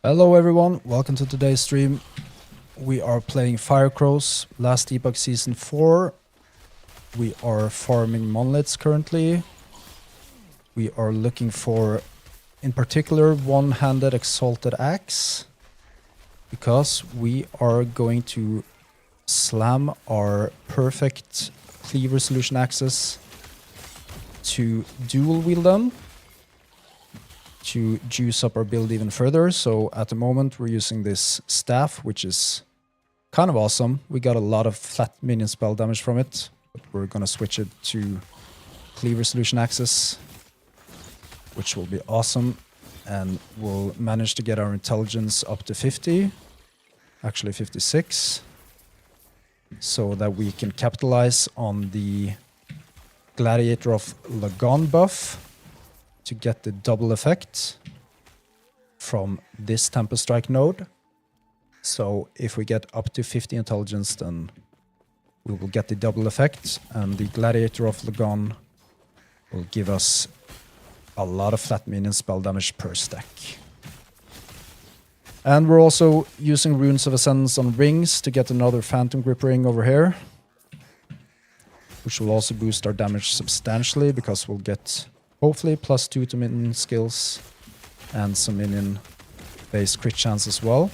Hello everyone, welcome to today's stream. We are playing Firecrows, last Epoch Season 4. We are farming monoliths currently. We are looking for, in particular, one-handed exalted axe. Because we are going to slam our perfect cleave resolution axes to dual wield them, to juice up our build even further. So at the moment we're using this staff, which is kind of awesome. We got a lot of flat minion spell damage from it, but we're gonna switch it to cleave resolution axis, which will be awesome, and we'll manage to get our intelligence up to 50, actually 56, so that we can capitalize on the Gladiator of Lagon buff to get the double effect from this Temple Strike node. So if we get up to 50 intelligence, then we will get the double effect, and the Gladiator of Lagon will give us a lot of flat minion spell damage per stack. And we're also using Runes of Ascendance on rings to get another Phantom Grip ring over here, which will also boost our damage substantially, because we'll get hopefully +2 to minion skills and some minion based crit chance as well.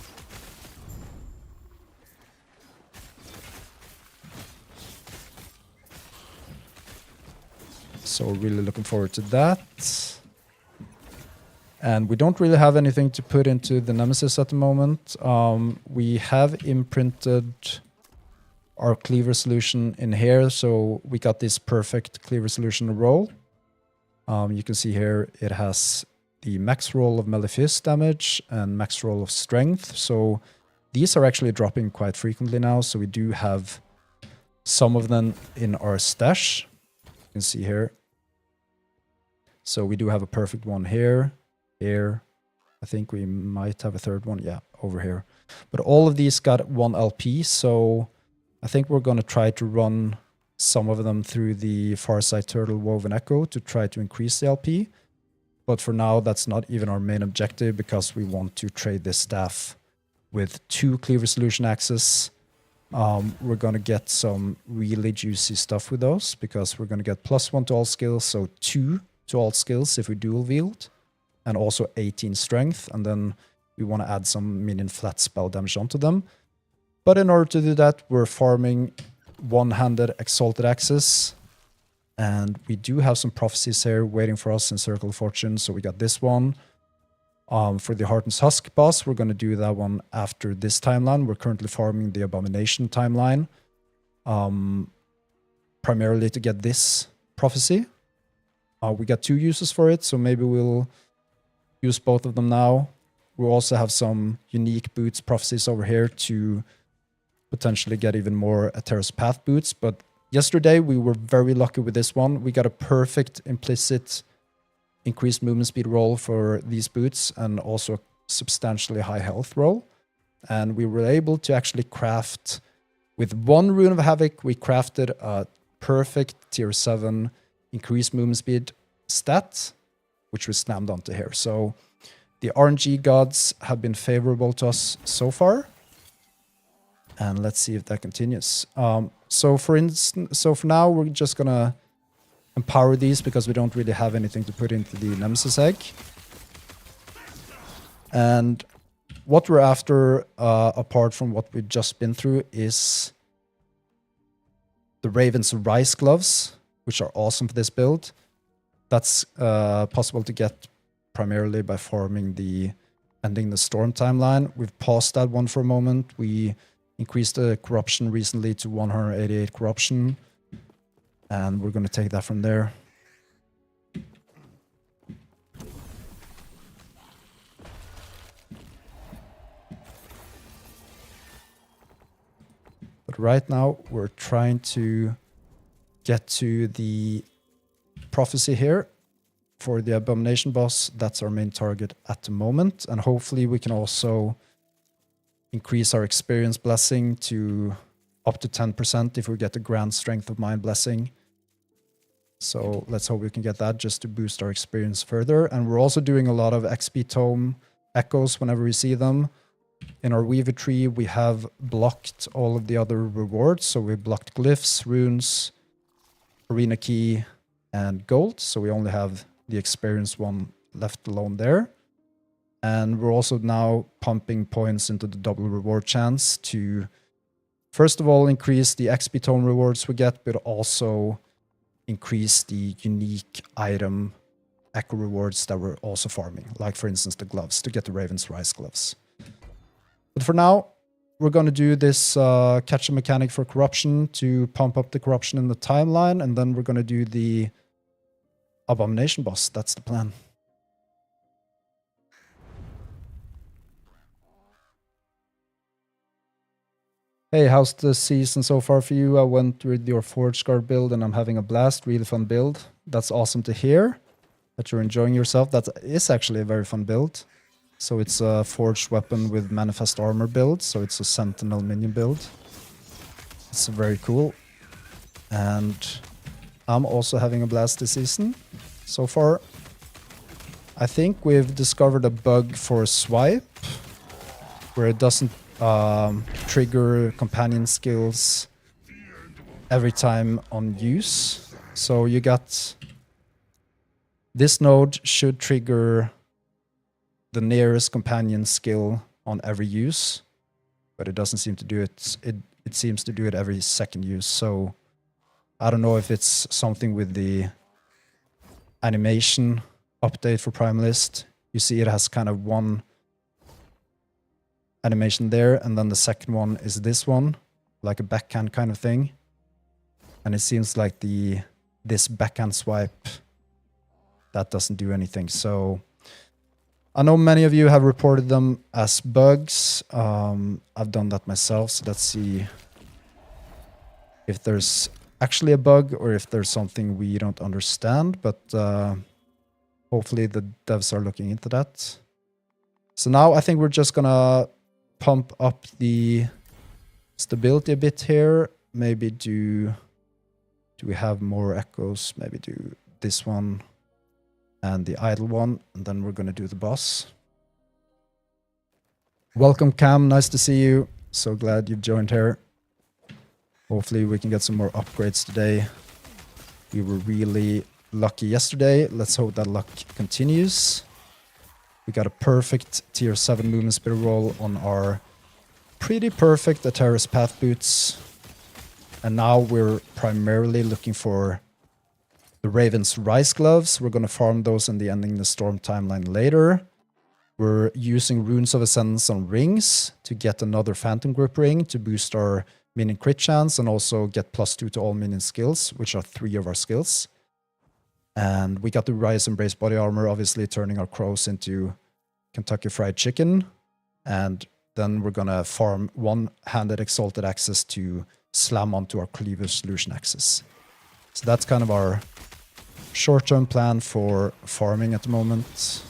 So really looking forward to that. And we don't really have anything to put into the Nemesis at the moment. We have imprinted our cleave resolution in here, so we got this perfect cleave resolution roll. You can see here it has the max roll of Malefice damage and max roll of strength. So these are actually dropping quite frequently now. So we do have some of them in our stash. You can see here. So we do have a perfect one here, here. I think we might have a third one. Yeah, over here. But all of these got 1 LP. So I think we're going to try to run some of them through the Farsight Turtle Woven Echo to try to increase the LP. But for now, that's not even our main objective, because we want to trade this staff with 2 cleave resolution axes. We're going to get some really juicy stuff with those, because we're going to get +1 to all skills, so 2 to all skills if we dual wield, and also 18 strength. And then we want to add some minion flat spell damage onto them. But in order to do that, we're farming one-handed exalted axes, and we do have some prophecies here waiting for us in Circle of Fortune. So we got this one. For the Hearten's Husk boss, we're going to do that one after this timeline. We're currently farming the Abomination timeline, primarily to get this prophecy. We got 2 uses for it, so maybe we'll use both of them now. We'll also have some unique boots prophecies over here to potentially get even more Ateros Path boots. But yesterday we were very lucky with this one. We got a perfect implicit increased movement speed roll for these boots, and also a substantially high health roll. And we were able to actually craft, with 1 Rune of Havoc, we crafted a perfect tier 7 increased movement speed stat, which we slammed onto here. So the RNG gods have been favorable to us so far. And let's see if that continues. So for now, we're just gonna empower these, because we don't really have anything to put into the Nemesis egg. And what we're after, apart from what we've just been through, is the Raven's Rise gloves, which are awesome for this build. That's possible to get primarily by farming the Ending the Storm timeline. We've paused that one for a moment. We increased the corruption recently to 188 corruption, and we're going to take that from there. But right now we're trying to get to the prophecy here for the Abomination boss. That's our main target at the moment, and hopefully we can also increase our experience blessing to up to 10% if we get the Grand Strength of Mind blessing. So let's hope we can get that just to boost our experience further. And we're also doing a lot of XP tome echoes whenever we see them. In our Weaver tree, we have blocked all of the other rewards. So we blocked glyphs, runes, arena key, and gold. So we only have the experience one left alone there. And we're also now pumping points into the double reward chance to, first of all, increase the XP tone rewards we get, but also increase the unique item echo rewards that we're also farming. Like, for instance, the gloves, to get the Raven's Rise gloves. But for now, we're going to do this catch a mechanic for corruption to pump up the corruption in the timeline, and then we're going to do the abomination boss. That's the plan. Hey, how's the season so far for you? I went with your Forge Guard build and I'm having a blast. Really fun build. That's awesome to hear that you're enjoying yourself. That is actually a very fun build. So it's a forged weapon with manifest armor build. So it's a sentinel minion build. It's very cool. And I'm also having a blast this season. So far, I think we've discovered a bug for swipe where it doesn't trigger companion skills every time on use. So you got this node should trigger the nearest companion skill on every use, but it doesn't seem to do it. It seems to do it every second use. So I don't know if it's something with the animation update for Primalist. You see it has kind of one animation there, and then the second one is this one, like a backhand kind of thing. And it seems like this backhand swipe, that doesn't do anything. So I know many of you have reported them as bugs. I've done that myself, so let's see if there's actually a bug or if there's something we don't understand, but hopefully the devs are looking into that. So now I think we're just gonna pump up the stability a bit here. Maybe do we have more echoes? Maybe do this one and the idle one, and then we're gonna do the boss. Welcome, Cam. Nice to see you. So glad you've joined here. Hopefully we can get some more upgrades today. We were really lucky yesterday. Let's hope that luck continues. We got a perfect tier 7 movement speed roll on our pretty perfect Ateris path boots. And now we're primarily looking for the Raven's Rise gloves. We're going to farm those in the Ending the Storm timeline later. We're using Runes of Ascendance on rings to get another Phantom Grip ring to boost our minion crit chance and also get +2 to all minion skills, which are 3 of our skills. And we got the Rise Embrace body armor, obviously turning our crows into Kentucky Fried Chicken. And then we're gonna farm one-handed Exalted Axes to slam onto our Cleaver Solution Axes. So that's kind of our short-term plan for farming at the moment.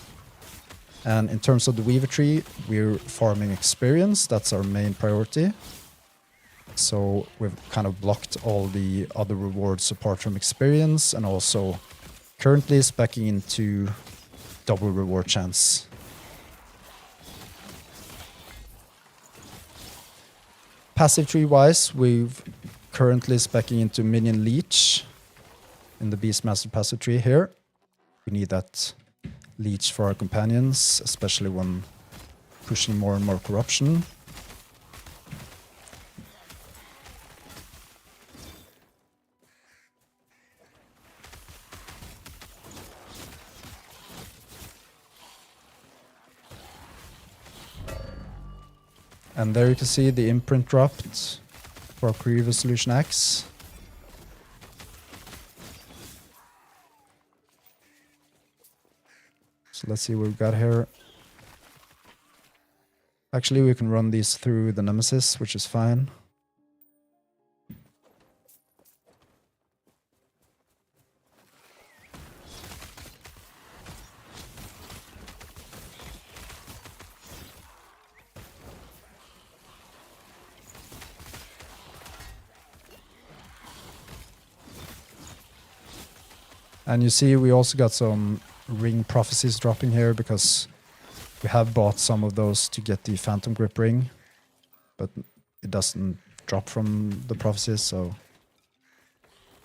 And in terms of the Weaver tree, we're farming experience. That's our main priority. So we've kind of blocked all the other rewards apart from experience, and also currently speccing into double reward chance. Passive tree wise, we've currently speccing into minion leech in the Beastmaster passive tree here. We need that leech for our companions, especially when pushing more and more corruption. And there you can see the imprint dropped for our Cleaver Solution Axe. So let's see what we've got here. Actually, we can run these through the Nemesis, which is fine. And you see we also got some ring prophecies dropping here because We have bought some of those to get the Phantom Grip Ring, but it doesn't drop from the prophecies, so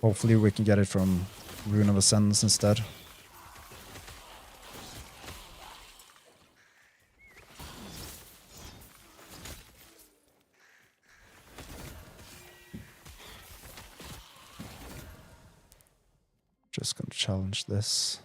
hopefully we can get it from Rune of Ascendance instead. Just gonna challenge this.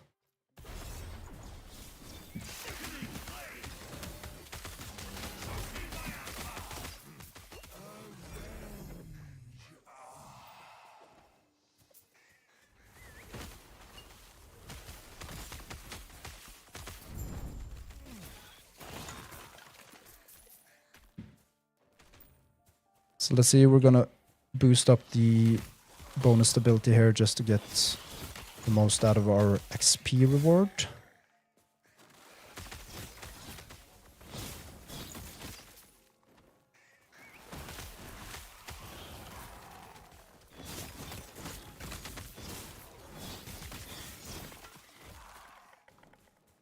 So let's see, we're gonna boost up the bonus stability here just to get the most out of our XP reward.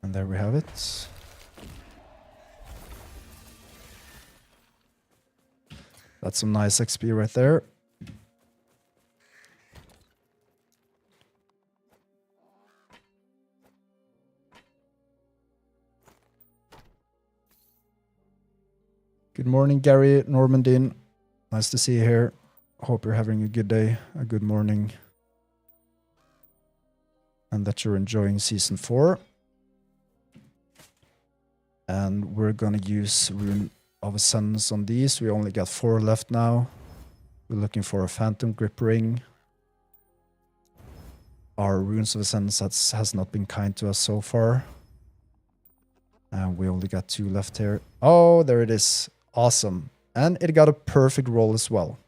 And there we have it. That's some nice XP right there. Good morning, Gary, Normandine. Nice to see you here. Hope you're having a good day, a good morning, and that you're enjoying Season 4. And we're gonna use Rune of Ascendance on these. We only got 4 left now. We're looking for a Phantom Grip Ring. Our Runes of Ascendance has not been kind to us so far. And we only got 2 left here. Oh, there it is. Awesome. And it got a perfect roll as well.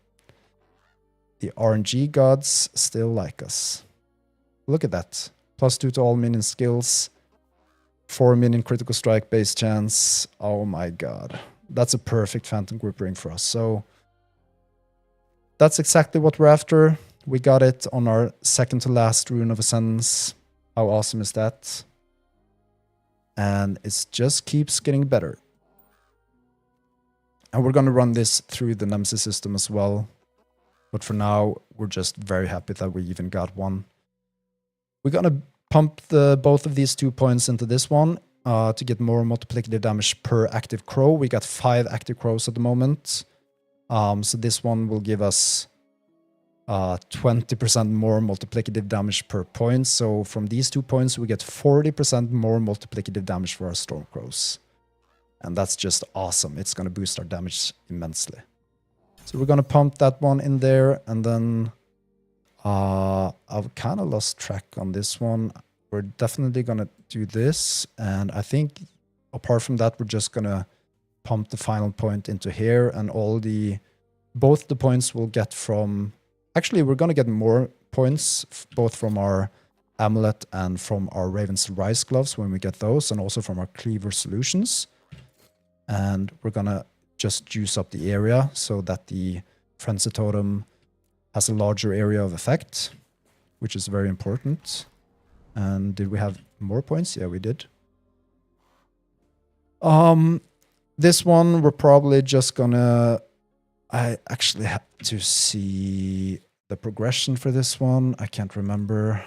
The RNG gods still like us. Look at that. +2 to all minion skills. 4 minion critical strike base chance. Oh my god. That's a perfect Phantom Grip Ring for us. So that's exactly what we're after. We got it on our second to last Rune of Ascendance. How awesome is that? And it just keeps getting better. And we're going to run this through the Nemesis system as well. But for now, we're just very happy that we even got one. We're going to pump both of these 2 points into this one to get more multiplicative damage per active crow. We got 5 active crows at the moment. So this one will give us 20% more multiplicative damage per point. So from these 2 points, we get 40% more multiplicative damage for our storm crows. And that's just awesome. It's going to boost our damage immensely. So we're going to pump that one in there. And then I've kind of lost track on this one. We're definitely going to do this. And I think apart from that, we're just going to pump the final point into here. And both the points we'll get from... Actually, we're going to get more points, both from our Amulet and from our Raven's Rise gloves when we get those. And also from our Cleaver Solutions. And we're going to just juice up the area so that the Frenzy Totem has a larger area of effect, which is very important. And did we have more points? Yeah, we did. This one, we're probably just going to... I actually have to see the progression for this one. I can't remember.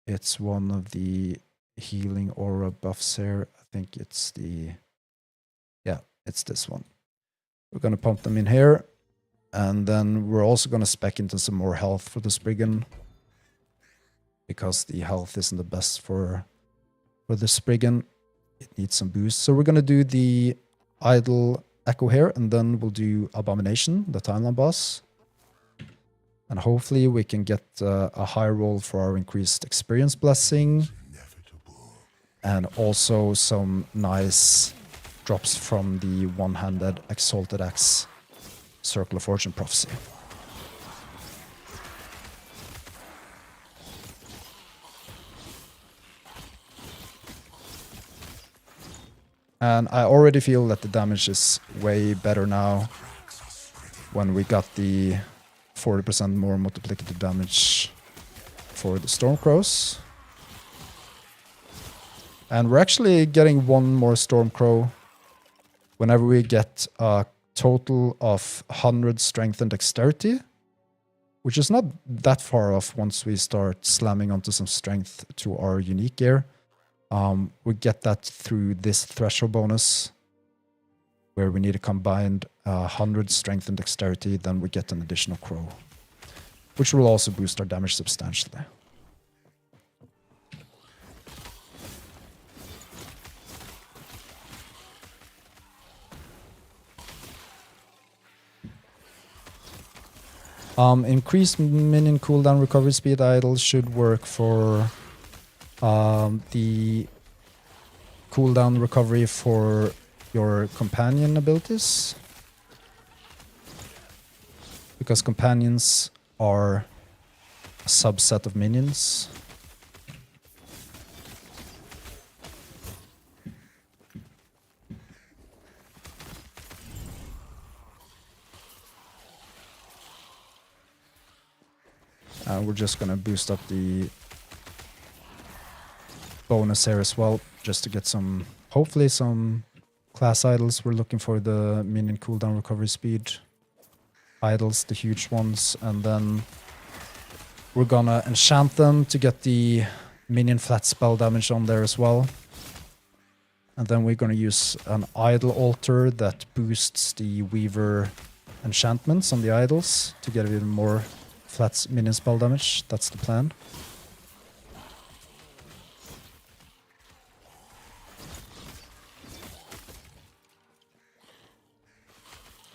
It's one of the healing aura buffs here. I think it's the... Yeah, it's this one. We're going to pump them in here. And then we're also going to spec into some more health for the Spriggan. Because the health isn't the best for the Spriggan. It needs some boost. So we're going to do the Idle Echo here. And then we'll do Abomination, the timeline boss. And hopefully we can get a high roll for our increased experience blessing. And also some nice... drops from the one-handed Exalted Axe Circle of Fortune Prophecy. And I already feel that the damage is way better now when we got the 40% more multiplicative damage for the Stormcrows. And we're actually getting one more Stormcrow whenever we get a total of 100 strength and dexterity, which is not that far off once we start slamming onto some strength to our unique gear. We get that through this threshold bonus, where we need a combined 100 strength and dexterity, then we get an additional crow, which will also boost our damage substantially. Increased minion cooldown recovery speed idle should work for the cooldown recovery for your companion abilities, because companions are a subset of minions. We're just going to boost up the bonus here as well, just to get some, hopefully some class idols. We're looking for the minion cooldown recovery speed idols, the huge ones, and then we're gonna enchant them to get the minion flat spell damage on there as well. And then we're gonna use an idol altar that boosts the Weaver enchantments on the idols to get even more flat minion spell damage. That's the plan.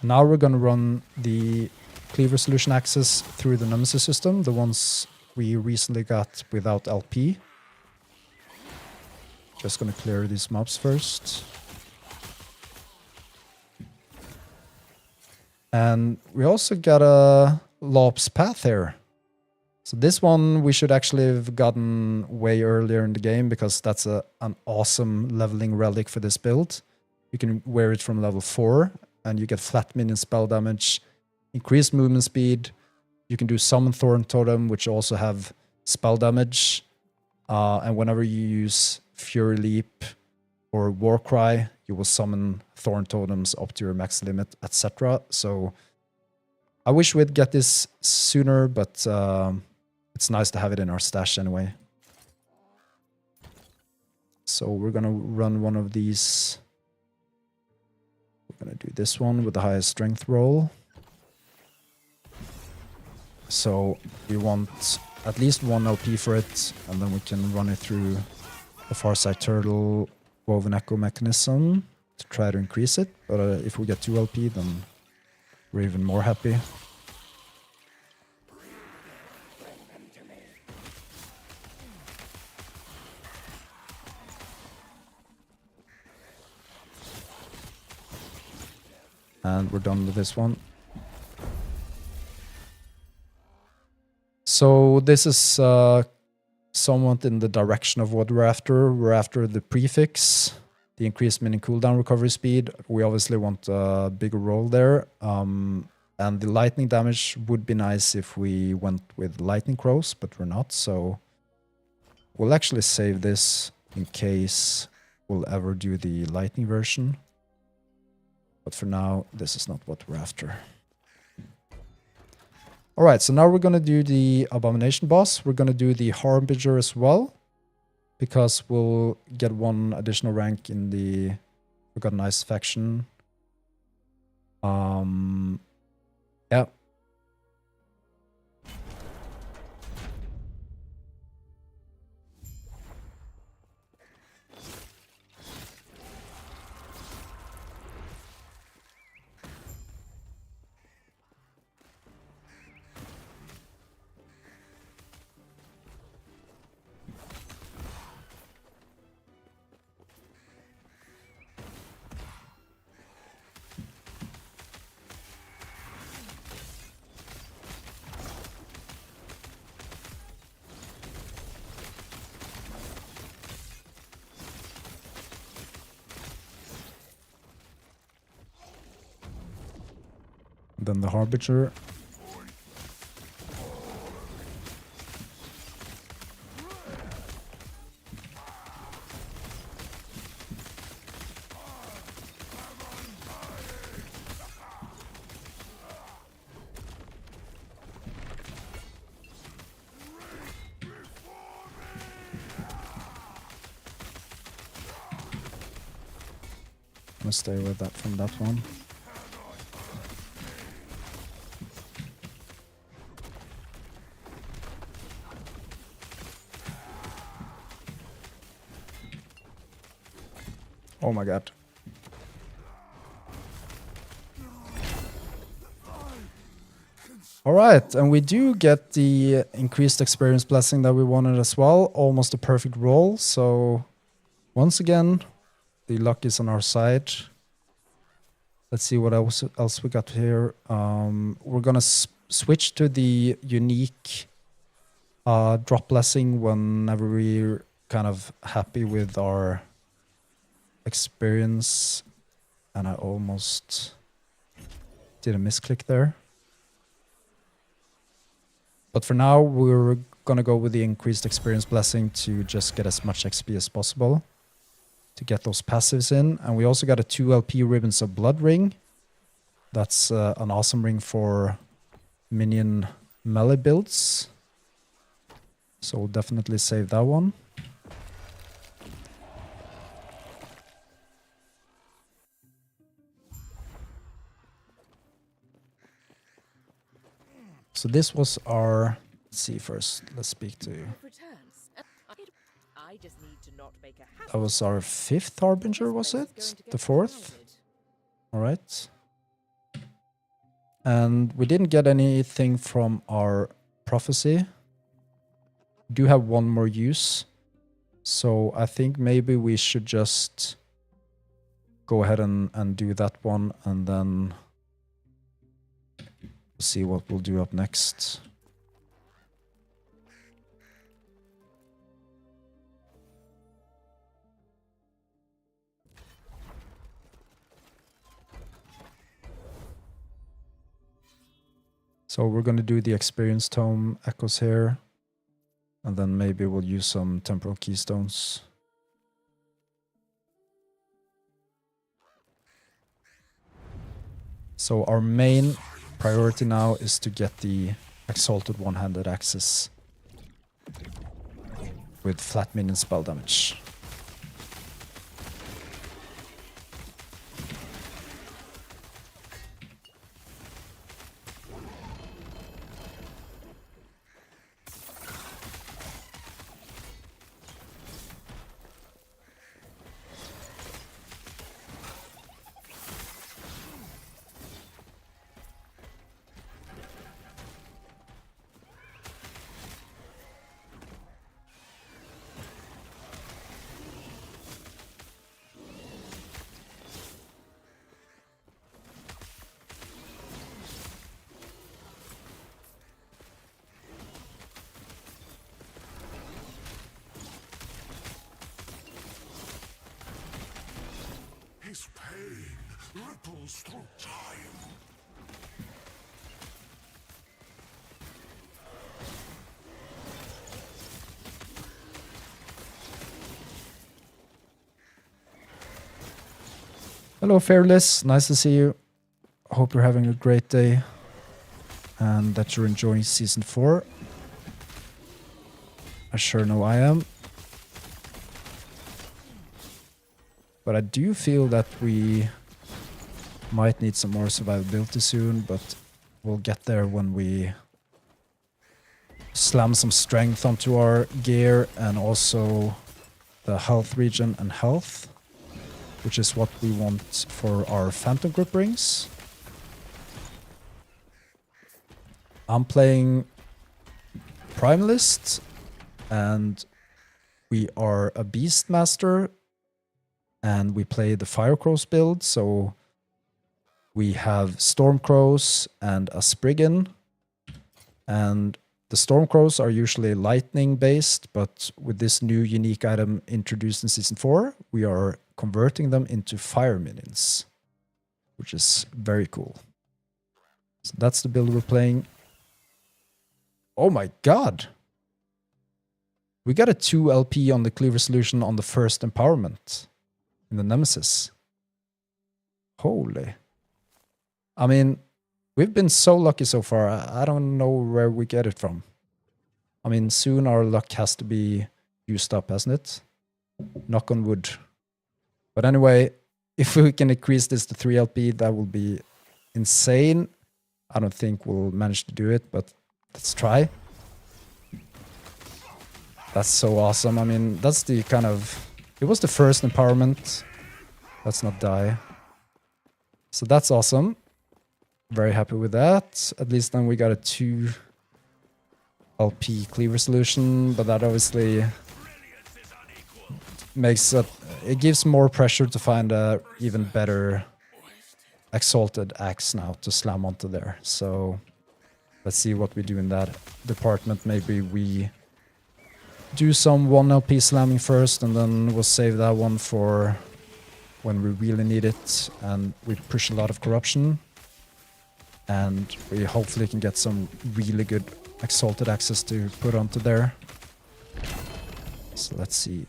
Now we're going to run the Cleaver Solution Axes through the Nemesis system, the ones we recently got without LP. Just going to clear these mobs first. And we also got a Lop's Path here. So this one we should actually have gotten way earlier in the game, because that's an awesome leveling relic for this build. You can wear it from level 4. And you get flat minion spell damage, increased movement speed. You can do Summon Thorn Totem, which also have spell damage. And whenever you use Fury Leap or Warcry, you will summon Thorn Totems up to your max limit, etc. So I wish we'd get this sooner, but it's nice to have it in our stash anyway. So we're going to run one of these. We're going to do this one with the highest strength roll. So we want at least 1 LP for it, and then we can run it through the Farsight Turtle Woven Echo mechanism to try to increase it. But if we get 2 LP, then we're even more happy. And we're done with this one. So this is somewhat in the direction of what we're after. We're after the prefix, the increased minion cooldown recovery speed. We obviously want a bigger roll there. And the lightning damage would be nice if we went with lightning crows, but we're not. So we'll actually save this in case we'll ever do the lightning version. But for now, this is not what we're after. Alright, so now we're going to do the Abomination boss. We're going to do the Harbinger as well, because we'll get 1 additional rank in the... We've got a nice faction. Yeah. Then the Harbinger. gonna stay with that from that one. Oh my god. Alright, and we do get the increased experience blessing that we wanted as well. Almost a perfect roll, so once again, the luck is on our side. Let's see what else we got here. We're gonna switch to the unique drop blessing whenever we're kind of happy with our experience. And I almost did a misclick there. But for now, we're gonna go with the increased experience blessing to just get as much XP as possible to get those passives in. And we also got a 2 LP Ribbons of Blood ring. That's an awesome ring for minion melee builds. So we'll definitely save that one. So this was our... Let's see first. Let's speak to... That was our 5th Harbinger, was it? The 4th? Alright. And we didn't get anything from our prophecy. We do have one more use. So I think maybe we should just go ahead and do that one, and then see what we'll do up next. So we're going to do the Experience Tome Echoes here, and then maybe we'll use some Temporal Keystones. So our main priority now is to get the Exalted One-Handed Axes with flat minion spell damage. His pain ripples through time. Hello, Fearless. Nice to see you. Hope you're having a great day and that you're enjoying Season 4. I sure know I am. But I do feel that we might need some more survivability soon, but we'll get there when we slam some strength onto our gear and also the health regen and health, which is what we want for our Phantom Grip rings. I'm playing Primalist, and we are a Beastmaster, and we play the Firecrows build, so we have Stormcrows and a Spriggan, and the Stormcrows are usually lightning based, but with this new unique item introduced in Season 4, we are converting them into fire minions, which is very cool. So that's the build we're playing. Oh my god! We got a 2 LP on the Cleaver Solution on the first empowerment in the Nemesis. Holy. I mean, we've been so lucky so far. I don't know where we get it from. I mean, soon our luck has to be used up, hasn't it? Knock on wood. But anyway, if we can increase this to 3 LP, that will be insane. I don't think we'll manage to do it, but let's try. That's so awesome. I mean, that's the kind of... It was the first empowerment. Let's not die. So that's awesome. Very happy with that. At least then we got a 2 LP cleaver solution, but that obviously makes it... It gives more pressure to find a even better exalted axe now to slam onto there. So let's see what we do in that department. Maybe we do some 1 LP slamming first, and then we'll save that one for when we really need it, and we push a lot of corruption, and we hopefully can get some really good exalted axes to put onto there. So let's see.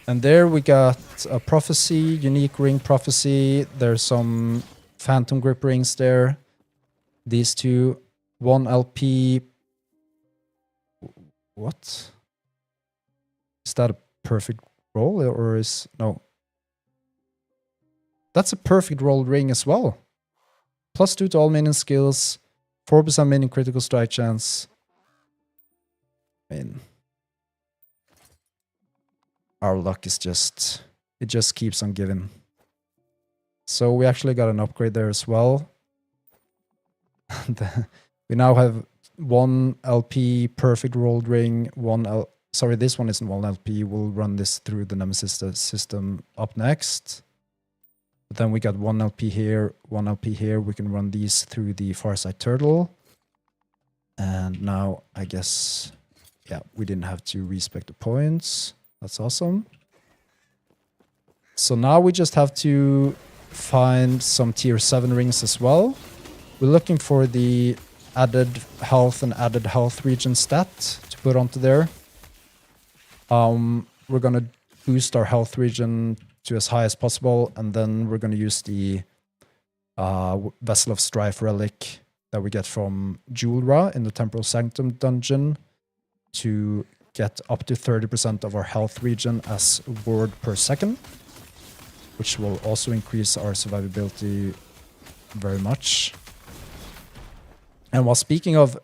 And there we got a prophecy, unique ring prophecy. There's some phantom grip rings there. These 2, 1 LP. What? Is that a perfect roll or is... No. That's a perfect rolled ring as well. +2 to all minion skills. 4% minion critical strike chance. I mean... Our luck is just... It just keeps on giving. So we actually got an upgrade there as well. We now have 1 LP perfect rolled ring, sorry, this one isn't 1 LP. We'll run this through the Nemesis system up next. But then we got 1 LP here, 1 LP here. We can run these through the Farsight Turtle. And now, I guess, yeah, we didn't have to respec the points. That's awesome. So now we just have to find some tier 7 rings as well. We're looking for the added health and added health region stat to put onto there. We're going to boost our health region to as high as possible, and then we're going to use the Vessel of Strife relic that we get from Julra in the Temporal Sanctum dungeon to get up to 30% of our health region as a word per second, which will also increase our survivability very much. And while speaking of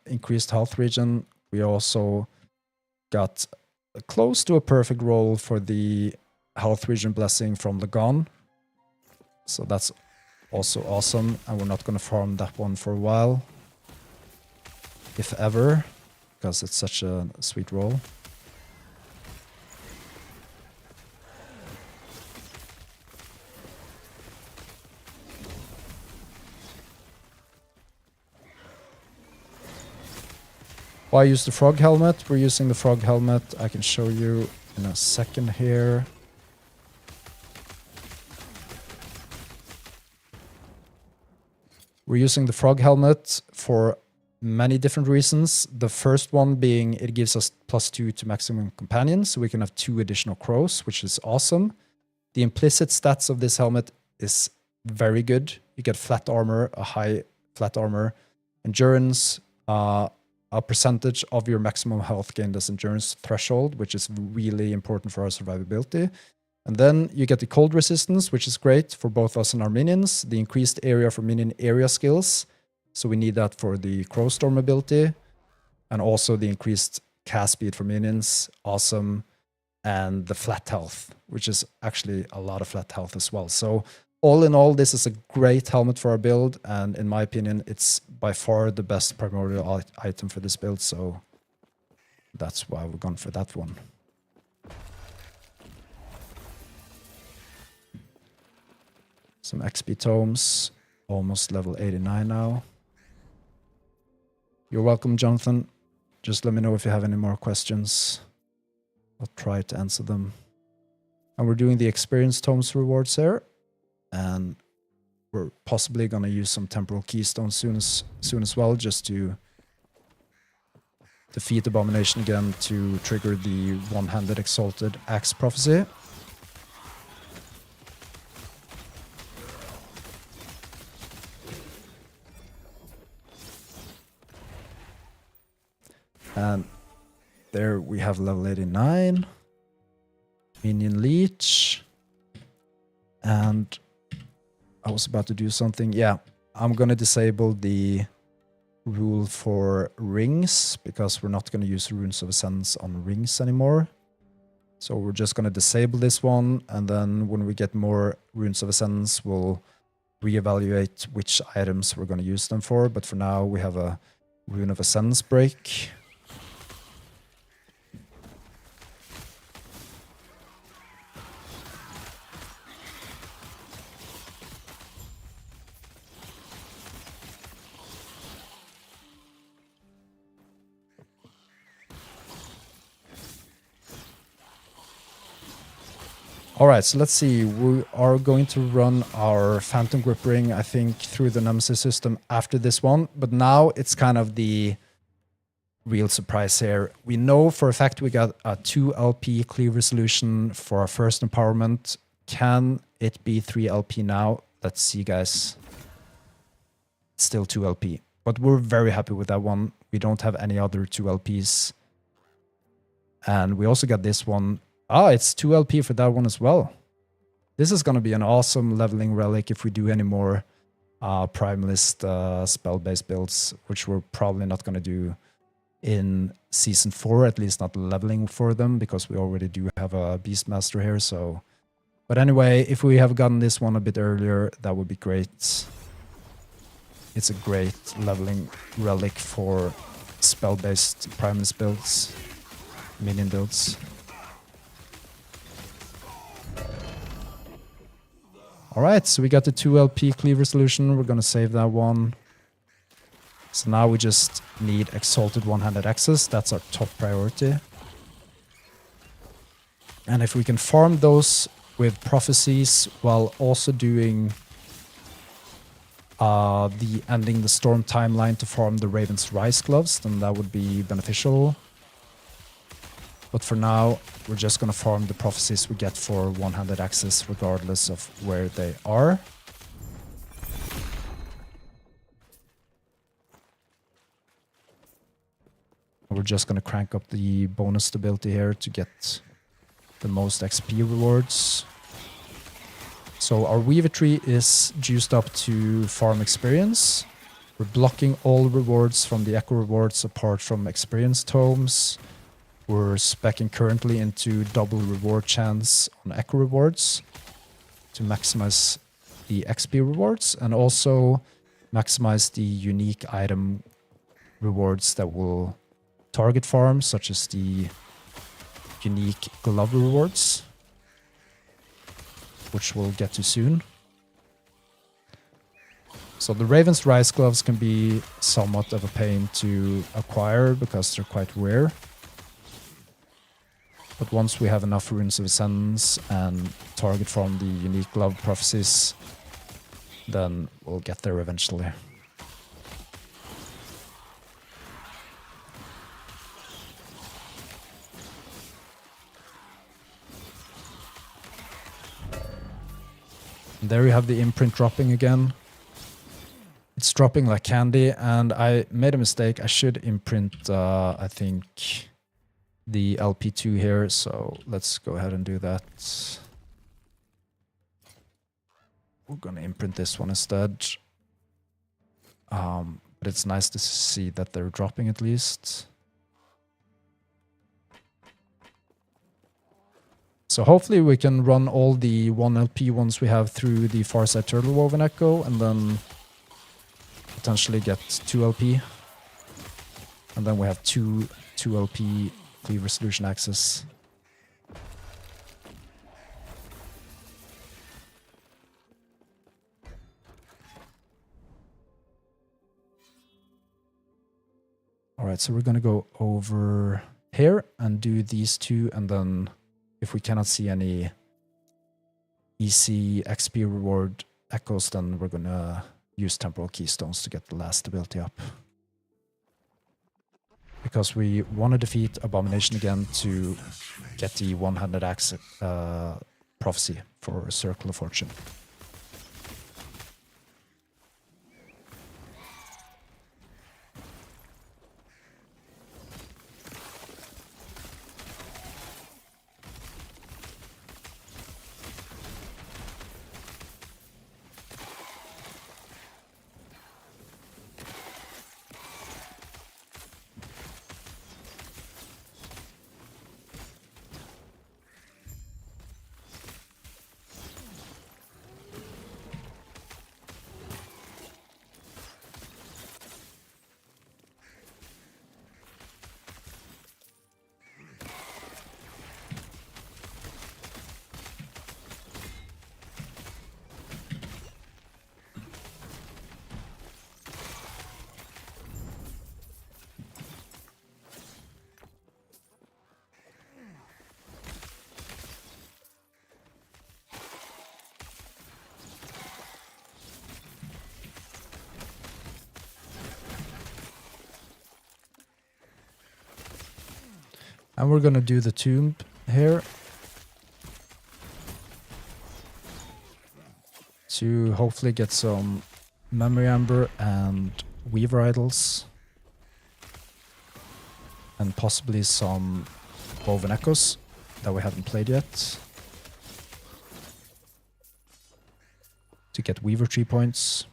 increased health region, we also got close to a perfect roll for the health region blessing from Lagan. So that's also awesome, and we're not going to farm that one for a while, if ever, because it's such a sweet roll. Why use the frog helmet? We're using the frog helmet. I can show you in a second here. We're using the frog helmet for many different reasons. The first one being it gives us +2 to maximum companions, so we can have 2 additional crows, which is awesome. The implicit stats of this helmet is very good. You get flat armor, a high flat armor, endurance, a percentage of your maximum health gained as endurance threshold, which is really important for our survivability. And then you get the cold resistance, which is great for both us and our minions. The increased area for minion area skills. So we need that for the Crowstorm ability. And also the increased cast speed for minions. Awesome. And the flat health, which is actually a lot of flat health as well. So all in all, this is a great helmet for our build. And in my opinion, it's by far the best primordial item for this build. So that's why we're going for that one. Some XP tomes, almost level 89 now. You're welcome, Jonathan. Just let me know if you have any more questions. I'll try to answer them. And we're doing the experience tomes rewards here. And we're possibly going to use some temporal keystones soon as well, just to defeat Abomination again to trigger the one-handed exalted axe prophecy. And there we have level 89. Minion Leech. And I was about to do something. Yeah, I'm going to disable the rule for rings because we're not going to use Runes of Ascendance on rings anymore. So we're just going to disable this one, and then when we get more Runes of Ascendance, we'll reevaluate which items we're going to use them for. But for now, we have a Rune of Ascendance break. All right, so let's see. We are going to run our Phantom Grip Ring, I think, through the Nemesis system after this one. But now it's kind of the real surprise here. We know for a fact we got a 2 LP cleaver solution for our first empowerment. Can it be 3 LP now? Let's see, guys. It's still 2 LP. But we're very happy with that one. We don't have any other 2 LPs. And we also got this one. Ah, it's 2 LP for that one as well. This is going to be an awesome leveling relic if we do any more Primalist spell-based builds, which we're probably not going to do in Season 4, at least not leveling for them, because we already do have a Beastmaster here. So, but anyway, if we have gotten this one a bit earlier, that would be great. It's a great leveling relic for spell-based Primalist builds, minion builds. All right, so we got the 2 LP cleaver solution. We're going to save that one. So now we just need Exalted One-Handed Access. That's our top priority. And if we can farm those with prophecies while also doing the ending the storm timeline to farm the Raven's Rise gloves, then that would be beneficial. But for now, we're just going to farm the prophecies we get for one-handed access regardless of where they are. We're just going to crank up the bonus stability here to get the most XP rewards. So our Weaver tree is juiced up to farm experience. We're blocking all rewards from the Echo rewards apart from experience tomes. We're speccing currently into double reward chance on Echo rewards to maximize the XP rewards and also maximize the unique item rewards that will target farm, such as the unique glove rewards, which we'll get to soon. So the Raven's Rise gloves can be somewhat of a pain to acquire because they're quite rare. But once we have enough Runes of Ascendance and target from the unique glove prophecies, then we'll get there eventually. And there you have the imprint dropping again. It's dropping like candy, and I made a mistake. I should imprint, I think, the LP2 here, so let's go ahead and do that. We're gonna imprint this one instead. But it's nice to see that they're dropping at least. So hopefully we can run all the 1 LP ones we have through the Farside Turtle Woven Echo and then potentially get 2 LP. And then we have 2 LP Cleaver Solution access. All right, so we're going to go over here and do these 2, and then if we cannot see any EC XP reward echoes, then we're going to use Temporal Keystones to get the last ability up. Because we want to defeat Abomination again to get the one-handed axe prophecy for Circle of Fortune. And we're gonna do the tomb here to hopefully get some memory amber and weaver idols. And possibly some woven echoes that we haven't played yet. To get weaver tree points.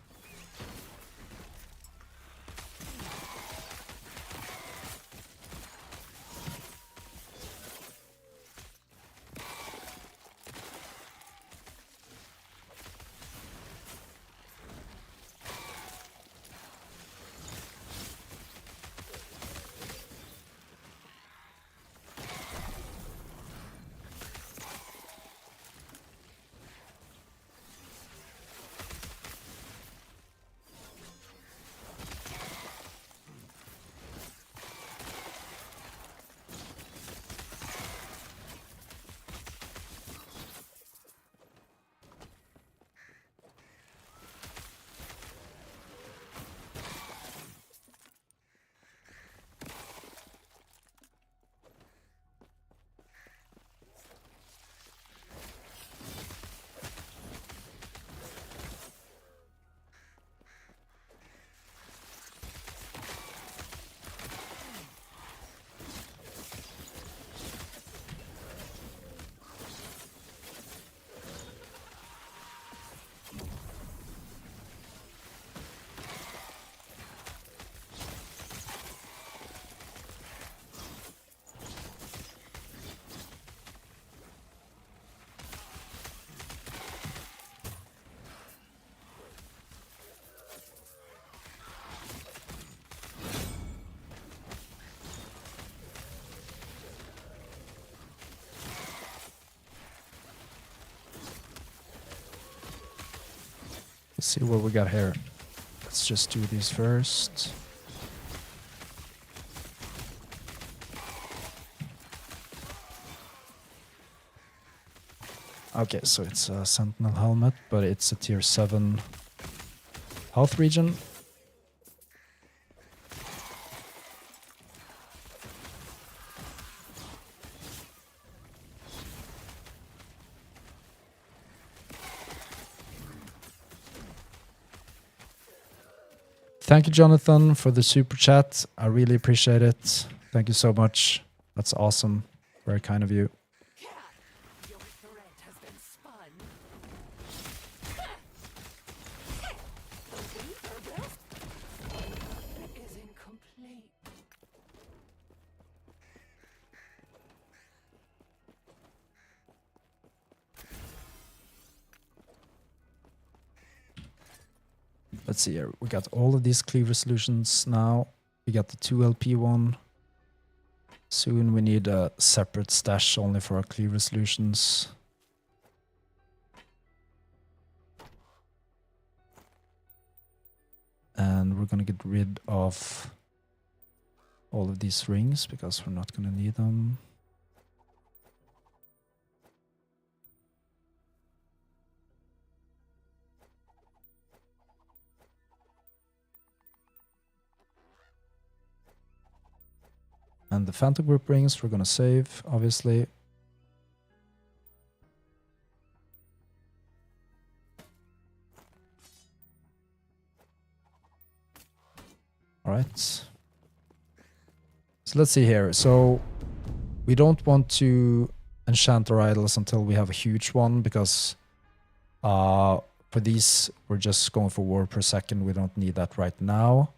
Let's see what we got here. Let's just do these first. Okay, so it's a Sentinel helmet, but it's a tier 7 health region. Thank you, Jonathan, for the super chat. I really appreciate it. Thank you so much. That's awesome. Very kind of you. Your threat has been spun. Is incomplete. Let's see here. We got all of these cleaver solutions now. We got the 2LP one. Soon we need a separate stash only for our cleaver solutions. And we're gonna get rid of all of these rings because we're not gonna need them. And the Phantom Group rings we're gonna save, obviously. Alright. So let's see here. So we don't want to enchant our idols until we have a huge one because for these we're just going for war per second. We don't need that right now.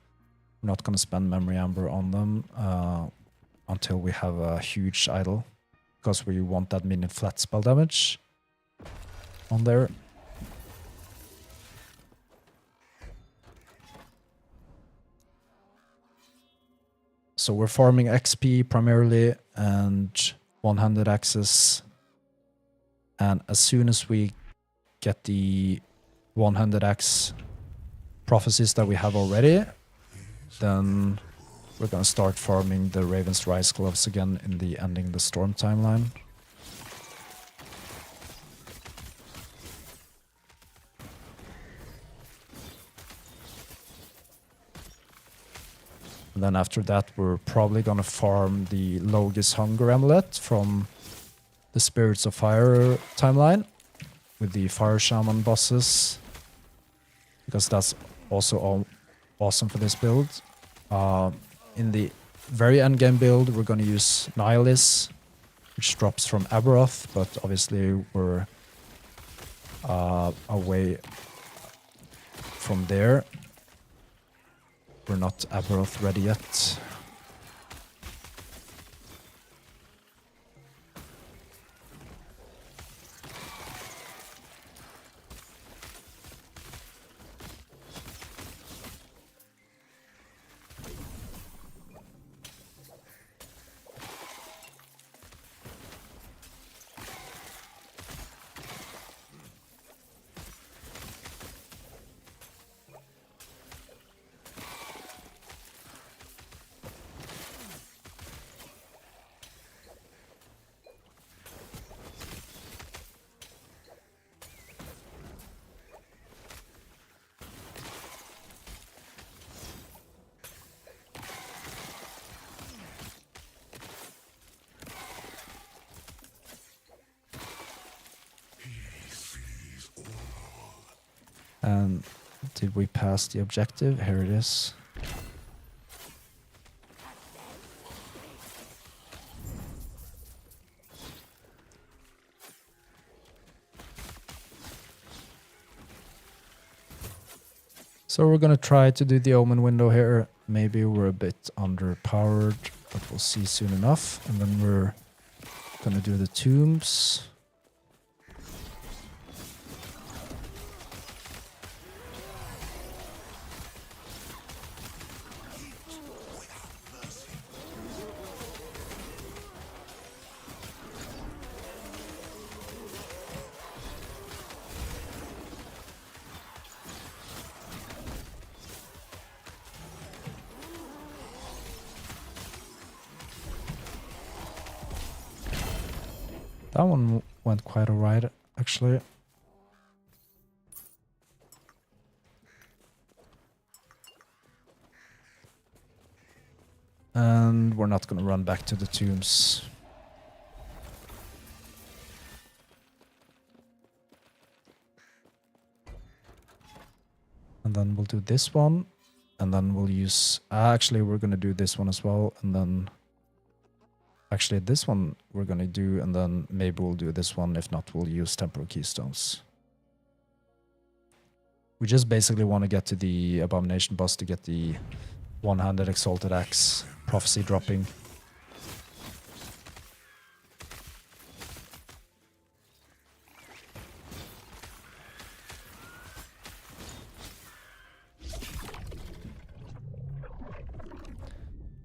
We're not gonna spend memory amber on them until we have a huge idol, because we want that minion flat spell damage on there. So we're farming XP primarily and one-handed access. And as soon as we get the one-handed axe prophecies that we have already, then we're gonna start farming the Raven's Rise gloves again in the Ending the Storm timeline. And then after that, we're probably gonna farm the Logis Hunger Amulet from the Spirits of Fire timeline with the Fire Shaman bosses, because that's also awesome for this build. In the very end game build, we're gonna use Nihilus, which drops from Aberoth, but obviously we're away from there. We're not Aberoth ready yet. And did we pass the objective? Here it is. So we're gonna try to do the Omen window here. Maybe we're a bit underpowered, but we'll see soon enough. And then we're gonna do the tombs. That one went quite alright, actually. And we're not gonna run back to the tombs. And then we'll do this one. And then we'll use... actually, we're gonna do this one as well. And then... actually, this one we're gonna do, and then maybe we'll do this one. If not, we'll use Temporal Keystones. We just basically want to get to the Abomination boss to get the one-handed Exalted Axe prophecy dropping.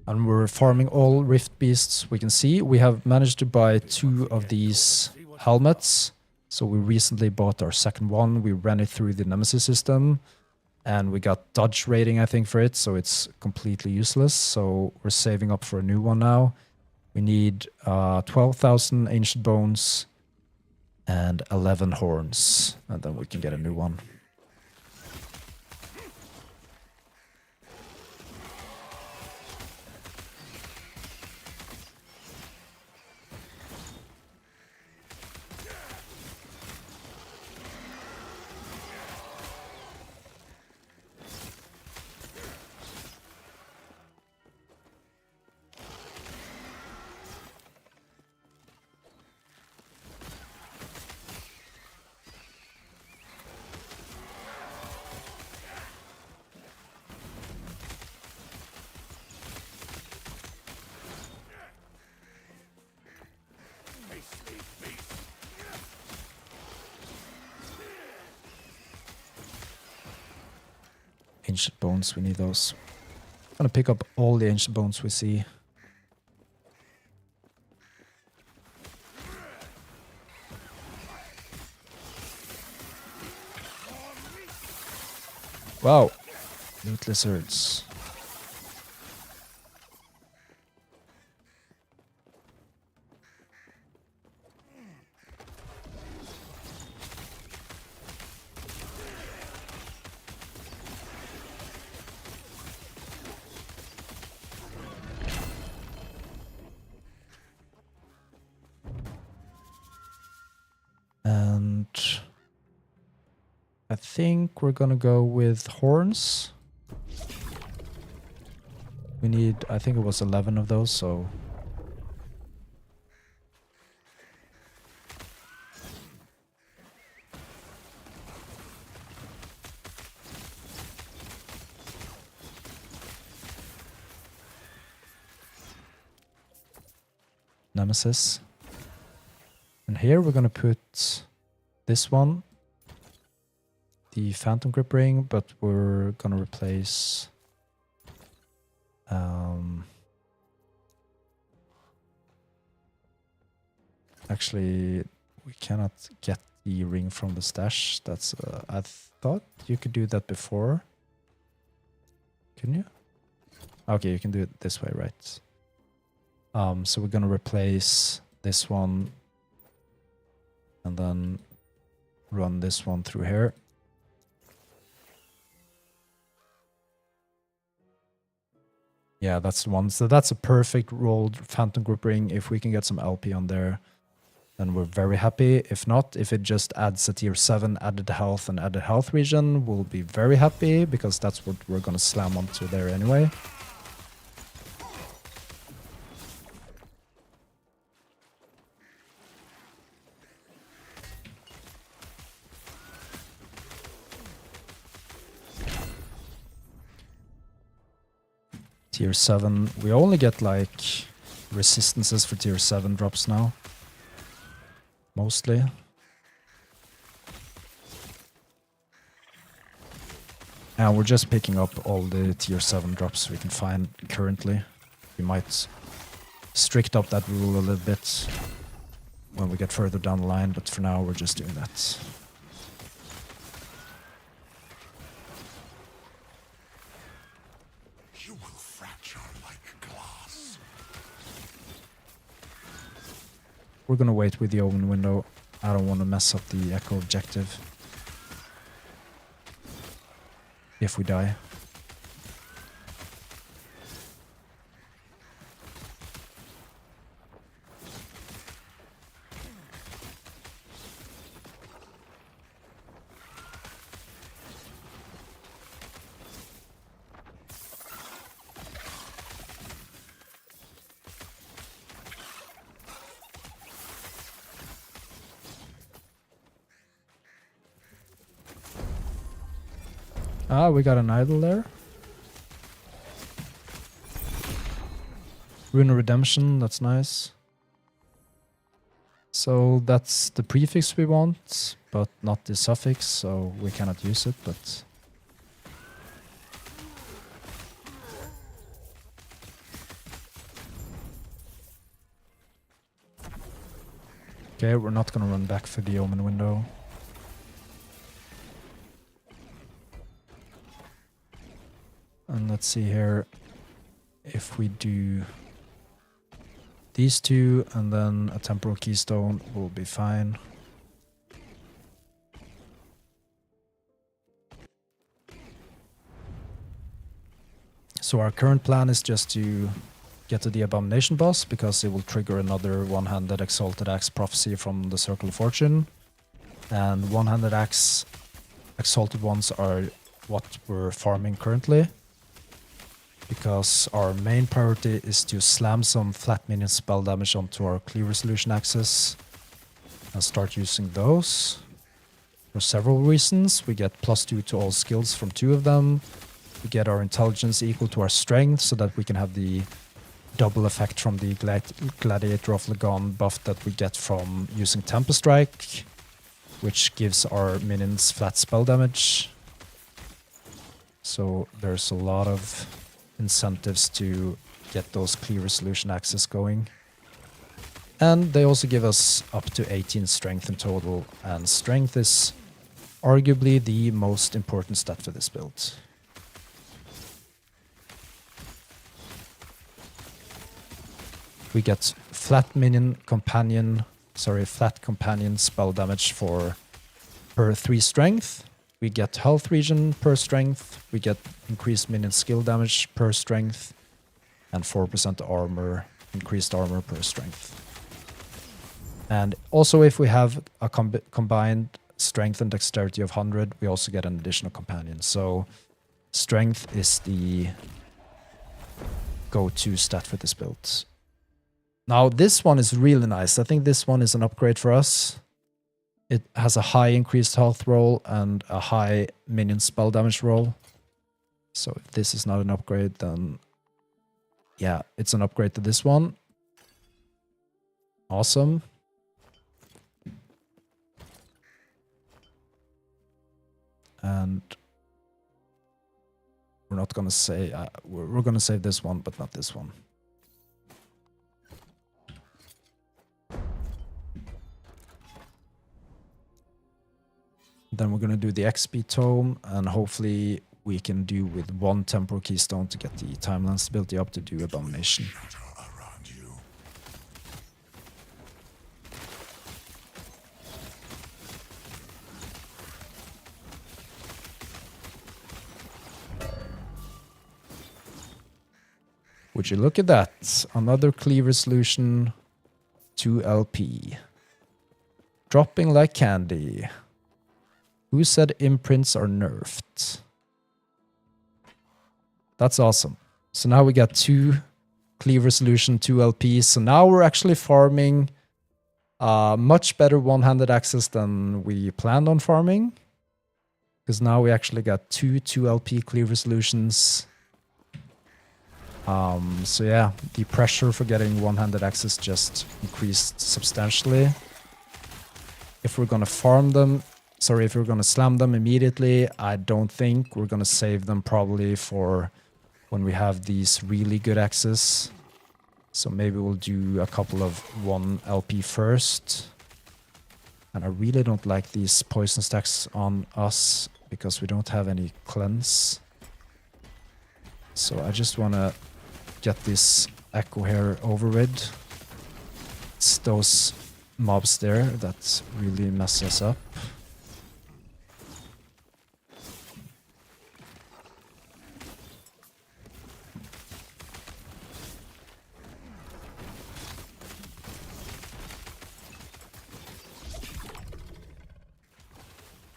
And we're farming all Rift Beasts we can see. We have managed to buy 2 of these helmets. So we recently bought our second one. We ran it through the Nemesis system. And we got dodge rating, I think, for it. So it's completely useless. So we're saving up for a new one now. We need 12,000 Ancient Bones and 11 Horns. And then we can get a new one. Ancient Bones, we need those. I'm gonna pick up all the Ancient Bones we see. Wow. Loot lizards. I think we're gonna go with horns. We need, I think it was 11 of those, so... Nemesis. And here we're gonna put this one, the Phantom Grip Ring, but we're gonna replace actually we cannot get the ring from the stash. That's I thought you could do that before. Can you? Okay, you can do it this way, right? So we're gonna replace this one and then run this one through here. Yeah, that's the one. So that's a perfect rolled Phantom Group Ring. If we can get some LP on there, then we're very happy. If not, if it just adds a tier 7 added health and added health region, we'll be very happy because that's what we're gonna slam onto there anyway. Tier 7, we only get like resistances for tier 7 drops now. Mostly. And we're just picking up all the tier 7 drops we can find currently. We might strict up that rule a little bit when we get further down the line, but for now we're just doing that. You will fracture like glass. We're gonna wait with the open window. I don't want to mess up the echo objective if we die. Ah, we got an idol there. Rune of Redemption, that's nice. So that's the prefix we want, but not the suffix, so we cannot use it, but... Okay, we're not gonna run back for the omen window. And let's see here if we do these two and then a temporal keystone will be fine. So our current plan is just to get to the Abomination boss because it will trigger another one-handed Exalted Axe prophecy from the Circle of Fortune. And one-handed axe exalted ones are what we're farming currently, because our main priority is to slam some flat minion spell damage onto our clear resolution axes and start using those for several reasons. We get +2 to all skills from 2 of them. We get our intelligence equal to our strength so that we can have the double effect from the Gladiator of Lagon buff that we get from using Tempest Strike, which gives our minions flat spell damage. So there's a lot of incentives to get those clear resolution axes going. And they also give us up to 18 strength in total, and strength is arguably the most important stat for this build. We get flat companion spell damage for per 3 strength. We get health regen per strength. We get increased minion skill damage per strength, and 4% armor, increased armor per strength. And also, if we have a combined strength and dexterity of 100, we also get an additional companion. So strength is the go-to stat for this build. Now this one is really nice. I think this one is an upgrade for us. It has a high increased health roll and a high minion spell damage roll. So if this is not an upgrade, then yeah, it's an upgrade to this one. Awesome. And we're not going to say, we're going to save this one, but not this one. Then we're going to do the XP tome, and hopefully we can do with 1 temporal keystone to get the timeline stability up to do Abomination. Around you. Would you look at that? Another cleaver solution, 2 LP. Dropping like candy. Who said imprints are nerfed? That's awesome. So now we got 2 cleaver solution, 2 LPs. So now we're actually farming much better one-handed access than we planned on farming. Because now we actually got 2 2LP cleaver solutions. So yeah, the pressure for getting one-handed access just increased substantially. If we're gonna farm them, if we're gonna slam them immediately, I don't think. We're gonna save them probably for when we have these really good access. So maybe we'll do a couple of 1 LP first. And I really don't like these poison stacks on us because we don't have any cleanse. So I just wanna get this echo here over with. It's those mobs there that really mess us up.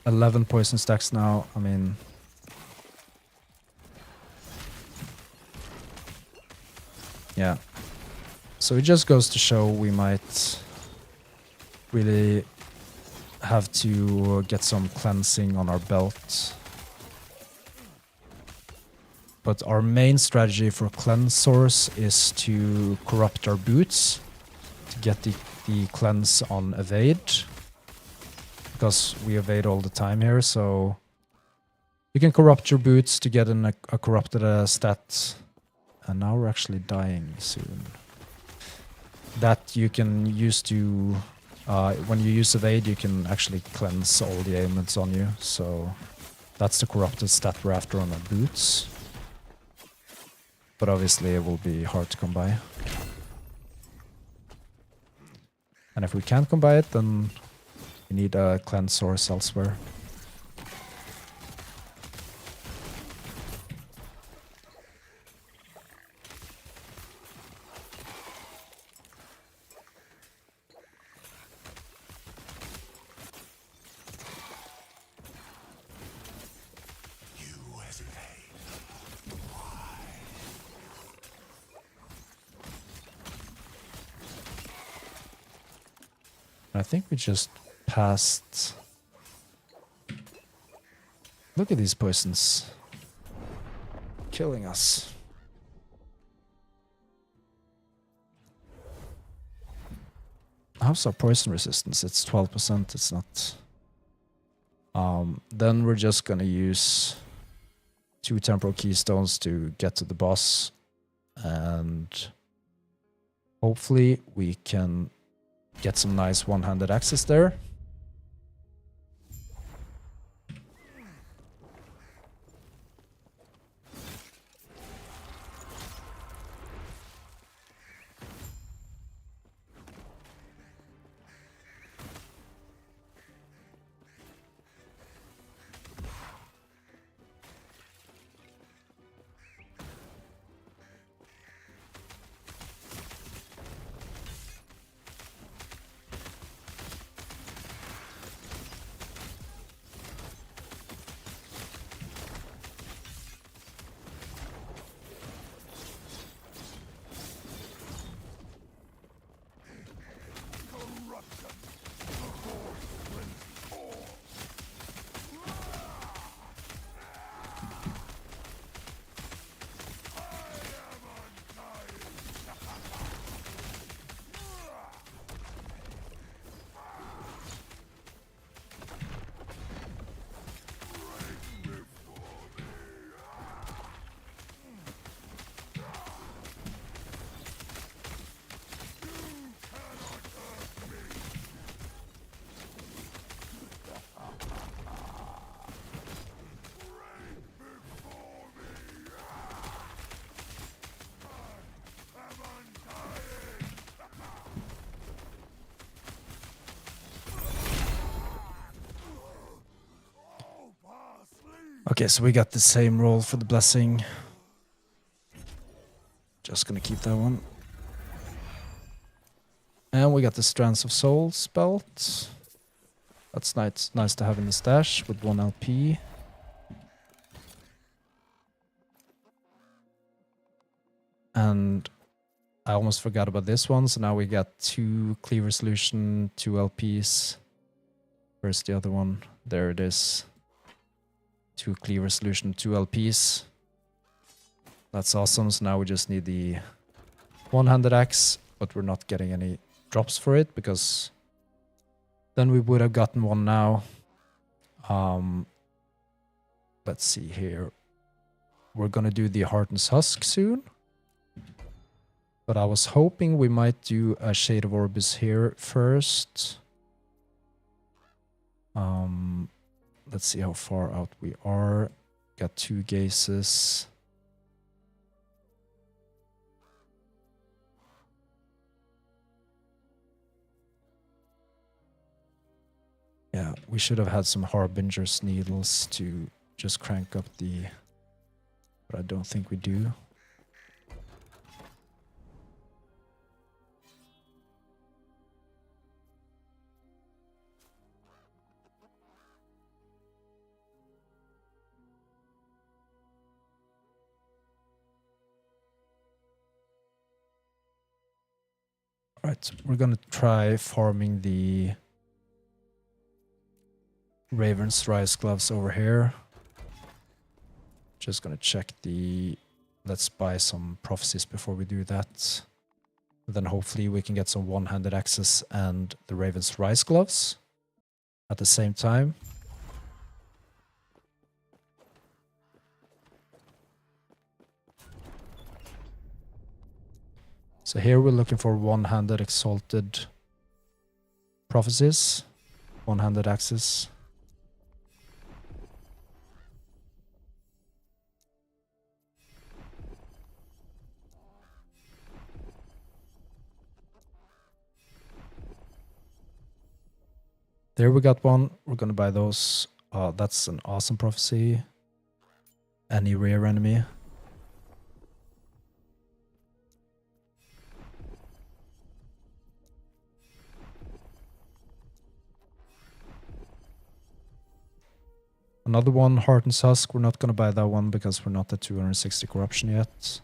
$11 poison stacks now. I mean, yeah. So it just goes to show we might really have to get some cleansing on our belt. But our main strategy for cleanse source is to corrupt our boots to get the cleanse on evade. Because we evade all the time here, so you can corrupt your boots to get a corrupted stat. And now we're actually dying soon. That you can use to, when you use evade, you can actually cleanse all the ailments on you. So that's the corrupted stat we're after on our boots. But obviously it will be hard to come by. And if we can't come by it, then we need a cleanse source elsewhere. You hesitate. Why? I think we just passed. Look at these poisons. Killing us. How's our poison resistance? It's 12%, it's not. Then we're just gonna use 2 temporal keystones to get to the boss. And hopefully we can get some nice one-handed access there. Okay, so we got the same roll for the blessing. Just gonna keep that one. And we got the Strands of Souls belt. That's nice to have in the stash with 1 LP. And I almost forgot about this one, so now we got 2 Cleaver Solution, 2 LPs. Where's the other one? There it is. 2 Cleaver Solution, 2 LPs. That's awesome, so now we just need the one-handed axe, but we're not getting any drops for it, because then we would have gotten one now. Let's see here. We're gonna do the Hearten's Husk soon. But I was hoping we might do a Shade of Orbis here first. Let's see how far out we are. Got 2 gazes. Yeah, we should have had some Harbinger's needles to just crank up the... But I don't think we do. Right, we're gonna try farming the Raven's Rise gloves over here. Just gonna check the... Let's buy some prophecies before we do that. Then hopefully we can get some one-handed axes and the Raven's Rise gloves at the same time. So here we're looking for one-handed exalted prophecies, one-handed axes. There we got one. We're gonna buy those. That's an awesome prophecy. Any rear enemy. Another one, Hearten's Husk. We're not gonna buy that one because we're not at 260 corruption yet.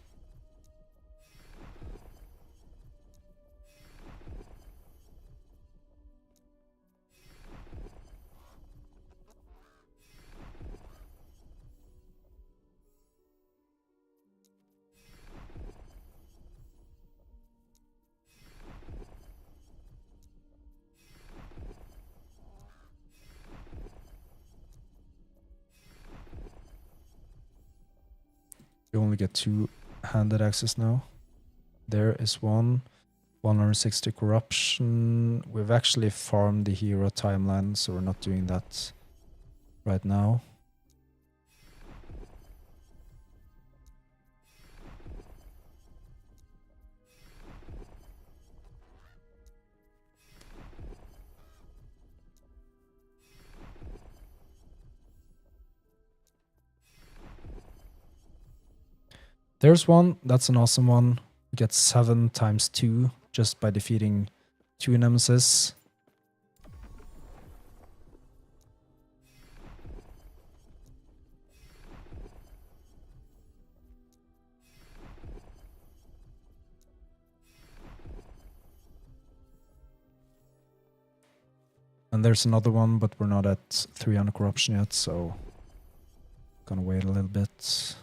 We only get 2-handed axes now. There is one. 160 corruption. We've actually farmed the hero timeline, so we're not doing that right now. There's one. That's an awesome one. We get 7 times 2 just by defeating 2 nemesis. And there's another one, but we're not at 300 corruption yet, so gonna wait a little bit.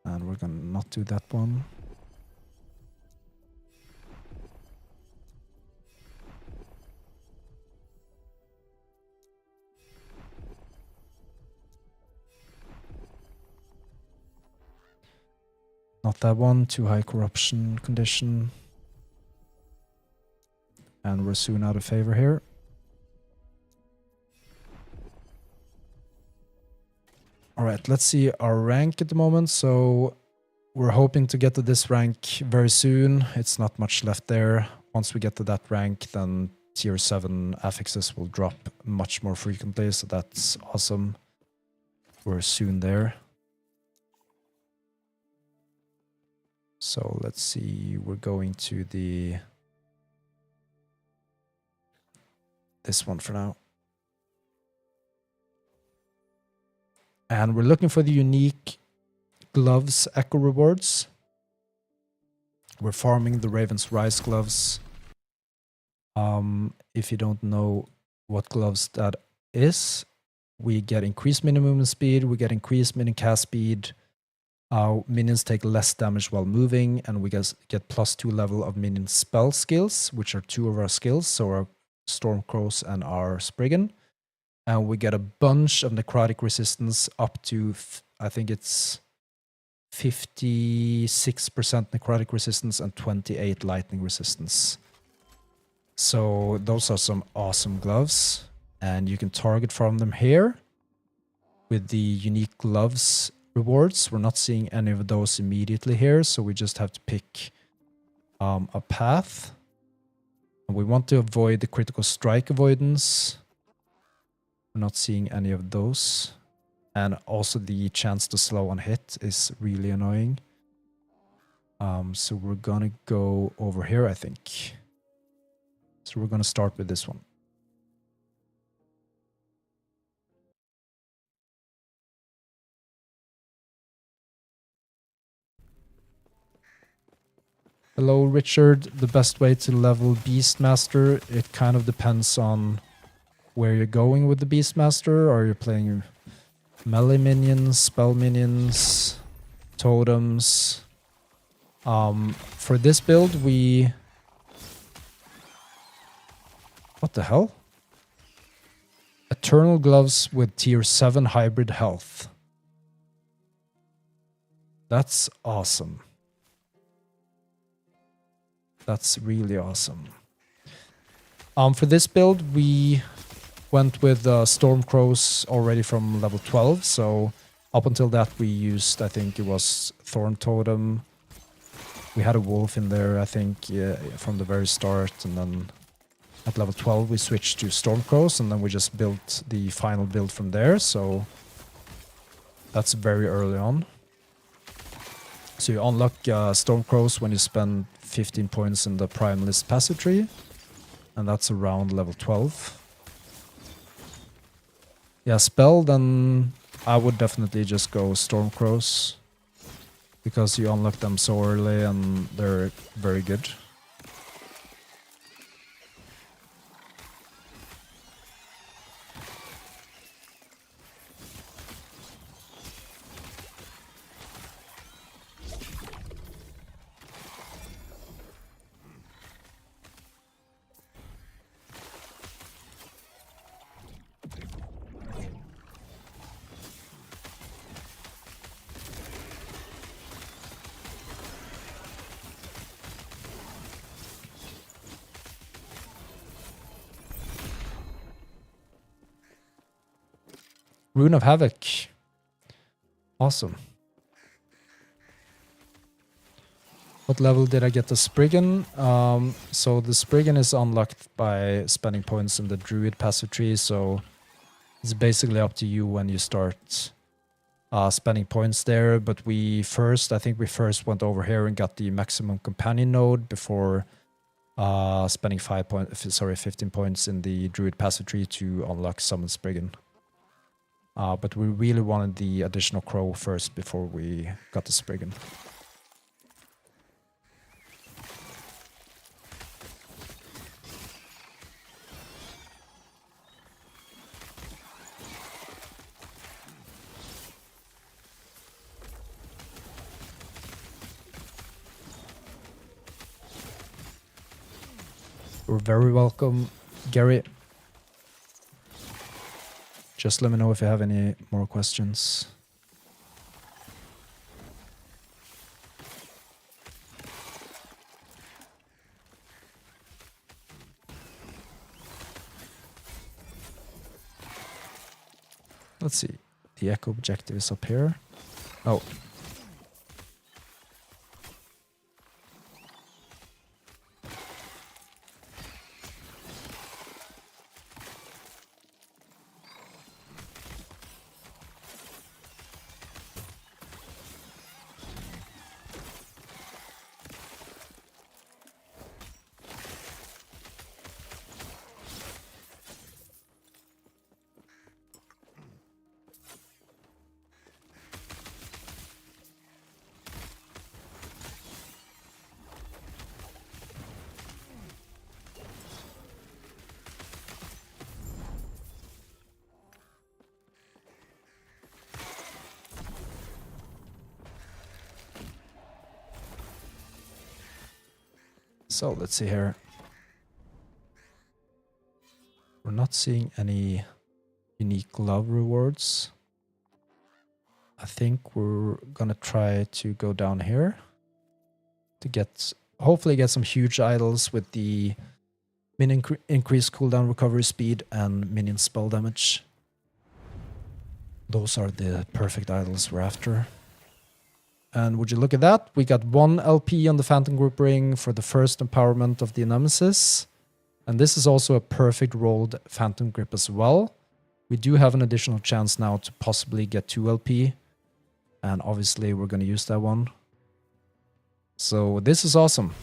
And we're gonna not do that one. Not that one, too high corruption condition. And we're soon out of favor here. Alright, let's see our rank at the moment. So We're hoping to get to this rank very soon. It's not much left there. Once we get to that rank, then tier 7 affixes will drop much more frequently, so that's awesome. We're soon there. So let's see, we're going to this one for now. And we're looking for the unique gloves echo rewards. We're farming the Raven's Rise gloves. If you don't know what gloves that is, we get increased minion movement speed, we get increased minion cast speed, our minions take less damage while moving, and we get +2 level of minion spell skills, which are 2 of our skills, so our Stormcrows and our Spriggan. And we get a bunch of necrotic resistance up to, I think it's 56% necrotic resistance and 28 lightning resistance. So those are some awesome gloves, and you can target from them here with the unique gloves rewards. We're not seeing any of those immediately here, so we just have to pick a path. And we want to avoid the critical strike avoidance. We're not seeing any of those. And also the chance to slow on hit is really annoying. So we're gonna go over here, I think. So we're gonna start with this one. Hello, Richard. The best way to level Beastmaster, it kind of depends on where you're going with the Beastmaster. Are you playing melee minions, spell minions, totems? For this build, what the hell? Eternal Gloves with tier 7 hybrid health. That's awesome. That's really awesome. For this build, we went with Stormcrows already from level 12. So up until that, we used, I think it was Thorn Totem. We had a wolf in there, I think, from the very start. And then at level 12, we switched to Stormcrows. And then we just built the final build from there. So that's very early on. So you unlock Stormcrows when you spend 15 points in the Primalist passive tree. And that's around level 12. Yeah, spell, then I would definitely just go Stormcrows. Because you unlock them so early and they're very good. Rune of Havoc. Awesome. What level did I get the Spriggan? So the Spriggan is unlocked by spending points in the Druid passive tree, so it's basically up to you when you start spending points there. But I think we first went over here and got the maximum companion node before spending 15 points in the Druid passive tree to unlock Summon Spriggan. But we really wanted the additional crow first before we got the Spriggan. You're very welcome, Gary. Just let me know if you have any more questions. Let's see. The echo objective is up here. Oh. So let's see here. We're not seeing any unique love rewards. I think we're gonna try to go down here to hopefully get some huge idols with the minion increased cooldown recovery speed and minion spell damage. Those are the perfect idols we're after. And would you look at that? We got 1 LP on the Phantom Group ring for the first empowerment of the Nemesis. And this is also a perfect rolled Phantom Grip as well. We do have an additional chance now to possibly get 2 LP. And obviously we're going to use that one. So this is awesome.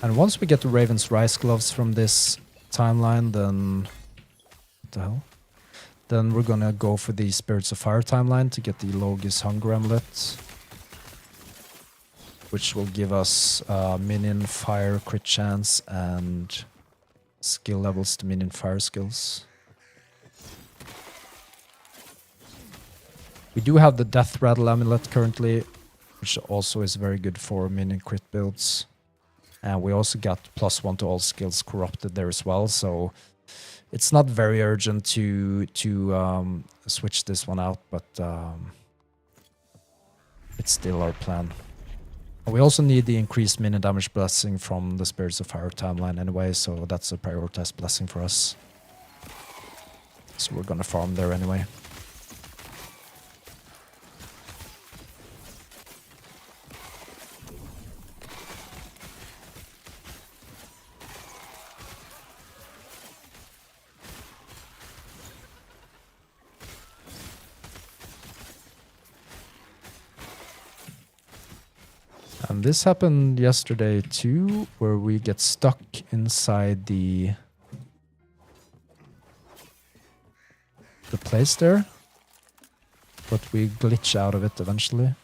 And once we get the Raven's Rise gloves from this timeline, then... What the hell? Then we're gonna go for the Spirits of Fire timeline to get the Logis Hunger Amulet, which will give us minion fire crit chance and skill levels to minion fire skills. We do have the Death Rattle Amulet currently, which also is very good for minion crit builds. And we also got +1 to all skills corrupted there as well, so it's not very urgent to switch this one out, but it's still our plan. We also need the increased minion damage blessing from the Spirits of Fire timeline anyway, so that's a prioritized blessing for us. So we're gonna farm there anyway. And this happened yesterday too, where we get stuck inside the place there, but we glitch out of it eventually.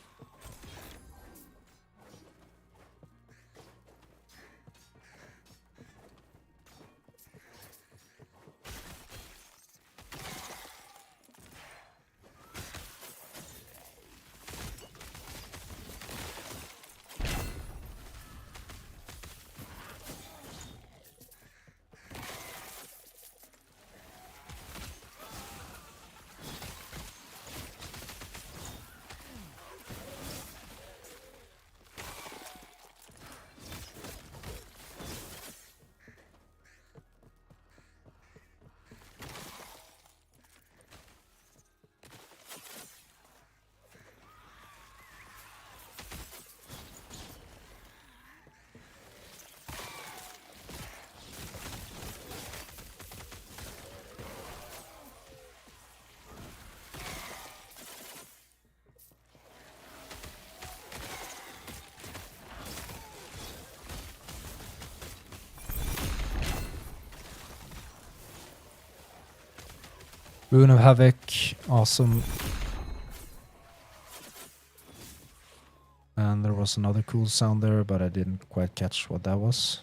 Rune of Havoc, awesome. And there was another cool sound there, but I didn't quite catch what that was.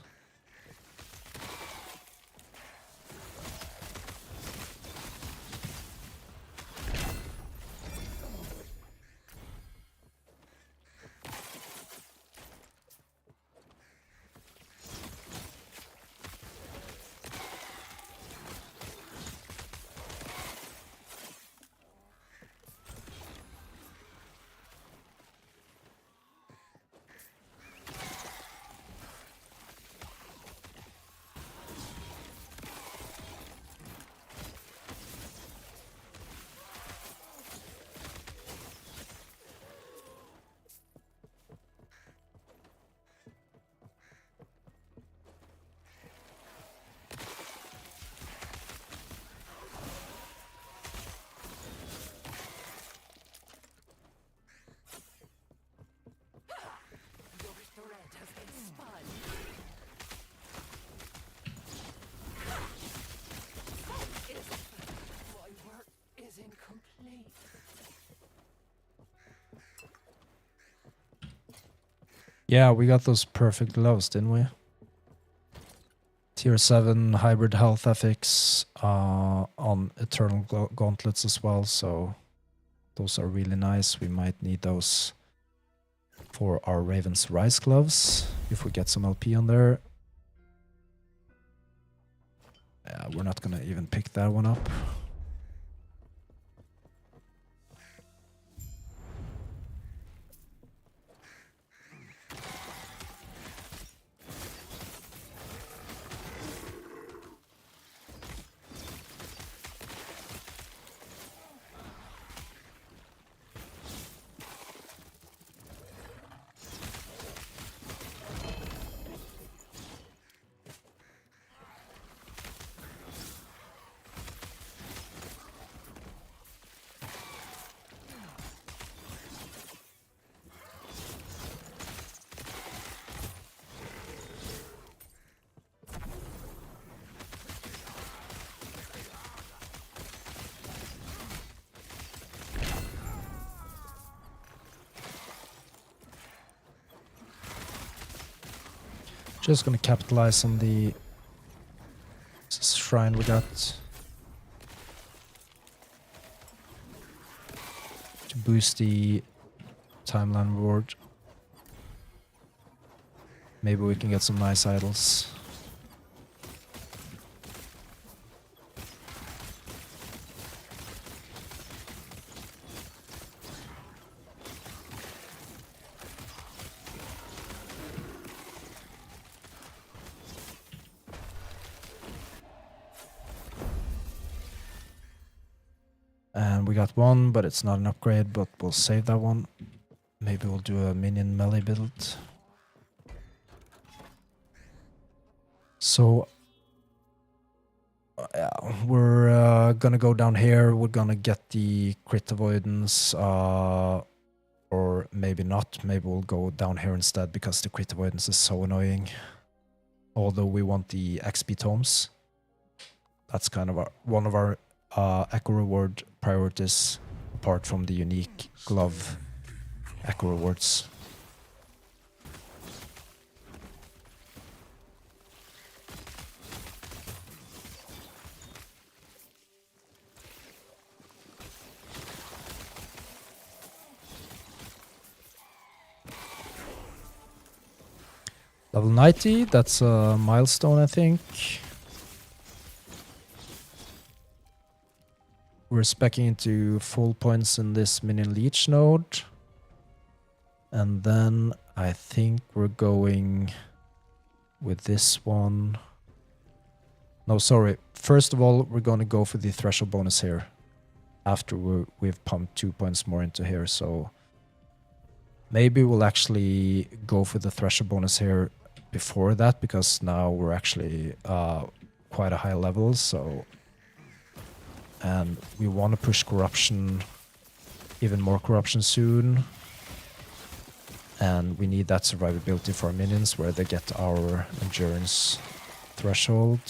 Your threat has been spun. My work is incomplete. Yeah, we got those perfect gloves, didn't we? Tier 7 hybrid health ethics on Eternal Gauntlets as well, so those are really nice. We might need those for our Raven's Rise gloves if we get some LP on there. Yeah, we're not gonna even pick that one up. Just gonna capitalize on the shrine we got to boost the timeline reward. Maybe we can get some nice idols. And we got one, but it's not an upgrade, but we'll save that one. Maybe we'll do a minion melee build. So yeah, we're gonna go down here. We're gonna get the crit avoidance, or maybe not. Maybe we'll go down here instead because the crit avoidance is so annoying. Although we want the XP tomes. That's kind of one of our echo reward priorities, apart from the unique glove echo rewards. Level 90, that's a milestone, I think. We're speccing into full points in this minion leech node. And then I think we're going with this one. No, sorry. First of all, we're going to go for the threshold bonus here. After we've pumped 2 points more into here. So maybe we'll actually go for the threshold bonus here before that, because now we're actually quite a high level. So, and we want to push corruption, even more corruption soon. And we need that survivability for our minions, where they get our endurance threshold.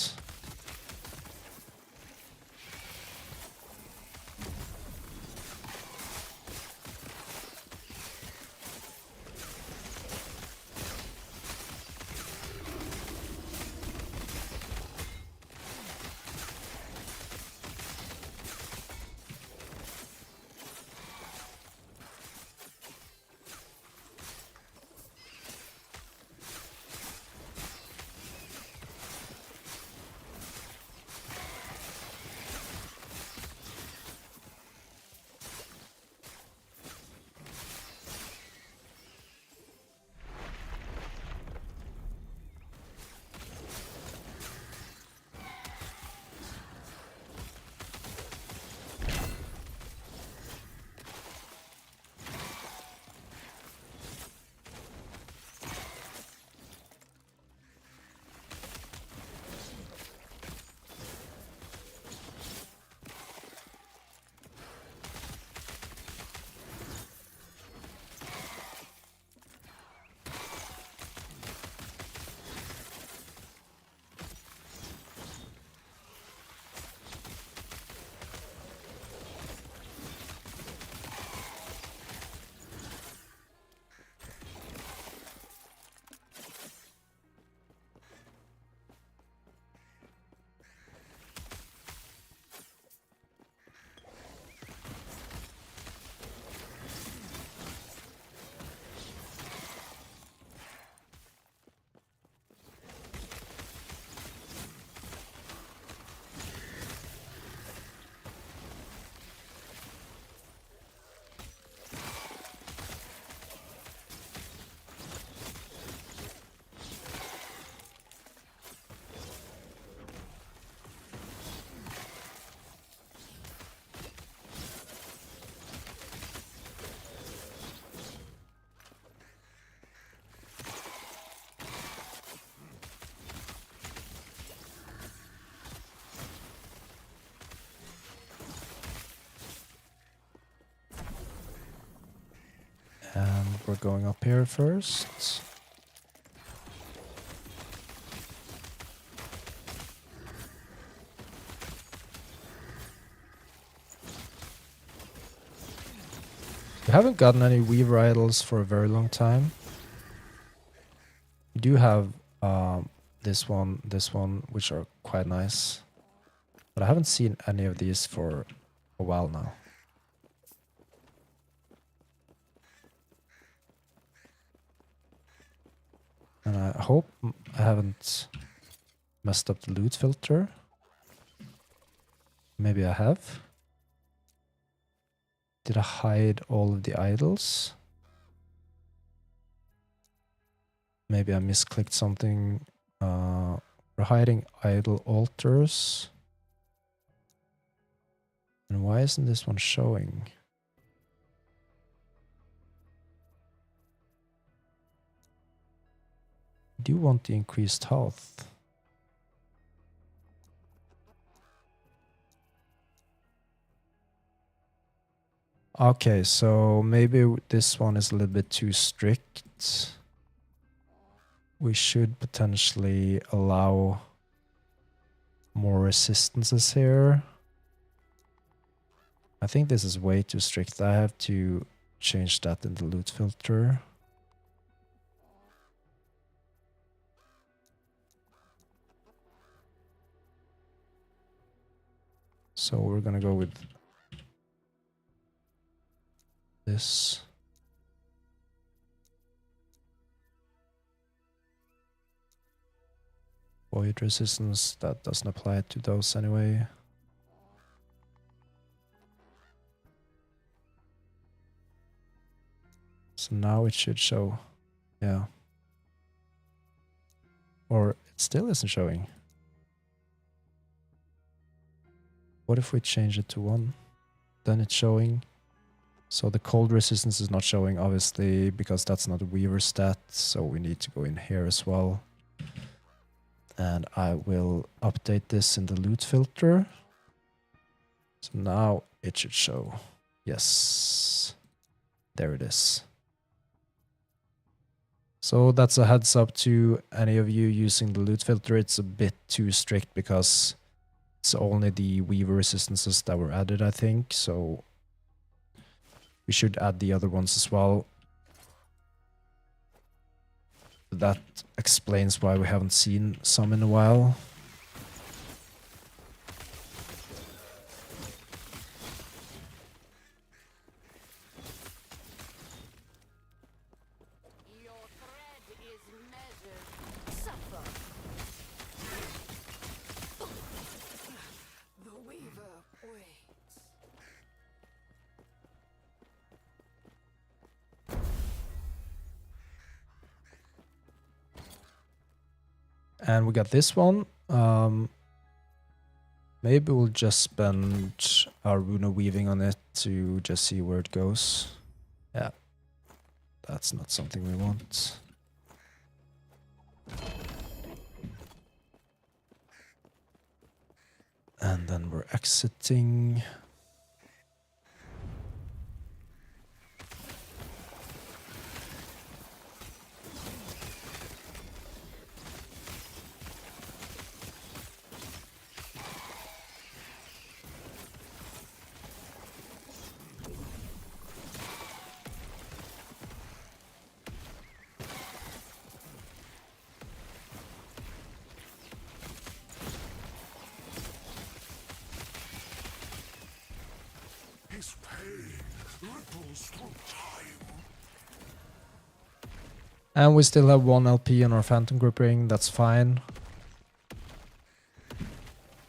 we're going up here first. We haven't gotten any Weaver idols for a very long time. We do have this one, which are quite nice. But I haven't seen any of these for a while now. And I hope I haven't messed up the loot filter. Maybe I have. Did I hide all of the idols? Maybe I misclicked something. We're hiding idol altars. And why isn't this one showing? I do want the increased health. Okay, so maybe this one is a little bit too strict. We should potentially allow more resistances here. I think this is way too strict. I have to change that in the loot filter. So we're gonna go with this. Void resistance, that doesn't apply to those anyway. So now it should show, yeah. Or it still isn't showing. What if we change it to 1? Then it's showing. So the cold resistance is not showing, obviously, because that's not a Weaver stat. So we need to go in here as well. And I will update this in the loot filter. So now it should show. Yes. There it is. So that's a heads up to any of you using the loot filter. It's a bit too strict because it's only the Weaver resistances that were added, I think. So we should add the other ones as well. That explains why we haven't seen some in a while. Your thread is measured. Suffer. The Weaver waits. And we got this one. Maybe we'll just spend our runa weaving on it to just see where it goes. Yeah, that's not something we want. And then we're exiting. His pain ripples through time. And we still have 1 LP on our Phantom Grip Ring, that's fine.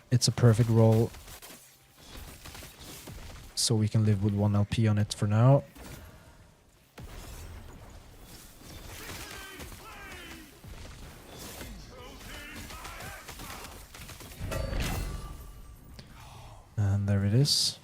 It's a perfect roll. So we can live with 1 LP on it for now. And there it is.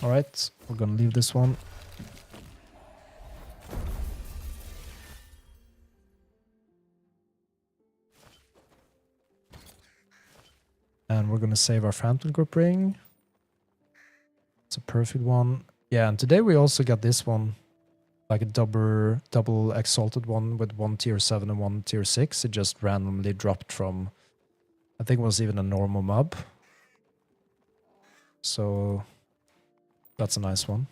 Alright, we're gonna leave this one. And we're gonna save our Phantom Grip Ring. It's a perfect one. Yeah, and today we also got this one. Like a double exalted one with one tier 7 and one tier 6. It just randomly dropped from, I think it was even a normal mob. So that's a nice one.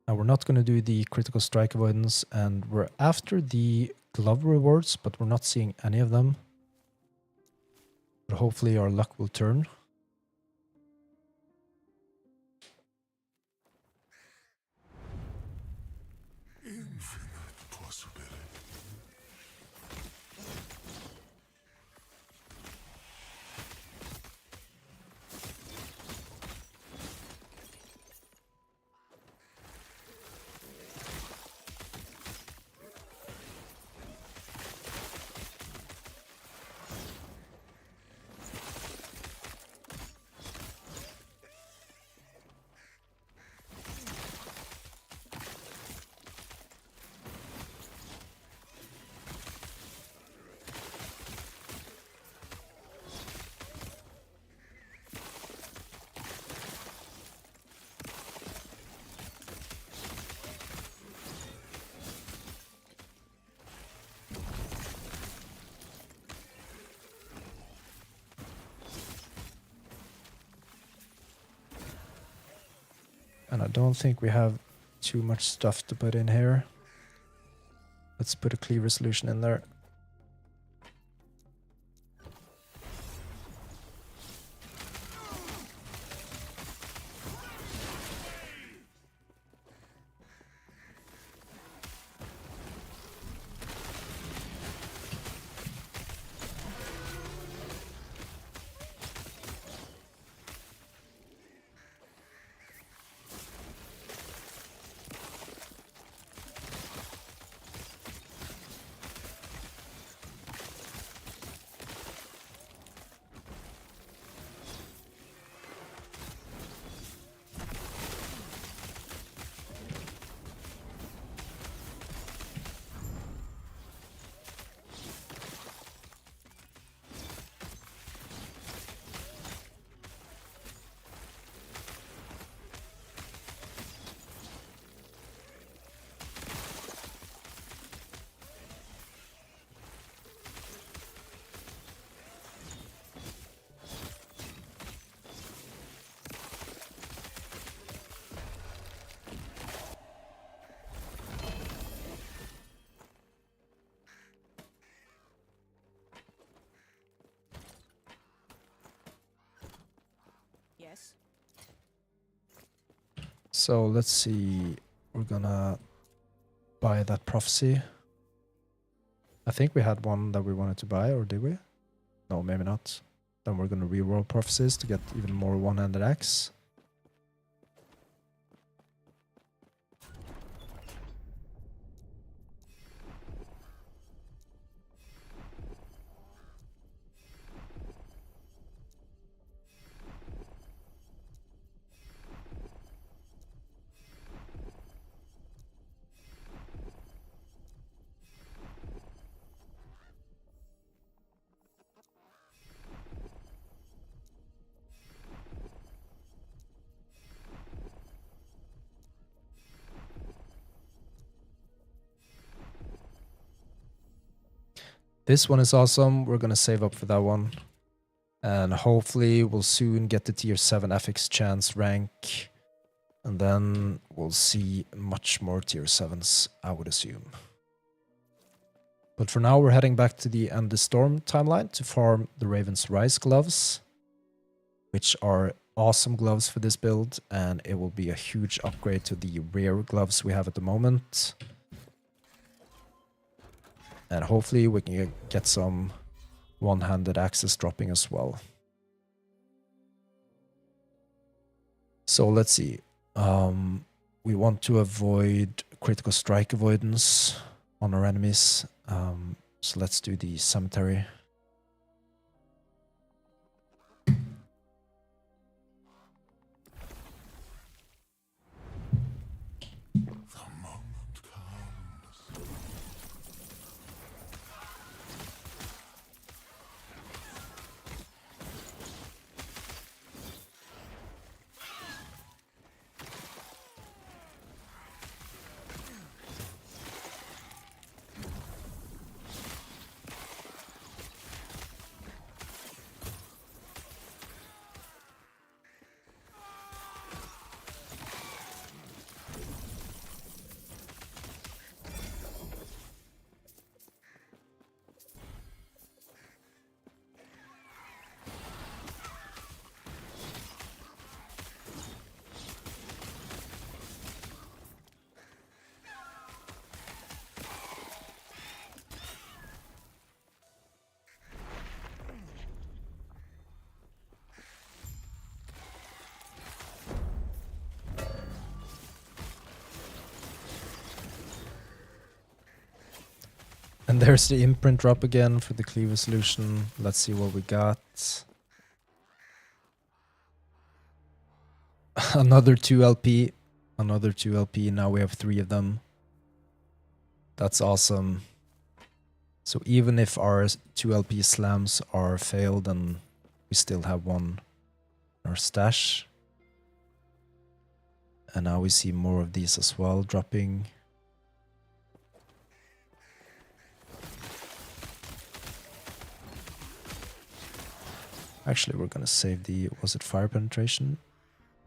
Now we're not going to do the critical strike avoidance, and we're after the glove rewards, but we're not seeing any of them. But hopefully our luck will turn. Infinite possibility. And I don't think we have too much stuff to put in here. Let's put a cleaver solution in there. Yes. So let's see. We're gonna buy that prophecy. I think we had one that we wanted to buy, or did we? No, maybe not. Then we're gonna reroll prophecies to get even more one-handed axe. This one is awesome. We're gonna save up for that one. And hopefully we'll soon get the tier 7 FX chance rank. And then we'll see much more tier 7s, I would assume. But for now, we're heading back to the End the Storm timeline to farm the Raven's Rise gloves, which are awesome gloves for this build, and it will be a huge upgrade to the rare gloves we have at the moment. And hopefully we can get some one-handed axes dropping as well. So let's see. We want to avoid critical strike avoidance on our enemies. So let's do the cemetery. And there's the imprint drop again for the cleaver solution. Let's see what we got. Another 2 LP. Another 2 LP. Now we have 3 of them. That's awesome. So even if our 2 LP slams are failed, then we still have 1 in our stash. And now we see more of these as well dropping. Actually, we're gonna save the, was it fire penetration?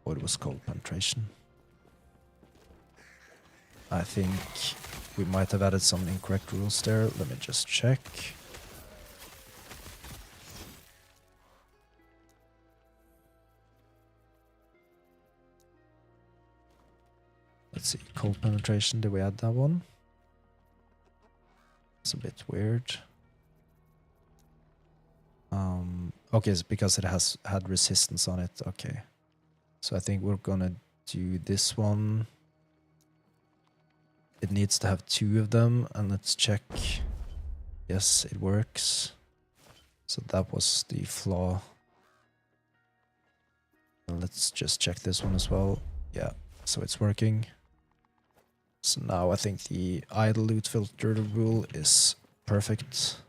Or it was cold penetration? I think we might have added some incorrect rules there. Let me just check. Let's see, cold penetration, did we add that one? It's a bit weird. Okay, it's because it has had resistance on it. Okay. So I think we're gonna do this one. It needs to have 2 of them, and let's check. Yes, it works. So that was the flaw. And let's just check this one as well. Yeah, so it's working. So now I think the idle loot filter rule is perfect.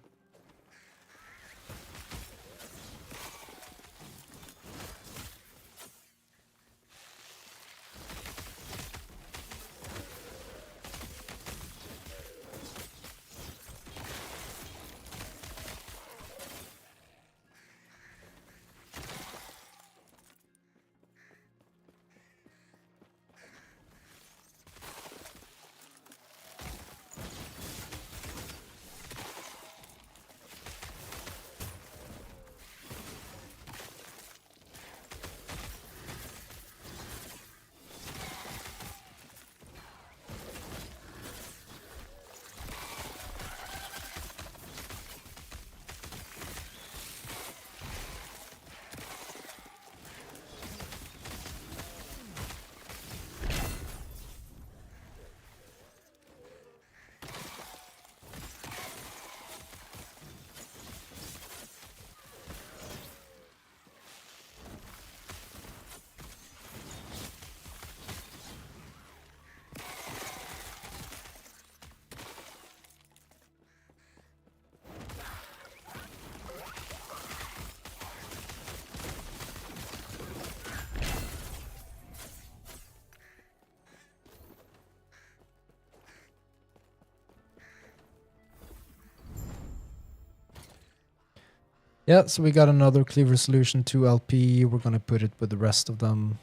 Yeah, so we got another cleaver solution 2 LP. We're gonna put it with the rest of them.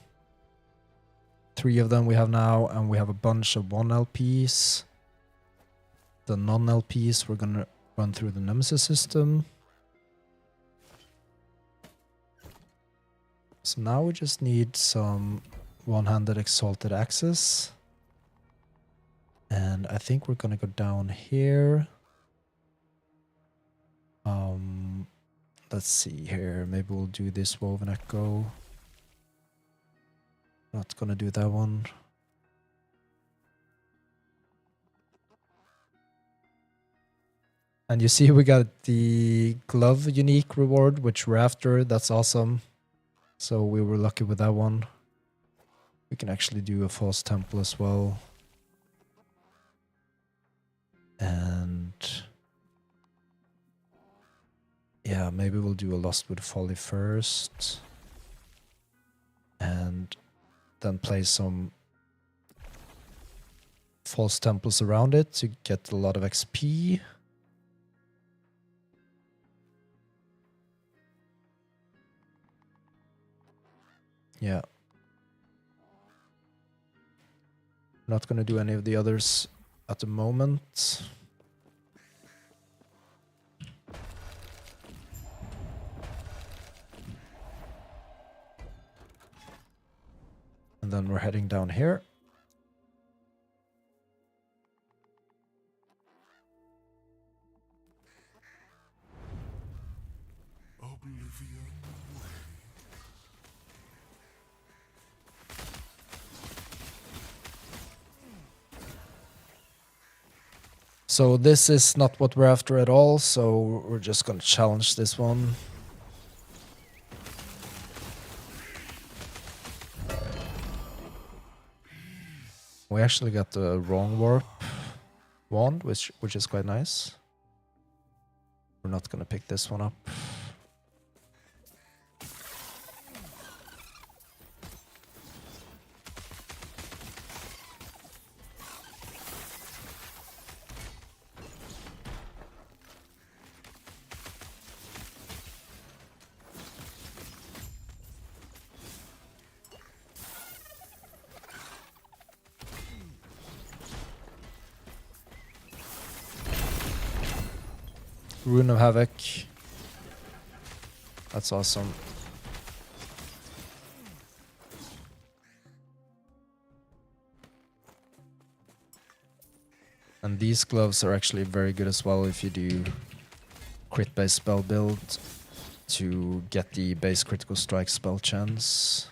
3 of them we have now, and we have a bunch of 1 LPs. The non-LPs we're gonna run through the Nemesis system. So now we just need some one-handed exalted axes. And I think we're gonna go down here. Let's see here. Maybe we'll do this woven echo. Not gonna do that one. And you see we got the glove unique reward, which we're after. That's awesome. So we were lucky with that one. We can actually do a false temple as well. And yeah, maybe we'll do a Lost with Folly first. And then place some false temples around it to get a lot of XP. Yeah. Not gonna do any of the others at the moment. And then we're heading down here. Oblivion. So this is not what we're after at all, so we're just gonna challenge this one. We actually got the wrong warp wand, which is quite nice. We're not gonna pick this one up. Rune of Havoc. That's awesome. And these gloves are actually very good as well if you do crit-based spell build to get the base critical strike spell chance.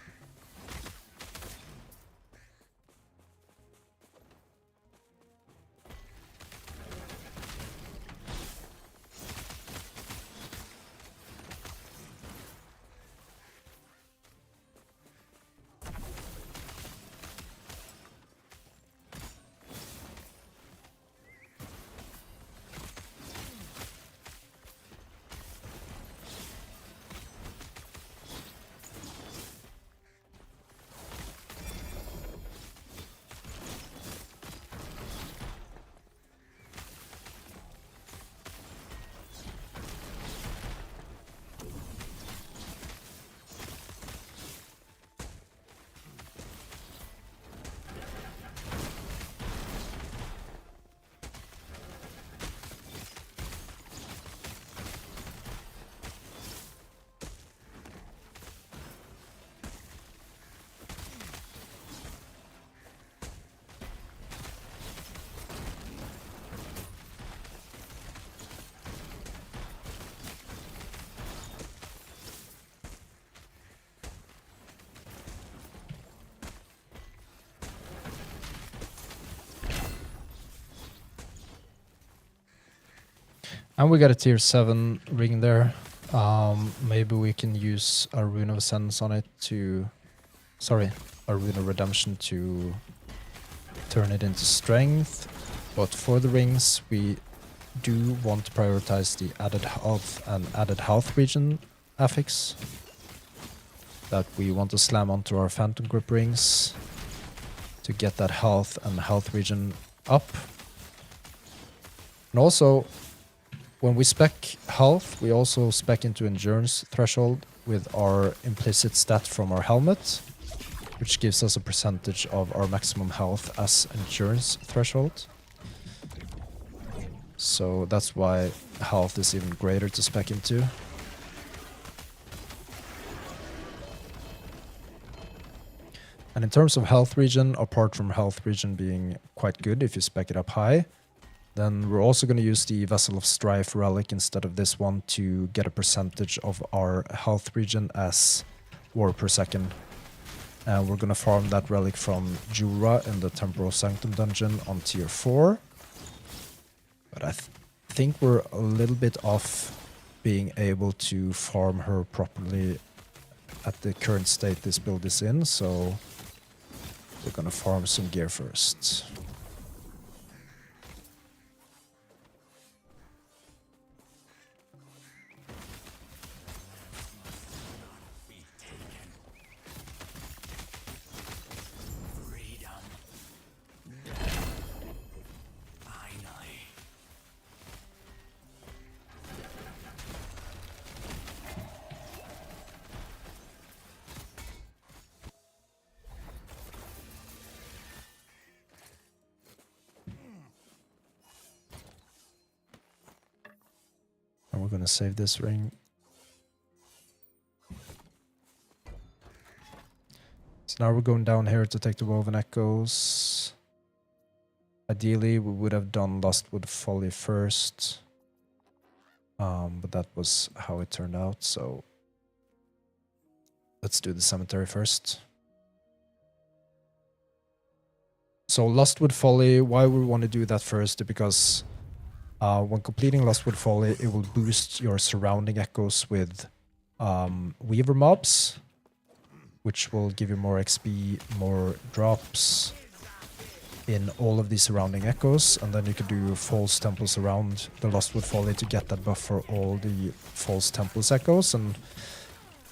And we got a tier 7 ring there. Maybe we can use a Rune of Ascendance on it to... Sorry, a Rune of Redemption to turn it into strength. But for the rings, we do want to prioritize the added health and added health regen affix that we want to slam onto our Phantom Grip rings to get that health and health regen up. And also, when we spec health, we also spec into endurance threshold with our implicit stat from our helmet, which gives us a percentage of our maximum health as endurance threshold. So that's why health is even greater to spec into. And in terms of health regen, apart from health regen being quite good if you spec it up high, then we're also going to use the Vessel of Strife relic instead of this one to get a percentage of our health regen as war per second. And we're going to farm that relic from Jura in the Temporal Sanctum dungeon on tier 4. But I think we're a little bit off being able to farm her properly at the current state this build is in, so we're going to farm some gear first. And we're gonna save this ring. So now we're going down here to take the Woven Echoes. Ideally, we would have done Lustwood Folly first. But that was how it turned out, so let's do the cemetery first. So Lustwood Folly, why we want to do that first is because When completing Lustwood Folly, it will boost your surrounding echoes with Weaver mobs, which will give you more XP, more drops in all of these surrounding echoes, and then you can do false temples around the Lustwood Folly to get that buff for all the false temples echoes. And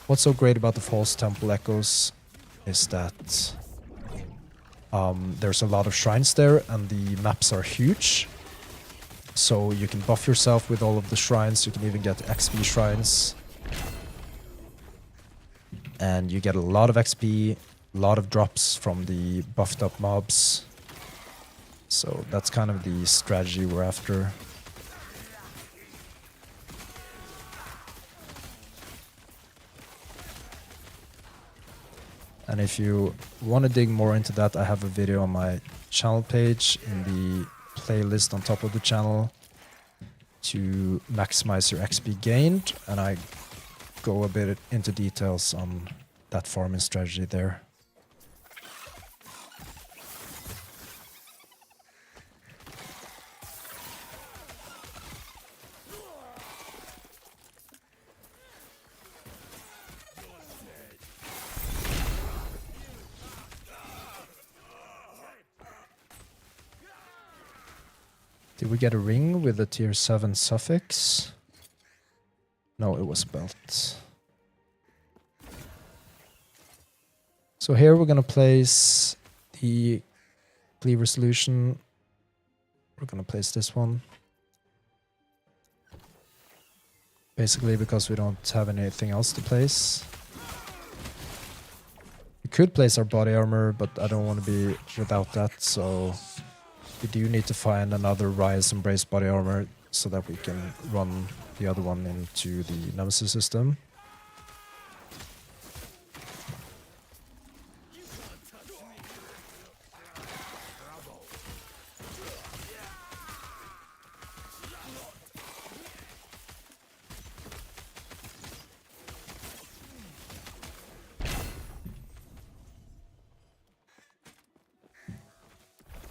what's so great about the false temple echoes is that there's a lot of shrines there, and the maps are huge. So you can buff yourself with all of the shrines. You can even get XP shrines. And you get a lot of XP, a lot of drops from the buffed up mobs. So that's kind of the strategy we're after. And if you want to dig more into that, I have a video on my channel page in the playlist on top of the channel to maximize your XP gained, and I go a bit into details on that farming strategy there. Did we get a ring with a tier 7 suffix? No, it was belt. So here we're going to place the cleaver solution. We're going to place this one. Basically because we don't have anything else to place. We could place our body armor, but I don't want to be without that, so we do need to find another Rise Embrace body armor so that we can run the other one into the Nemesis system.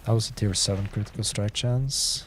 That was a tier 7 critical strike chance.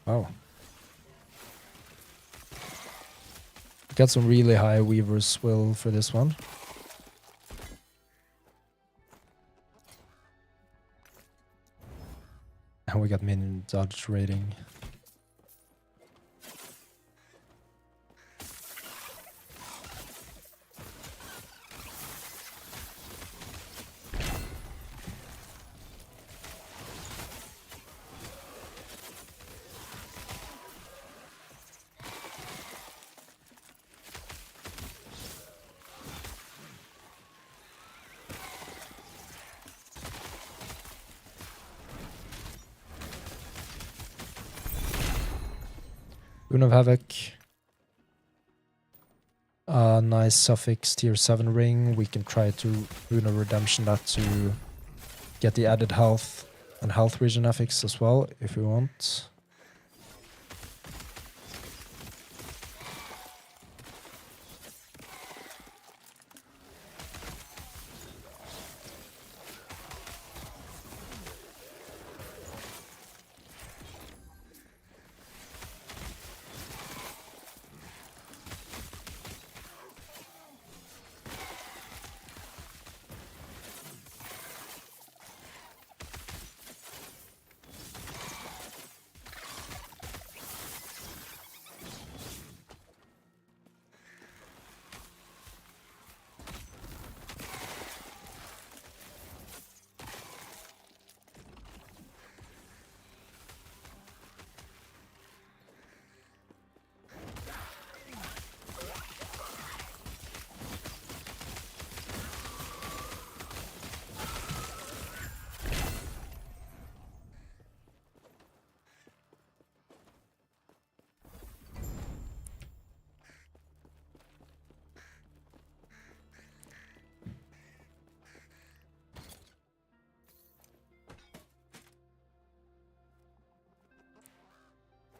Oh. Got some really high Weaver's Will for this one. And we got minion dodge rating. Rune of Havoc. Nice suffix tier 7 ring. We can try to Rune of Redemption that to get the added health and health regen affix as well if we want.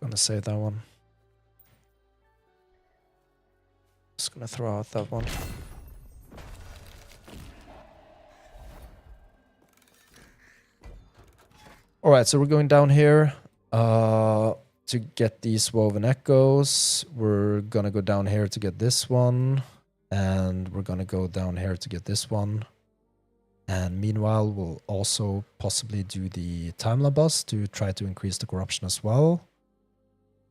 Gonna save that one. Just gonna throw out that one. All right, so we're going down here to get these woven echoes. We're gonna go down here to get this one, and we're gonna go down here to get this one. And meanwhile, we'll also possibly do the timeline bus to try to increase the corruption as well.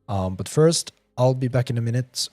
But first, I'll be back in a minute.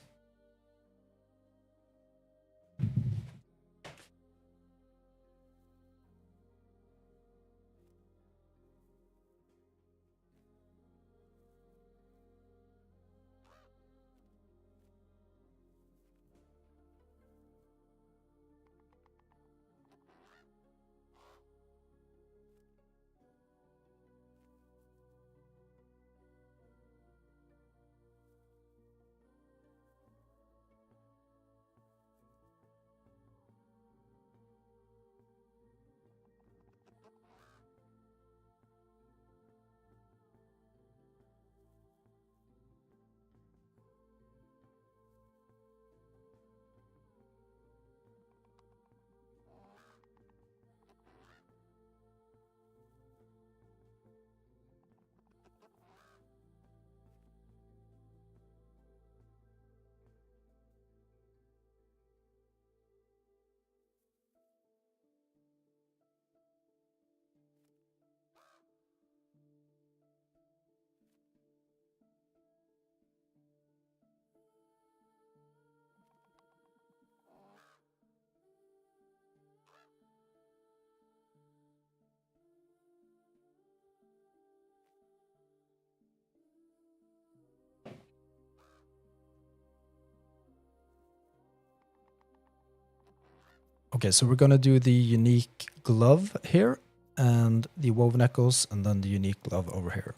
Okay, so we're gonna do the unique glove here, and the woven echoes, and then the unique glove over here.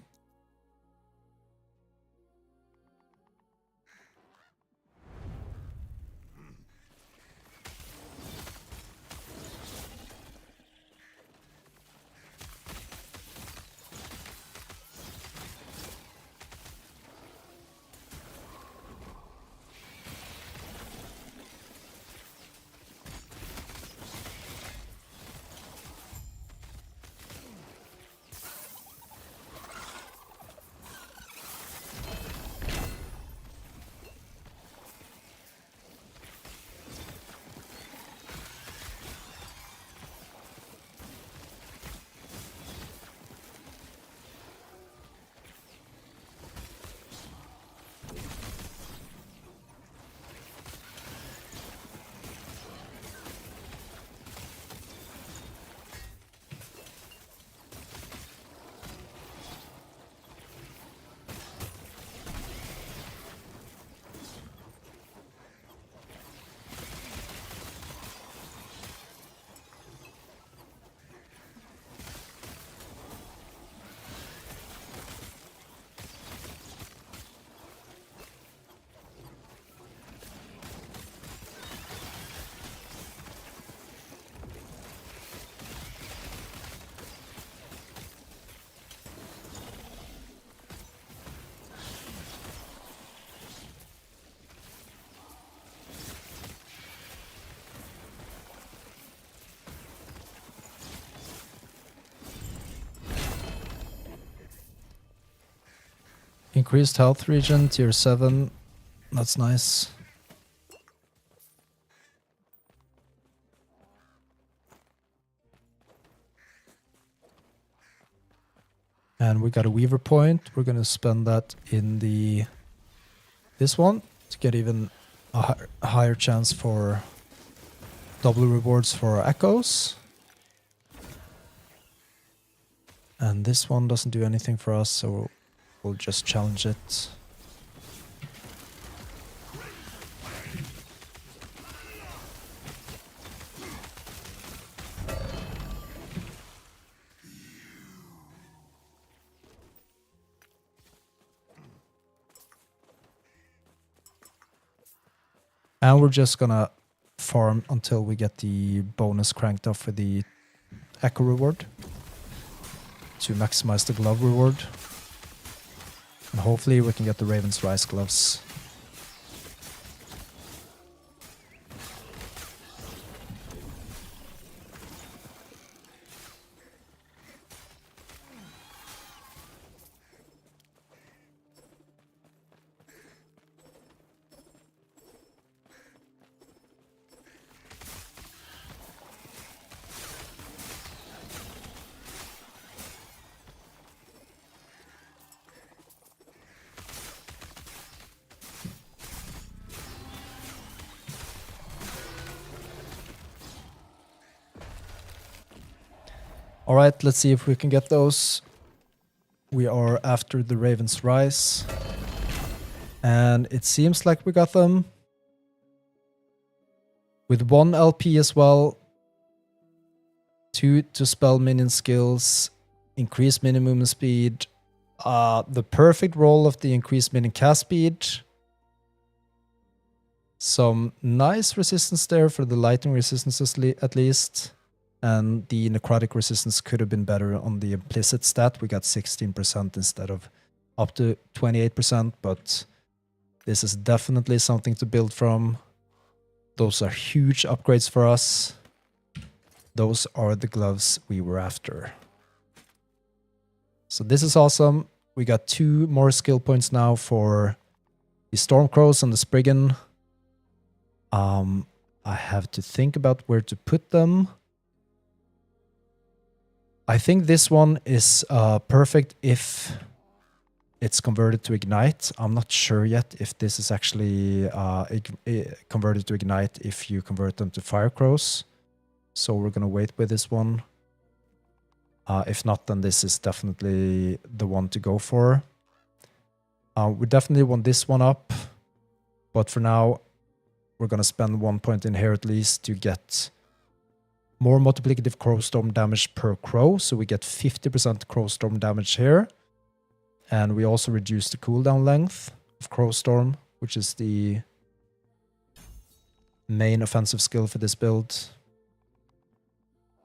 Increased health regen, tier 7. That's nice. And we got a Weaver point. We're going to spend that in this one to get even a higher chance for double rewards for echoes. And this one doesn't do anything for us, so we'll just challenge it. And we're just gonna farm until we get the bonus cranked up for the echo reward to maximize the glove reward. And hopefully we can get the Raven's Rise gloves. All right, let's see if we can get those. We are after the Raven's Rise. And it seems like we got them. With 1 LP as well. 2 to spell minion skills. Increase minion movement speed. The perfect roll of the increased minion cast speed. Some nice resistance there for the lightning resistance at least. And the necrotic resistance could have been better on the implicit stat. We got 16% instead of up to 28%, but this is definitely something to build from. Those are huge upgrades for us. Those are the gloves we were after. So this is awesome. We got 2 more skill points now for the Stormcrows and the Spriggan. I have to think about where to put them. I think this one is perfect if it's converted to Ignite. I'm not sure yet if this is actually converted to Ignite if you convert them to Fire Crows. So we're going to wait with this one. If not, then this is definitely the one to go for. We definitely want this one up. But for now, we're going to spend 1 point in here at least to get more multiplicative crow storm damage per crow, so we get 50% crow storm damage here. And we also reduce the cooldown length of crow storm, which is the main offensive skill for this build.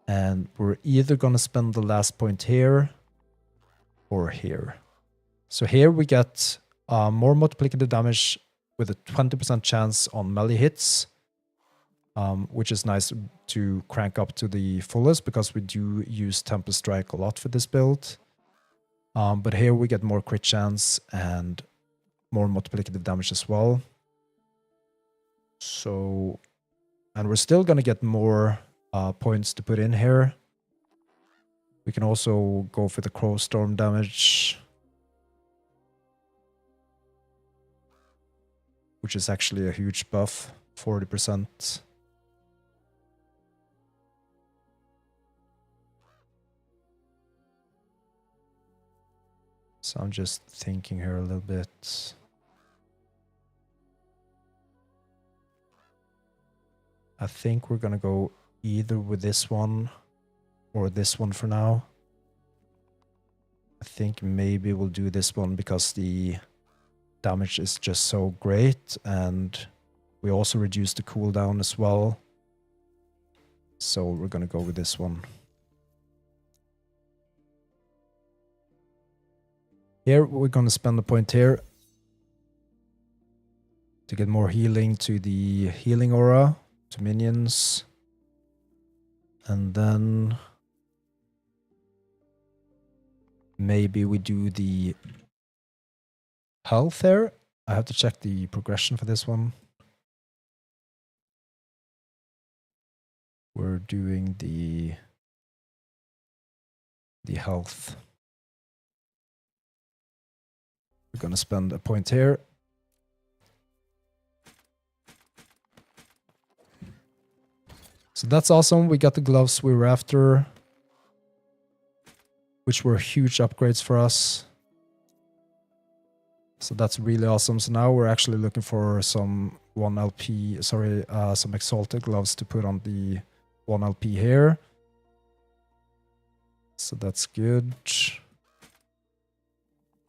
And we're either going to spend the last point here or here. So here we get more multiplicative damage with a 20% chance on melee hits. Which is nice to crank up to the fullest because we do use Tempest Strike a lot for this build. But here we get more crit chance and more multiplicative damage as well. So, and we're still going to get more points to put in here. We can also go for the Crow Storm damage, which is actually a huge buff, 40%. So I'm just thinking here a little bit. I think we're going to go either with this one or this one for now. I think maybe we'll do this one because the damage is just so great and we also reduce the cooldown as well. So we're going to go with this one. Here we're going to spend a point here to get more healing to the healing aura, to minions. And then maybe we do the health here. I have to check the progression for this one. We're doing the health. We're going to spend a point here. So that's awesome. We got the gloves we were after, which were huge upgrades for us. So that's really awesome. So now we're actually looking for some some exalted gloves to put on the 1 LP here. So that's good.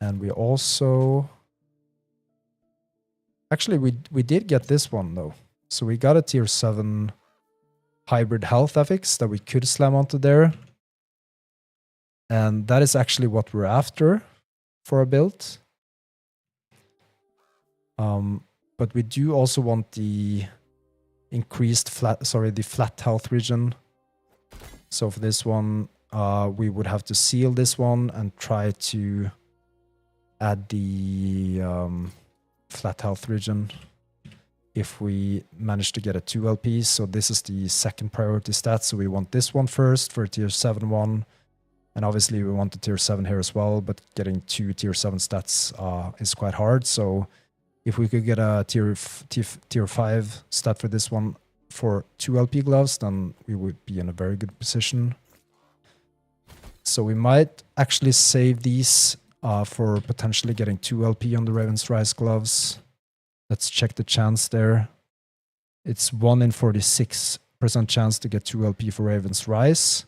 And we also... Actually, we did get this one, though. So we got a tier 7 hybrid health affix that we could slam onto there. And that is actually what we're after for a build. But we do also want the the flat health region. So for this one, we would have to seal this one and try to add the flat health region if we manage to get a 2 LP. So this is the second priority stat. So we want this one first for a tier 7 one. And obviously we want the tier 7 here as well, but getting 2 tier 7 stats is quite hard. So if we could get a tier 5 stat for this one for 2 LP gloves, then we would be in a very good position. So we might actually save these for potentially getting 2 LP on the Raven's Rise gloves. Let's check the chance there. It's 1 in 46% chance to get 2 LP for Raven's Rise.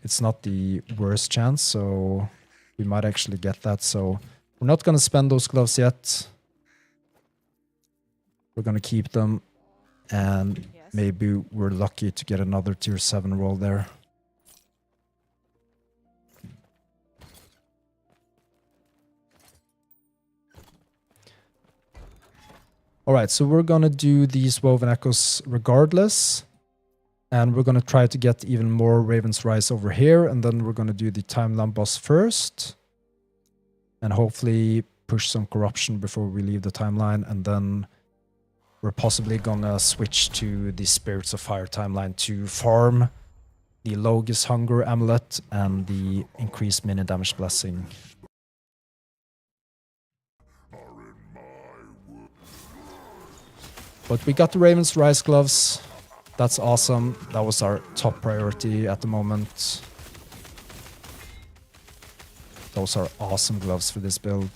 It's not the worst chance, so we might actually get that. So we're not going to spend those gloves yet. We're going to keep them, and maybe we're lucky to get another tier 7 roll there. Alright, so we're going to do these Woven Echoes regardless. And we're going to try to get even more Raven's Rise over here. And then we're going to do the Timeline boss first. And hopefully push some corruption before we leave the timeline. And then we're possibly going to switch to the Spirits of Fire timeline to farm the Logis Hunger Amulet and the increased mini damage blessing. But we got the Raven's Rise gloves. That's awesome. That was our top priority at the moment. Those are awesome gloves for this build.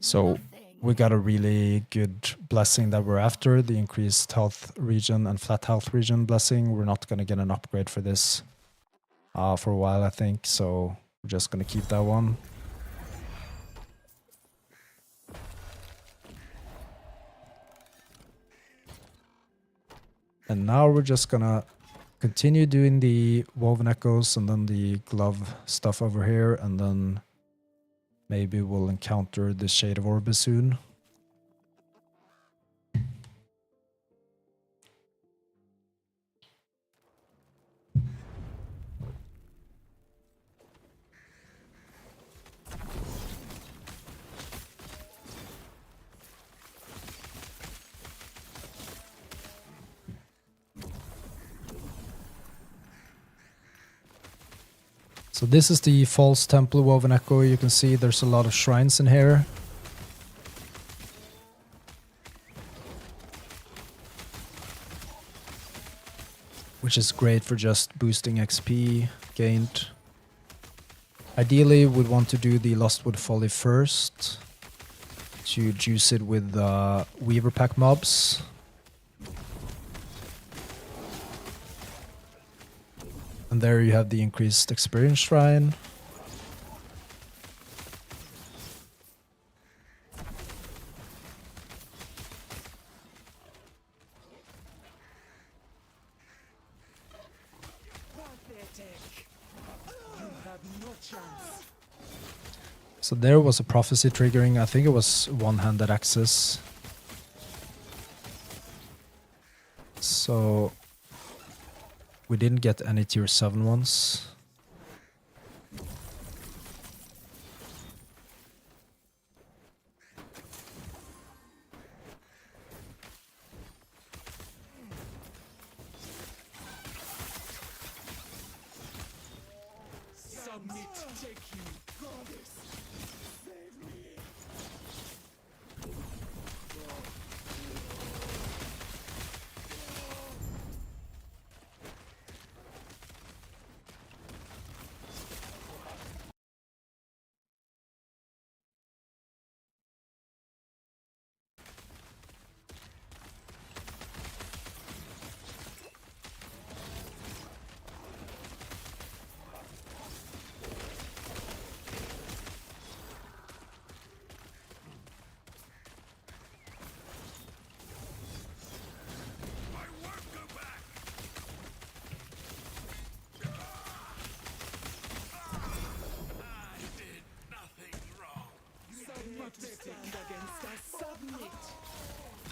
So we got a really good blessing that we're after, the increased health region and flat health region blessing. We're not going to get an upgrade for this for a while, I think. So we're just going to keep that one. And now we're just going to continue doing the Woven Echoes and then the glove stuff over here, and then maybe we'll encounter the Shade of Orbis soon. So this is the False Temple Woven Echo. You can see there's a lot of shrines in here. Which is great for just boosting XP gained. Ideally, we'd want to do the Lostwood Folly first to juice it with Weaver Pack mobs. And there you have the increased experience shrine. So there was a prophecy triggering. I think it was one-handed access. So we didn't get any tier 7 ones.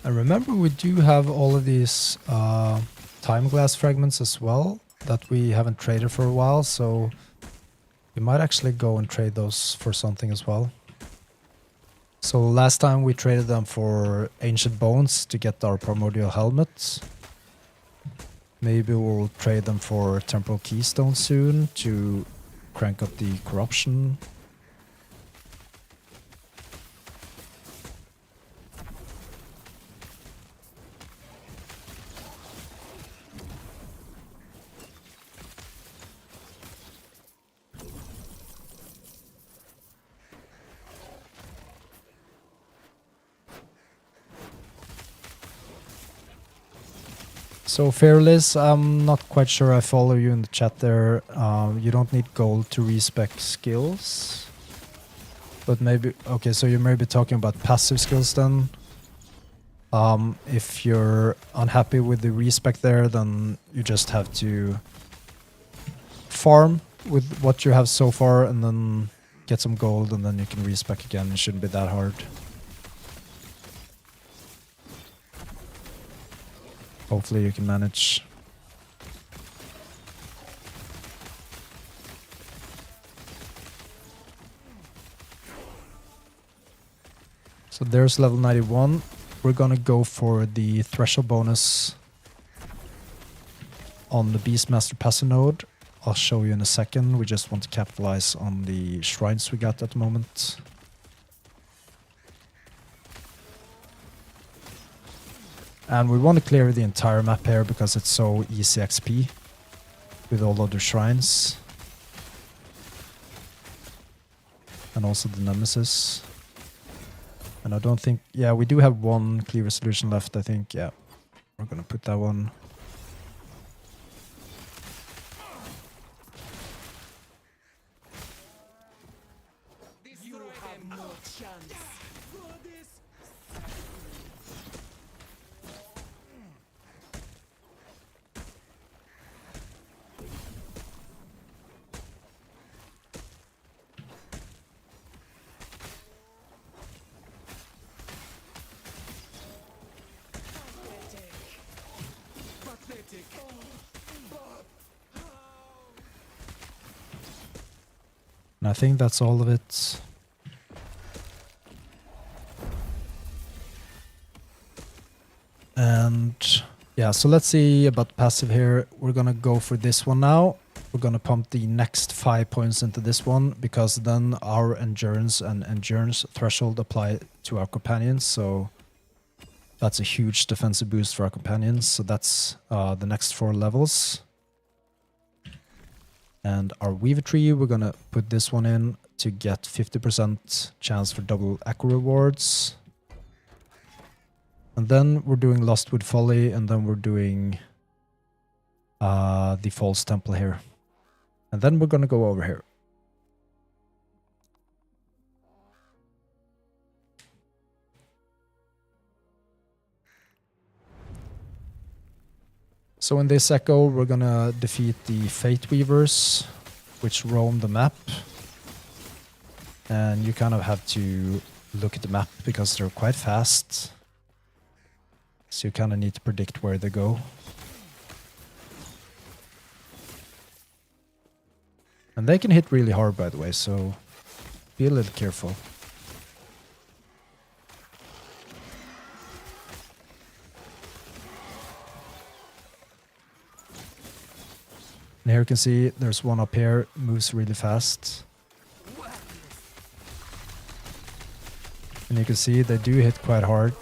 And remember, we do have all of these time glass fragments as well that we haven't traded for a while, so we might actually go and trade those for something as well. So last time we traded them for ancient bones to get our primordial helmet. Maybe we'll trade them for temporal keystone soon to crank up the corruption. So Fearless, I'm not quite sure I follow you in the chat there. You don't need gold to respec skills. But maybe, okay, so you may be talking about passive skills then. If you're unhappy with the respec there, then you just have to farm with what you have so far and then get some gold and then you can respec again. It shouldn't be that hard. Hopefully you can manage. So there's level 91. We're gonna go for the threshold bonus on the Beastmaster passive node. I'll show you in a second. We just want to capitalize on the shrines we got at the moment. And we want to clear the entire map here because it's so easy XP with all other shrines. And also the Nemesis. And I don't think... Yeah, we do have one clear resolution left, I think. Yeah, we're going to put that one. You have no chance. And I think that's all of it. And yeah, so let's see about passive here. We're gonna go for this one now. We're gonna pump the next 5 points into this one because then our endurance and endurance threshold apply to our companions. So that's a huge defensive boost for our companions. So that's the next 4 levels. And our Weaver Tree, we're gonna put this one in to get 50% chance for double echo rewards. And then we're doing Lustwood Folly, and then we're doing the False Temple here. And then we're gonna go over here. So in this echo, we're gonna defeat the Fate Weavers, which roam the map. And you kind of have to look at the map because they're quite fast. So you kind of need to predict where they go. And they can hit really hard, by the way, so be a little careful. And here you can see there's one up here, moves really fast. And you can see they do hit quite hard,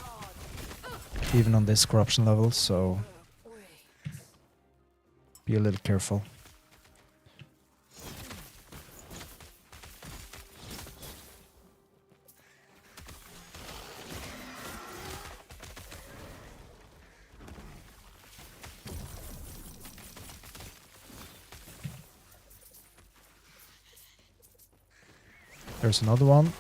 even on this corruption level, so be a little careful. There's another one.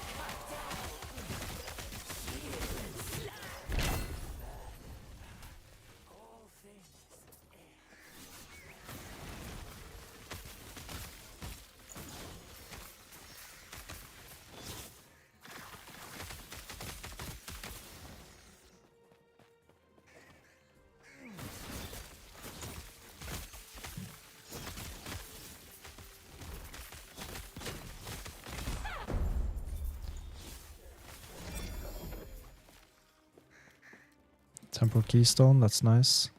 Temporal Keystone, that's nice.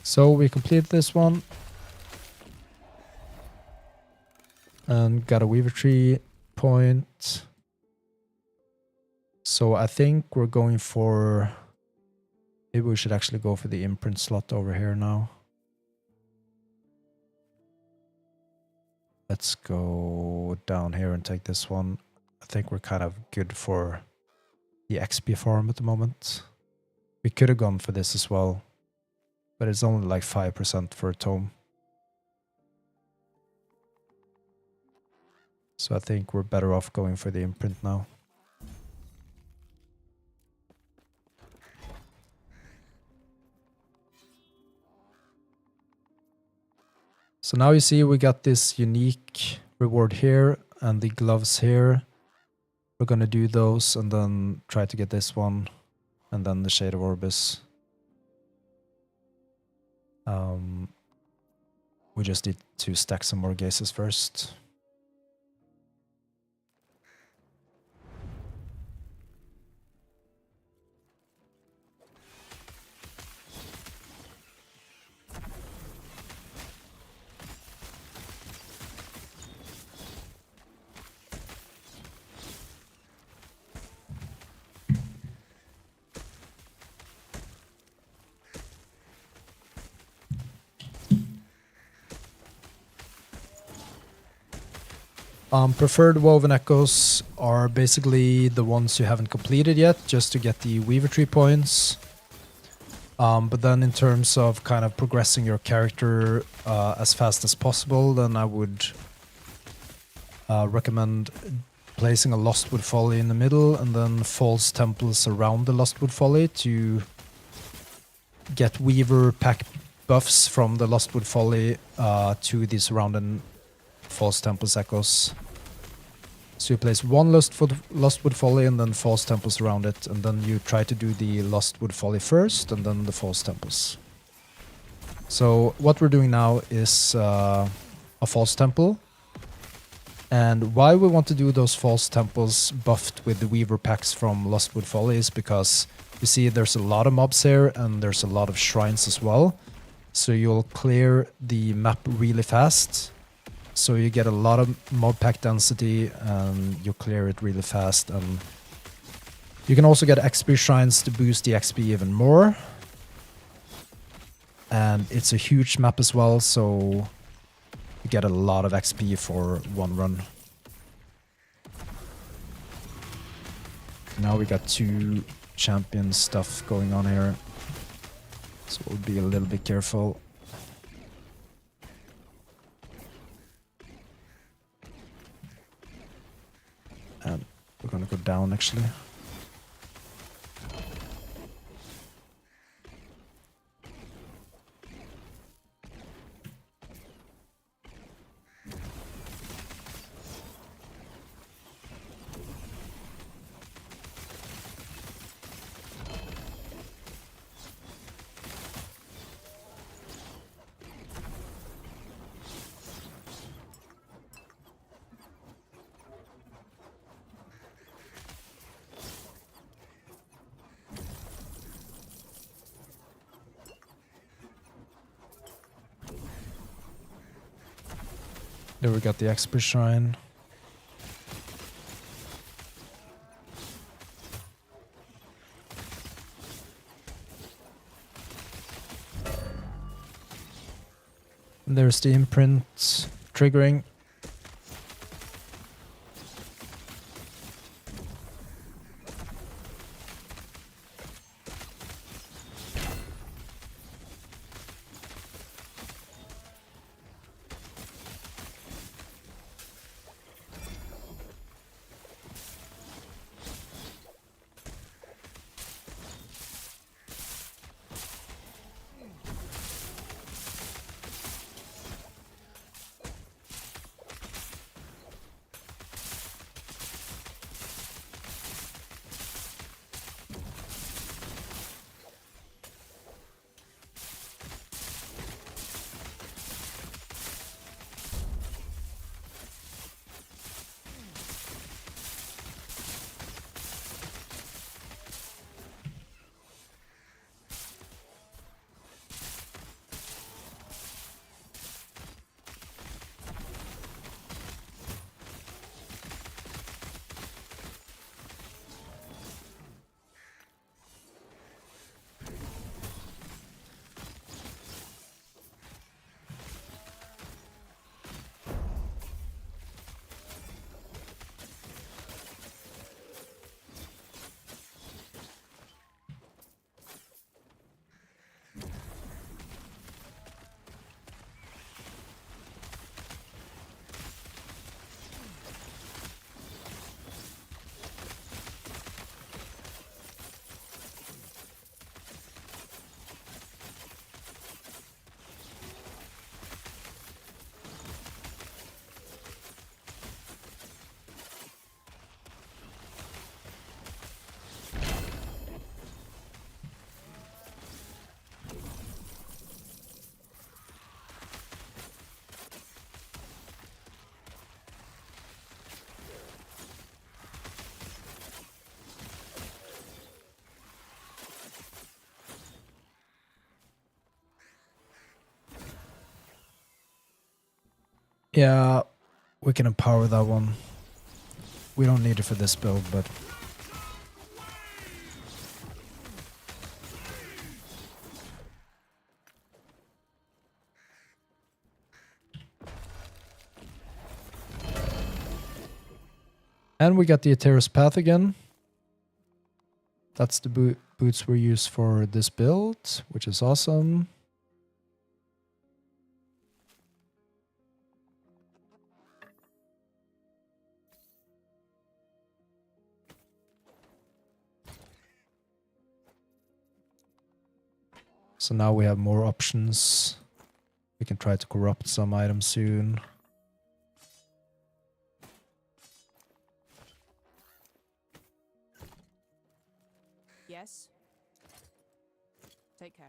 So we completed this one. And got a Weaver Tree point. So I think we're going for... Maybe we should actually go for the imprint slot over here now. Let's go down here and take this one. I think we're kind of good for the XP farm at the moment. We could have gone for this as well, but it's only like 5% for a tome. So I think we're better off going for the imprint now. So now you see we got this unique reward here and the gloves here. We're gonna do those and then try to get this one. And then the Shade of Orbis. We just need to stack some more gazes first. Preferred Woven Echoes are basically the ones you haven't completed yet, just to get the Weaver Tree points. But then in terms of kind of progressing your character as fast as possible, then I would recommend placing a Lostwood Folly in the middle and then False Temples around the Lostwood Folly to get Weaver pack buffs from the Lostwood Folly to the surrounding False Temples Echoes. So you place one Lostwood Folly and then False Temples around it, and then you try to do the Lostwood Folly first and then the False Temples. So what we're doing now is a False Temple. And why we want to do those False Temples buffed with the Weaver packs from Lostwood Folly is because you see there's a lot of mobs here and there's a lot of shrines as well. So you'll clear the map really fast. So you get a lot of mob pack density and you clear it really fast. And you can also get XP shrines to boost the XP even more. And it's a huge map as well, so you get a lot of XP for one run. Now we got two champion stuff going on here. So we'll be a little bit careful. gonna go down actually. There we got the expert shrine. And there's the imprint triggering. Yeah, we can empower that one. We don't need it for this build, but and we got the Aetheris Path again. That's the boots we use for this build, which is awesome. So now we have more options. We can try to corrupt some items soon. Yes. Take care.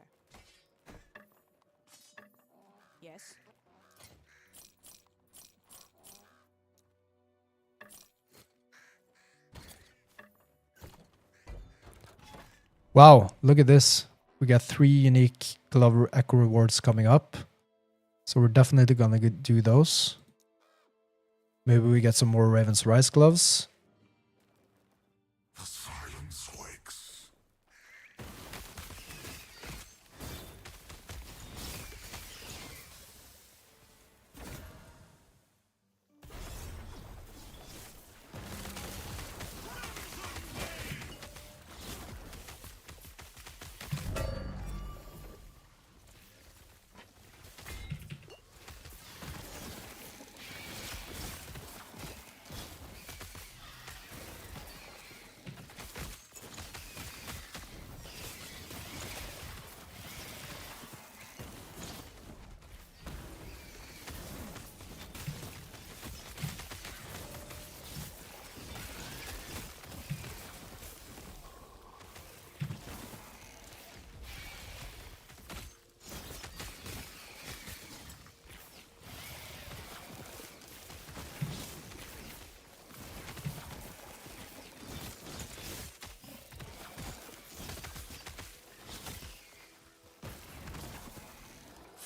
Yes. Wow, look at this. We got 3 unique glove echo rewards coming up. So we're definitely gonna do those. Maybe we get some more Raven's Rise gloves. The silence wakes.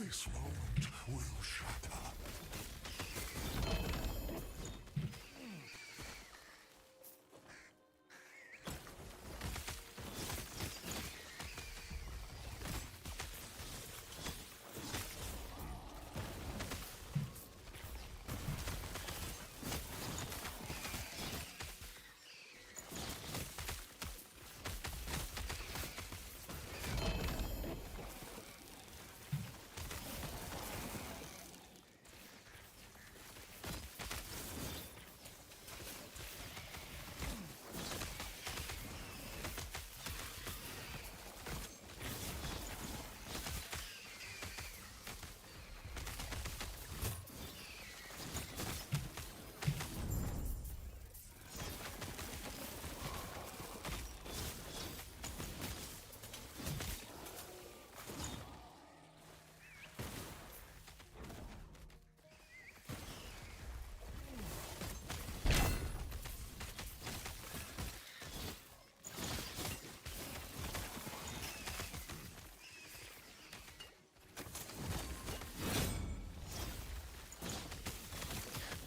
This moment will shatter.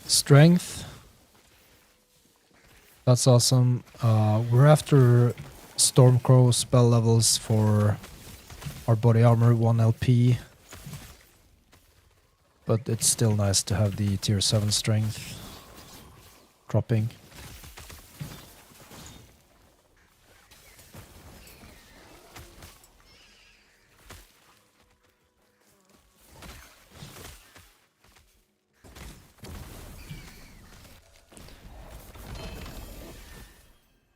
Strength. That's awesome. We're after Stormcrow spell levels for our body armor 1 LP. But it's still nice to have the tier 7 strength dropping.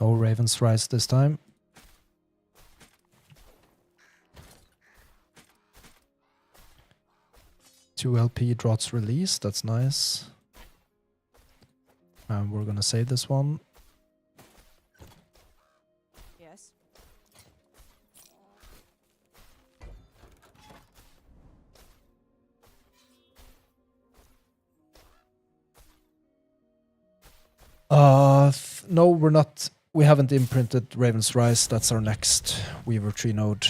No Raven's Rise this time. Two LP drots release, that's nice. And we're gonna save this one. Yes. No, we're not. We haven't imprinted Raven's Rise. That's our next Weaver tree node.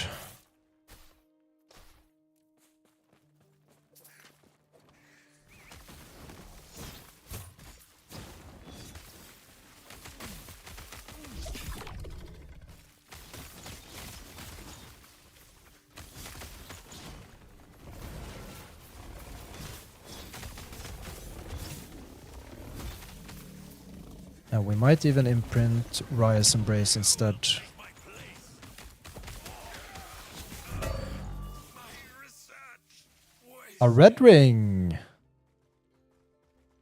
And we might even imprint Raya's Embrace instead. A red ring!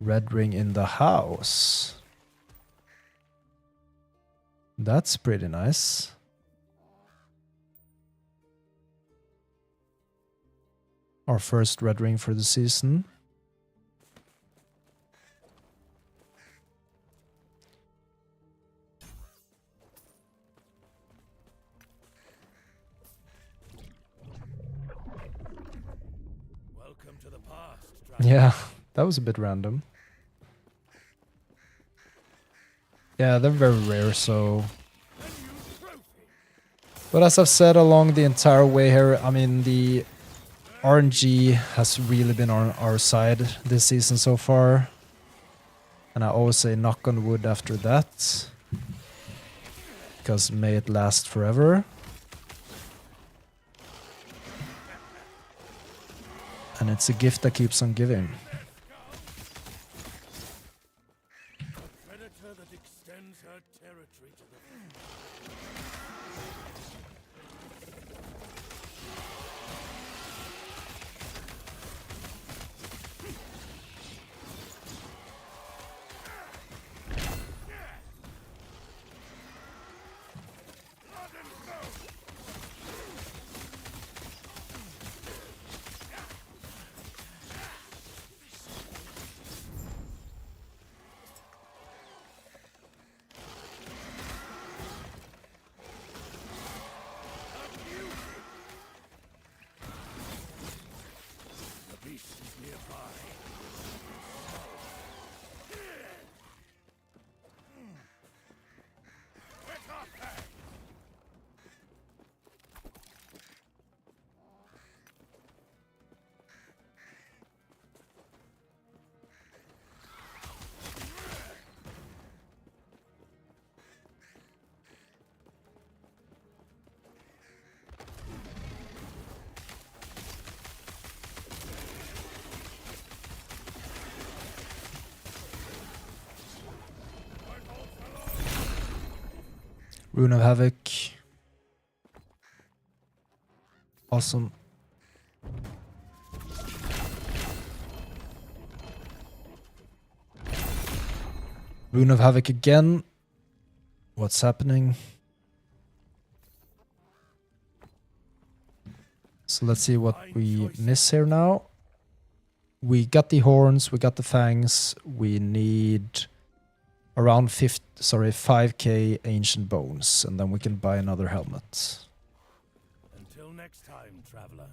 Red ring in the house. That's pretty nice. Our first red ring for the season. Yeah, that was a bit random. Yeah, they're very rare, so... But as I've said along the entire way here, I mean, the RNG has really been on our side this season so far. And I always say knock on wood after that. Because may it last forever. And it's a gift that keeps on giving. Predator that extends her territory to the Rune of Havoc. Awesome. Rune of Havoc again. What's happening? So let's see what we miss here now. We got the horns, we got the fangs. We need around 5k ancient bones, and then we can buy another helmet. Until next time, traveler.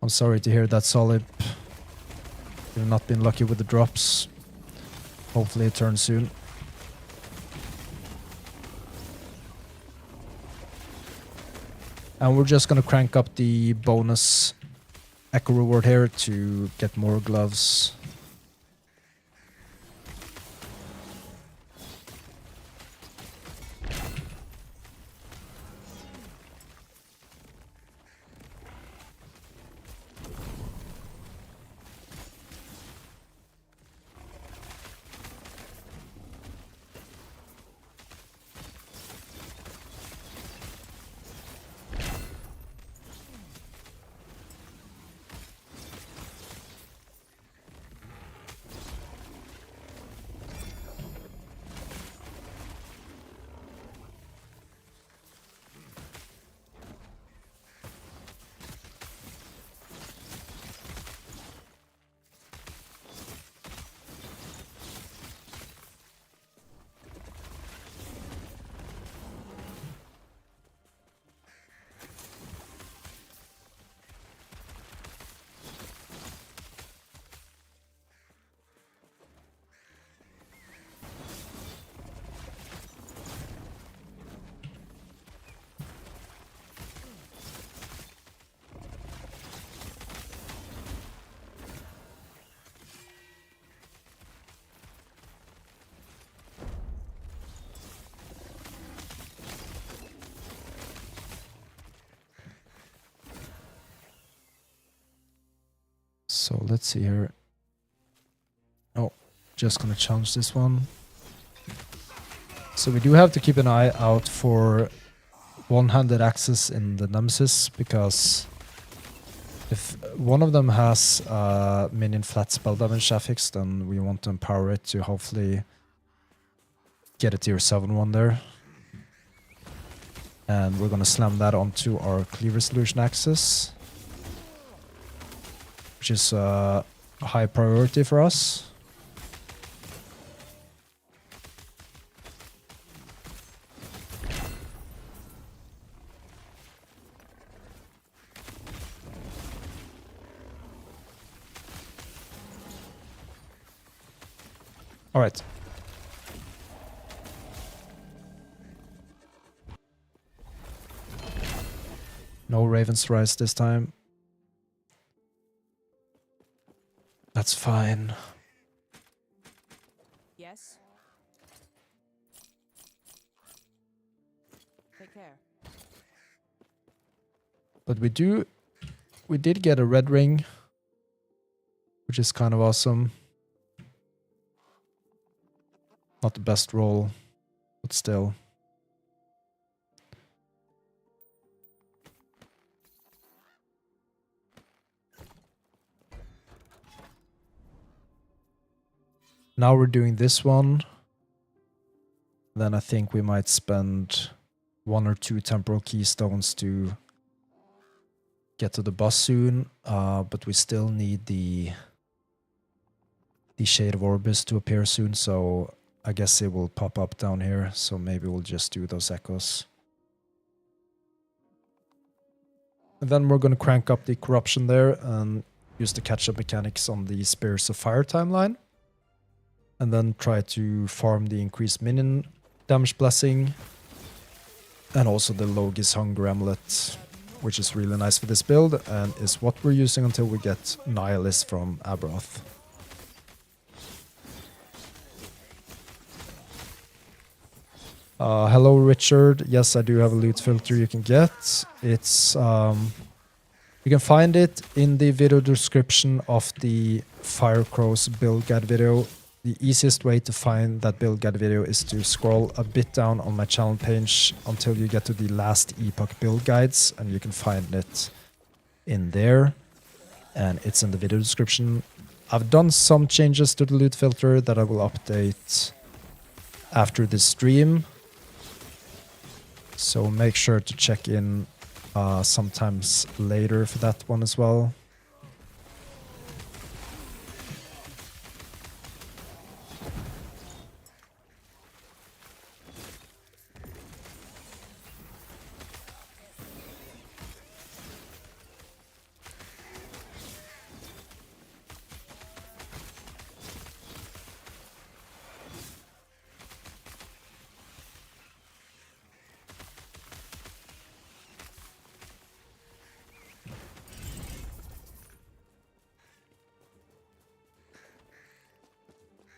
I'm sorry to hear that, Solid. You've not been lucky with the drops. Hopefully it turns soon. And we're just gonna crank up the bonus echo reward here to get more gloves. So let's see here. Oh, just gonna challenge this one. So we do have to keep an eye out for one-handed access in the Nemesis, because if one of them has minion flat spell damage affix, then we want to empower it to hopefully get a tier 7 one there. And we're gonna slam that onto our cleaver solution access, which is a high priority for us. All right. No Raven's Rise this time. That's fine. Yes. Take care. But we did get a red ring, which is kind of awesome. Not the best roll, but still. Now we're doing this one. Then I think we might spend 1 or 2 temporal keystones to get to the boss soon. But we still need the Shade of Orbis to appear soon, so I guess it will pop up down here. So maybe we'll just do those echoes. And then we're going to crank up the corruption there and use the catch-up mechanics on the Spears of Fire timeline. And then try to farm the increased minion damage blessing. And also the Logi's Hunger Amulet, which is really nice for this build and is what we're using until we get Nihilist from Abrath. Hello Richard, yes I do have a loot filter you can get. It's you can find it in the video description of the Firecrow's build guide video. The easiest way to find that build guide video is to scroll a bit down on my channel page until you get to the last Epoch build guides, and you can find it in there, and it's in the video description. I've done some changes to the loot filter that I will update after this stream, so make sure to check in sometimes later for that one as well.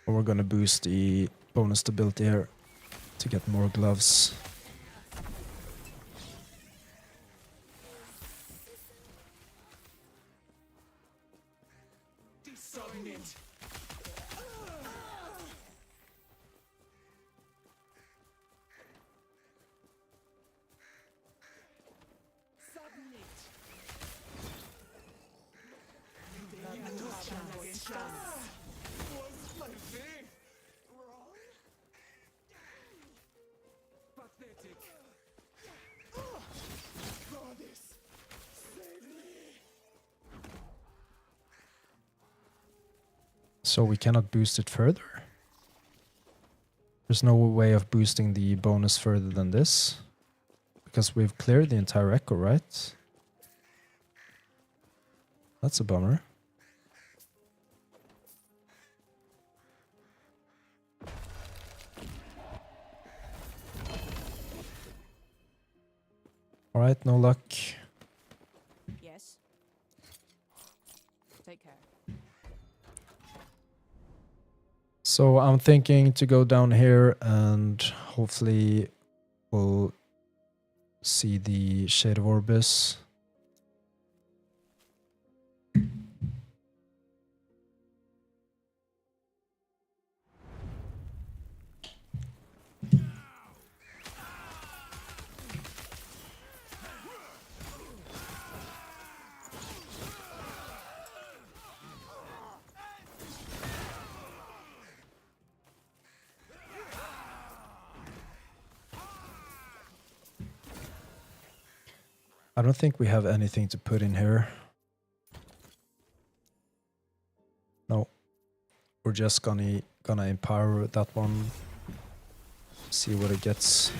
We're gonna boost the bonus stability here to get more gloves. Disarm it. Was my thing wrong? Pathetic. Goddess, save me. So we cannot boost it further? There's no way of boosting the bonus further than this? Because we've cleared the entire echo, right? That's a bummer. Alright, no luck. Yes. Take care. So I'm thinking to go down here and hopefully we'll see the Shade of Orbis. I don't think we have anything to put in here. No. We're just gonna empower that one. See what it gets.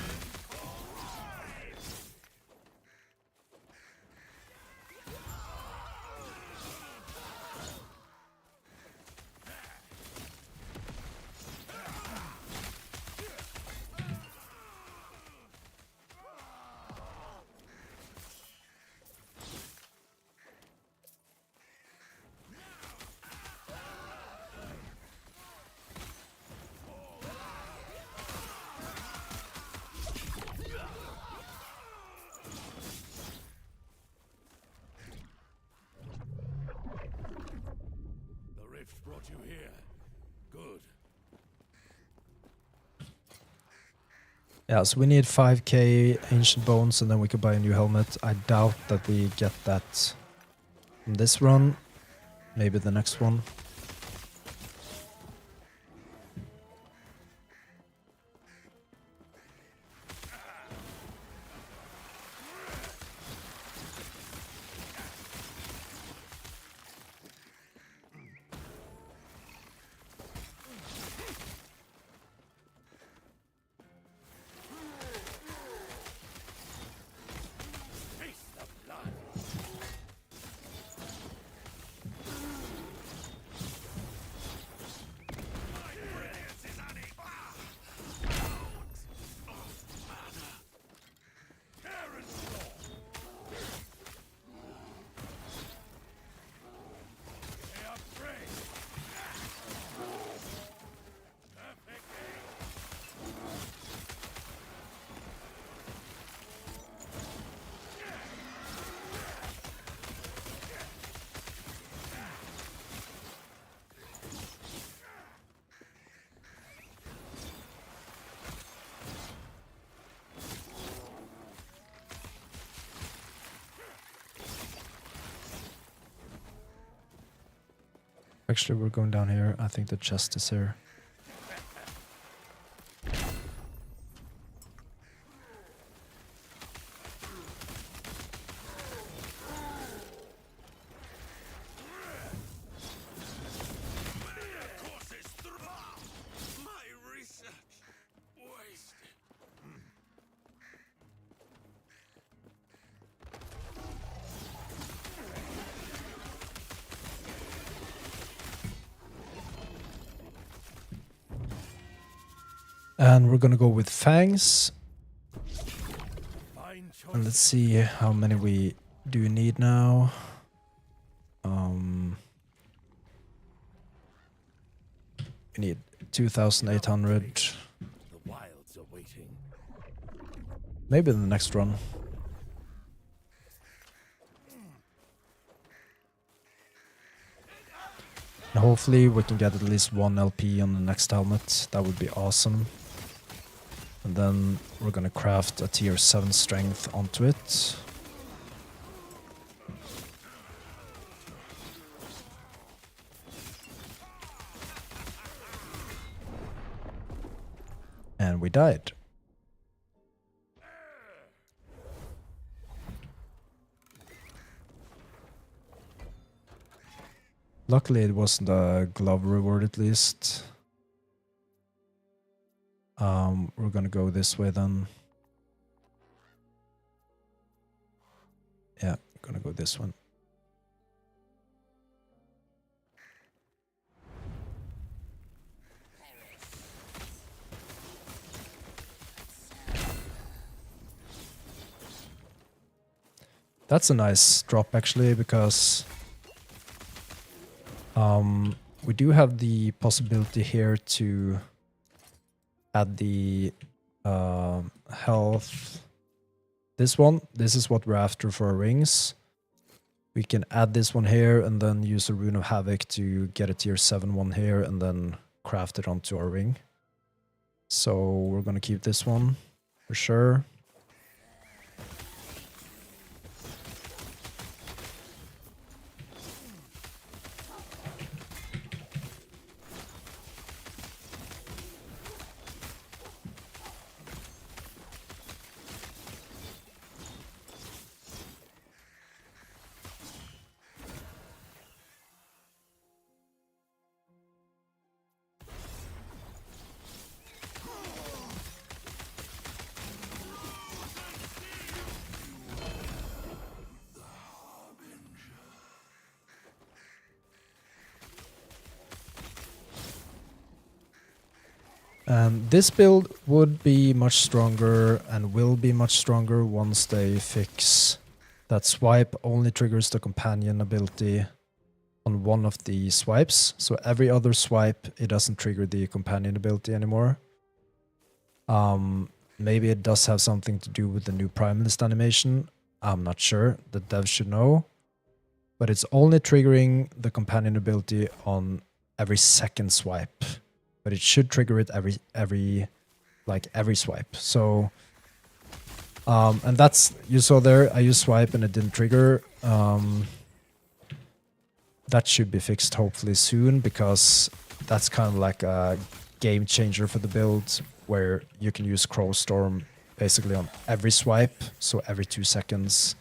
The rift brought you here. Good. Yeah, so we need 5k ancient bones and then we could buy a new helmet. I doubt that we get that from this run. Maybe the next one. Actually, we're going down here. I think the chest is here. My research wasted. And we're gonna go with fangs. Fine choice. And let's see how many we do need now. We need 2,800. The wilds are waiting. Maybe the next run. And hopefully we can get at least 1 LP on the next helmet. That would be awesome. And then we're gonna craft a tier 7 strength onto it. And we died. Luckily it wasn't a glove reward at least. We're gonna go this way then. Yeah, gonna go this one. That's a nice drop actually, because we do have the possibility here to add the health. This one, this is what we're after for our rings. We can add this one here and then use a Rune of Havoc to get a tier 7 one here and then craft it onto our ring. So we're gonna keep this one for sure. And this build would be much stronger and will be much stronger once they fix that swipe only triggers the companion ability on one of the swipes. So every other swipe, it doesn't trigger the companion ability anymore. Maybe it does have something to do with the new Primalist animation. I'm not sure. The devs should know. But it's only triggering the companion ability on every second swipe. But it should trigger it every swipe. So and that's, you saw there, I used swipe and it didn't trigger. That should be fixed hopefully soon, because that's kind of like a game changer for the build, where you can use Crow Storm basically on every swipe, so every 2 seconds.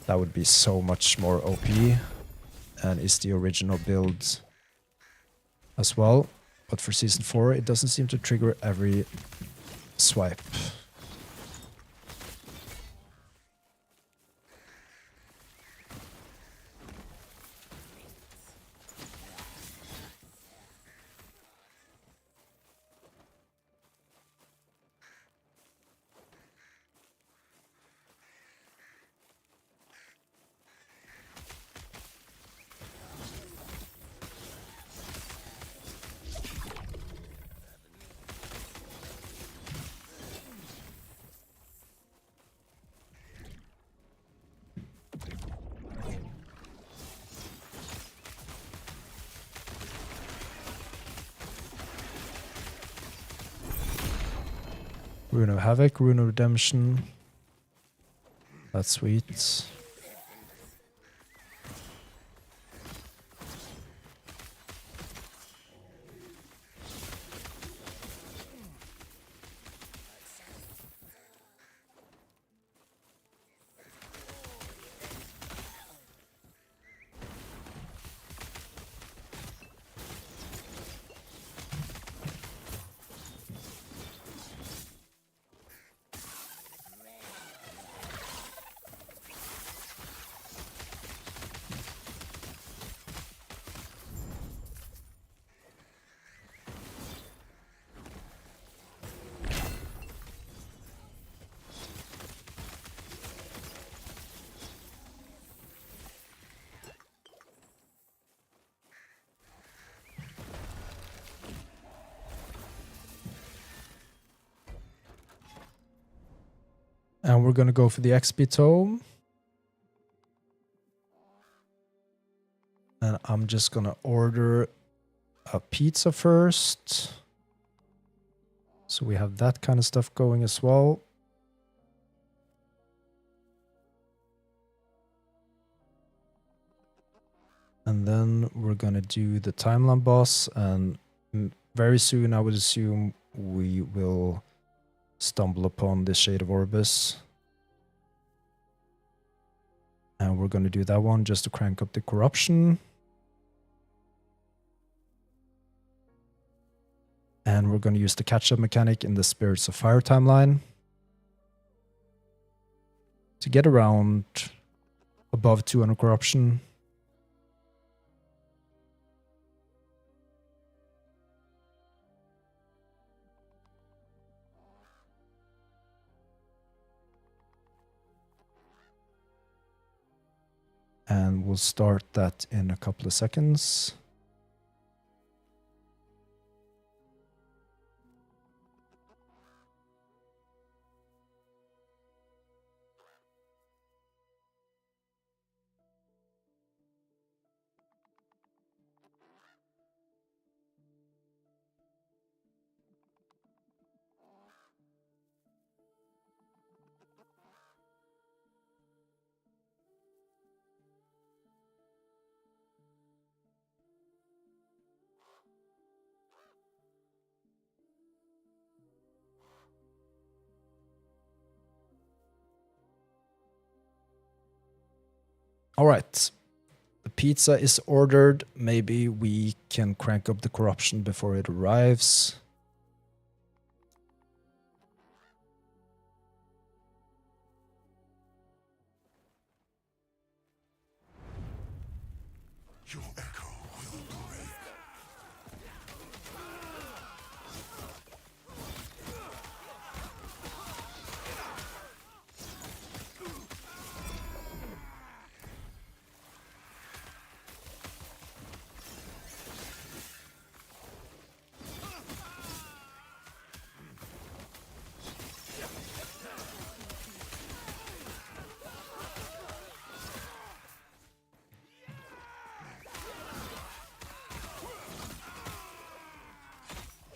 That would be so much more OP, and is the original build as well. But for Season 4, it doesn't seem to trigger every swipe. Rune of Havoc, Rune of Redemption. That's sweet. And we're gonna go for the XP tome. And I'm just gonna order a pizza first. So we have that kind of stuff going as well. And then we're gonna do the timeline boss, and very soon I would assume we will stumble upon the Shade of Orbis. And we're gonna do that one just to crank up the corruption. And we're gonna use the catch-up mechanic in the Spirits of Fire timeline to get around above 200 corruption. And we'll start that in a couple of seconds. All right, the pizza is ordered. Maybe we can crank up the corruption before it arrives. Your echo will break.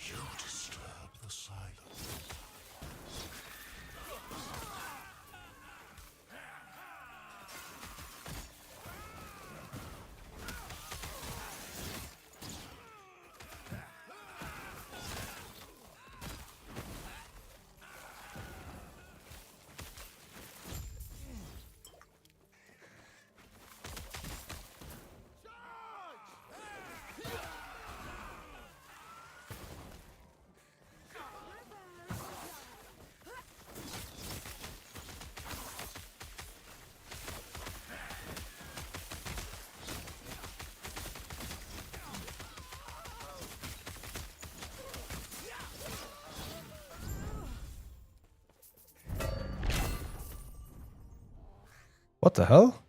You disturb the silence. What the hell?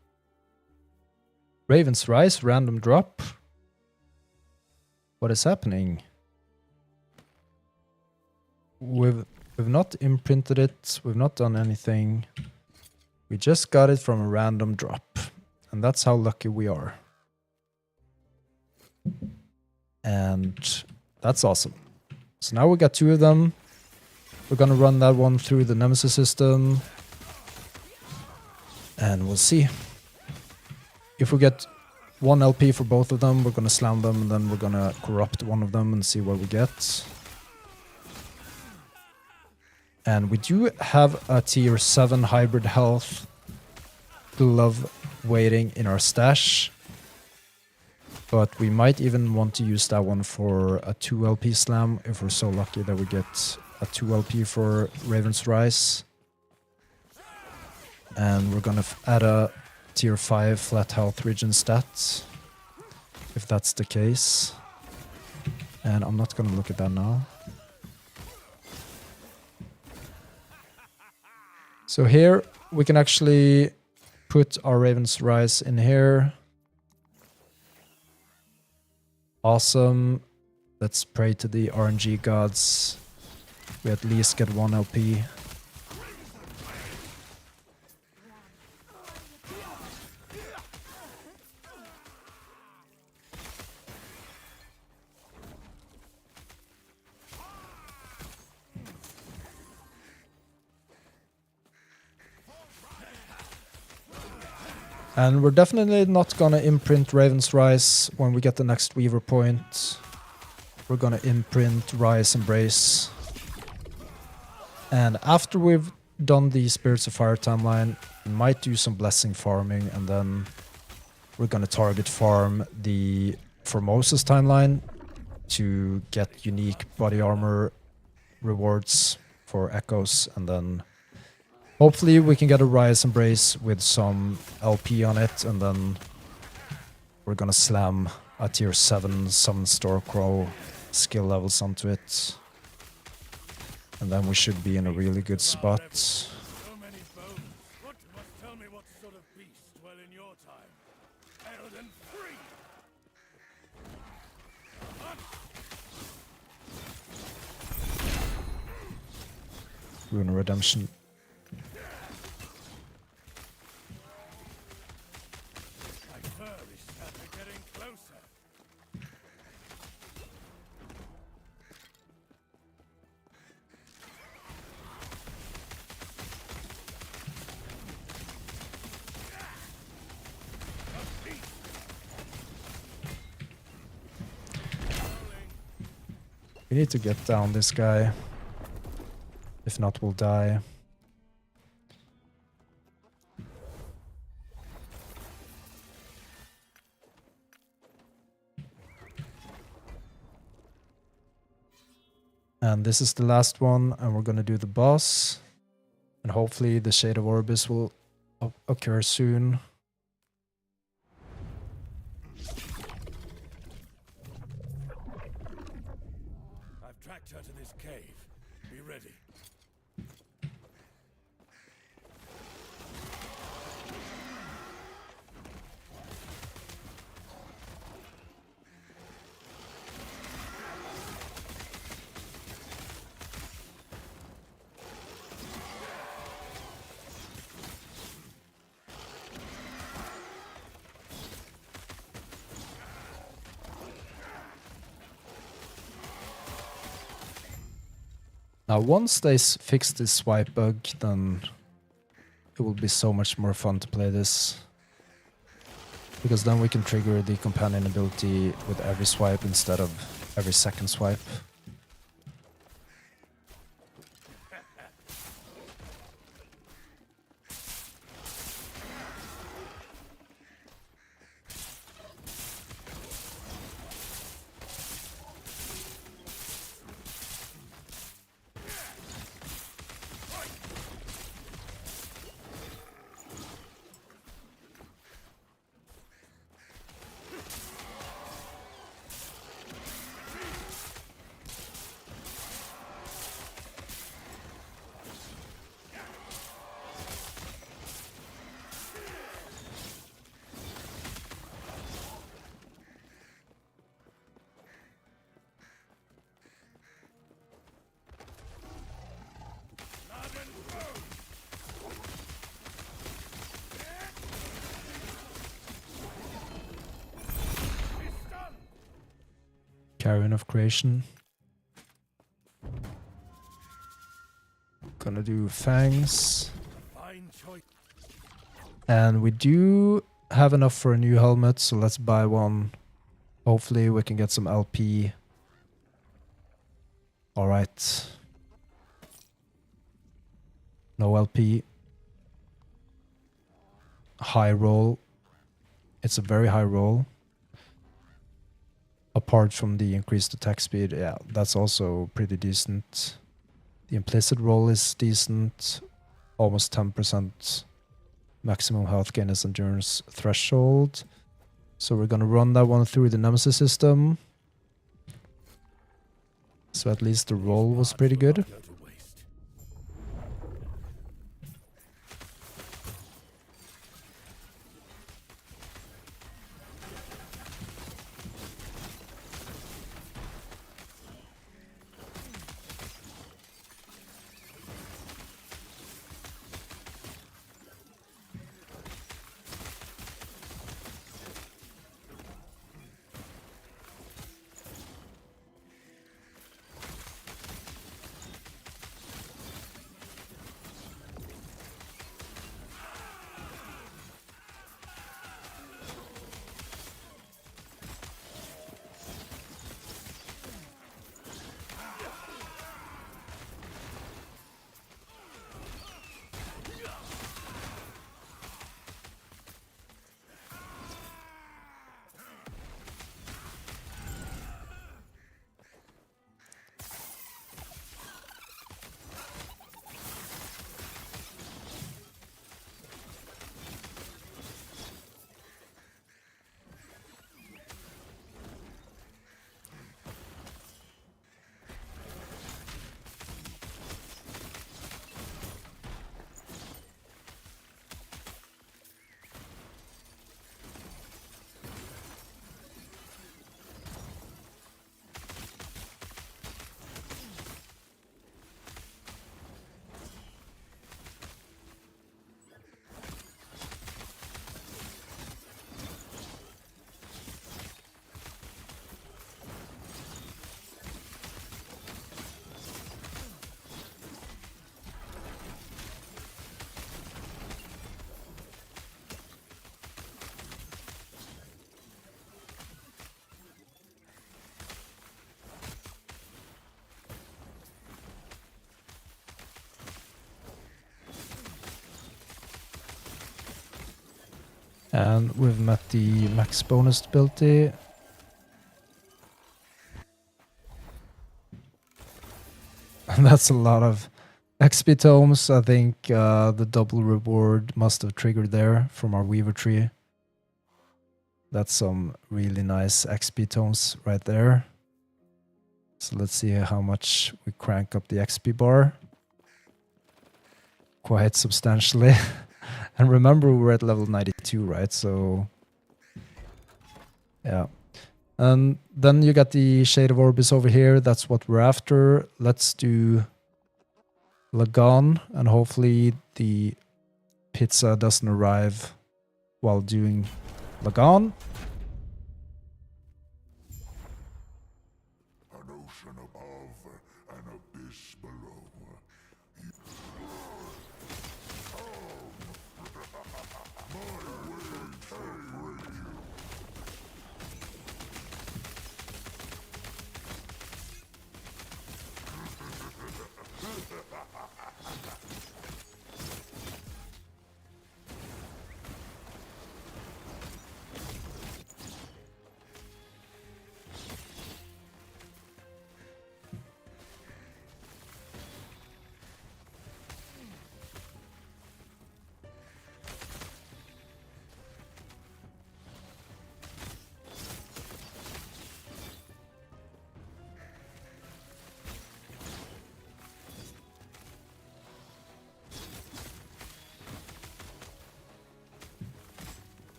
Raven's Rise, random drop. What is happening? We've not imprinted it. We've not done anything. We just got it from a random drop. And that's how lucky we are. And that's awesome. So now we got 2 of them. We're gonna run that one through the Nemesis system. And we'll see. If we get 1 LP for both of them, we're gonna slam them, and then we're gonna corrupt one of them and see what we get. And we do have a tier 7 hybrid health glove waiting in our stash. But we might even want to use that one for a 2 LP slam if we're so lucky that we get a 2 LP for Raven's Rise. And we're gonna add a tier 5 flat health regen stat, if that's the case. And I'm not gonna look at that now. So here we can actually put our Raven's Rise in here. Awesome. Let's pray to the RNG gods. We at least get 1 LP. And we're definitely not gonna imprint Raven's Rise when we get the next Weaver point. We're gonna imprint Rise Embrace. And after we've done the Spirits of Fire timeline, we might do some Blessing farming, and then we're gonna target farm the Formosa's timeline to get unique body armor rewards for Echoes, and then hopefully we can get a Rise Embrace with some LP on it, and then we're gonna slam a tier 7 Summon Stormcrow skill levels onto it. And then we should be in a really good spot. So many bones. What must tell me what sort of beast dwell in your time? Elden free! Rune Redemption. My fur is sadly getting closer. We need to get down this guy. If not, we'll die. And this is the last one, and we're gonna do the boss. And hopefully the Shade of Orbis will occur soon. I've tracked her to this cave. Be ready. Now, once they fix this swipe bug, then it will be so much more fun to play this. Because then we can trigger the companion ability with every swipe instead of every second swipe. Carrion of Creation. Gonna do Fangs. Fine choice. And we do have enough for a new helmet, so let's buy one. Hopefully we can get some LP. Alright. No LP. High roll. It's a very high roll. Apart from the increased attack speed, yeah, that's also pretty decent. The implicit roll is decent. Almost 10% maximum health gain as endurance threshold. So we're gonna run that one through the Nemesis system. So at least the roll was pretty good. Go to waste. And we've met the max bonus ability. And that's a lot of XP tomes. I think the double reward must have triggered there from our Weaver tree. That's some really nice XP tomes right there. So let's see how much we crank up the XP bar. Quite substantially. And remember, we're at level 92, right? So, yeah. And then you got the Shade of Orbis over here. That's what we're after. Let's do Lagan, and hopefully the pizza doesn't arrive while doing Lagan. An ocean above, an abyss below.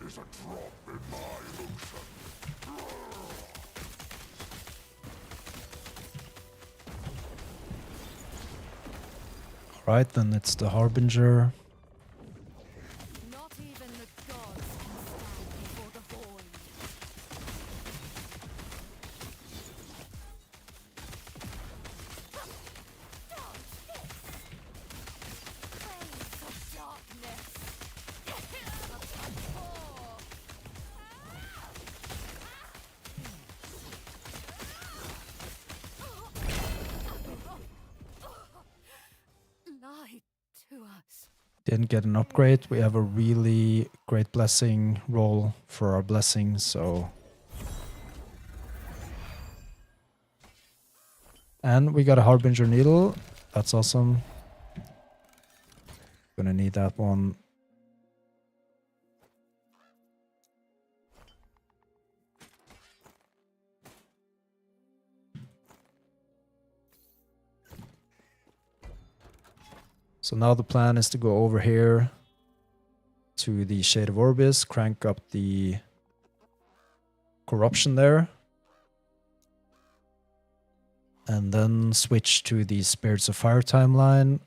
Is a drop in my ocean. Alright, then it's the Harbinger. Not even the gods can stand before the void. Flames of darkness. Lie to us. Didn't get an upgrade. We have a really great blessing roll for our blessing, so... And we got a Harbinger Needle. That's awesome. Gonna need that one. So now the plan is to go over here to the Shade of Orbis, crank up the corruption there, and then switch to the Spirits of Fire timeline,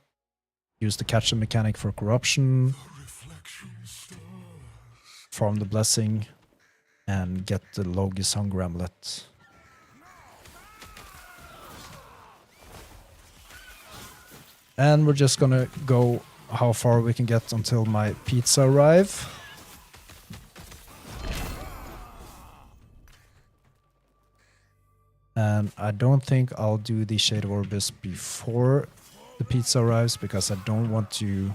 use the catch-up mechanic for corruption, farm the blessing, and get the Logis Hunger Amulet. And we're just gonna go how far we can get until my pizza arrive. And I don't think I'll do the Shade of Orbis before the pizza arrives, because I don't want to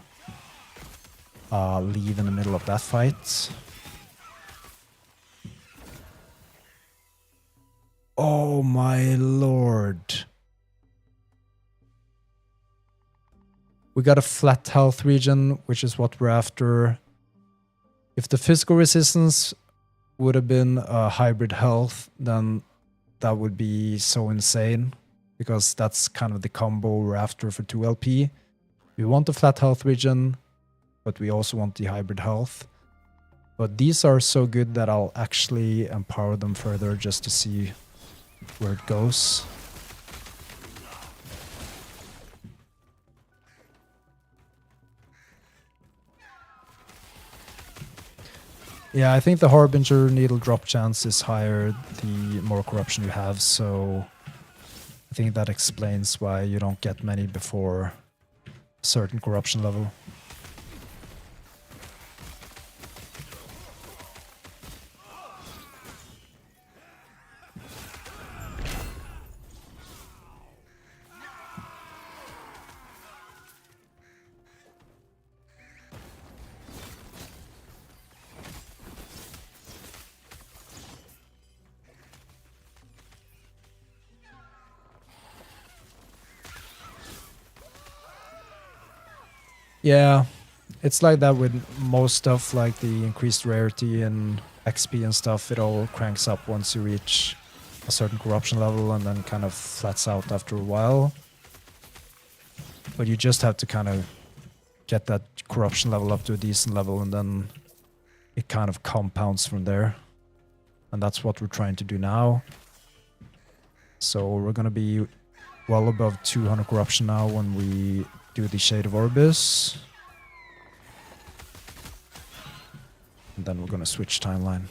leave in the middle of that fight. Oh my lord. We got a flat health region, which is what we're after. If the physical resistance would have been a hybrid health, then that would be so insane, because that's kind of the combo we're after for 2LP. We want the flat health region, but we also want the hybrid health. But these are so good that I'll actually empower them further just to see where it goes. Yeah, I think the Harbinger needle drop chance is higher the more corruption you have, so I think that explains why you don't get many before a certain corruption level. Yeah, it's like that with most stuff, like the increased rarity and XP and stuff. It all cranks up once you reach a certain corruption level and then kind of flats out after a while. But you just have to kind of get that corruption level up to a decent level, and then it kind of compounds from there. And that's what we're trying to do now. So we're going to be well above 200 corruption now when we do the Shade of Orbis. And then we're going to switch timeline.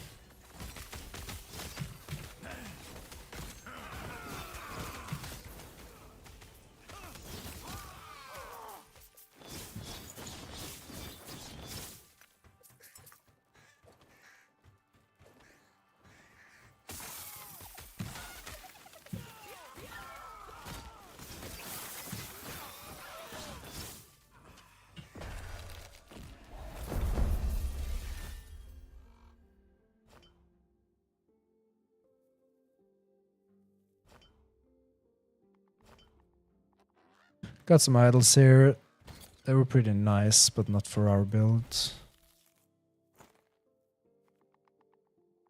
Got some idols here. They were pretty nice, but not for our build.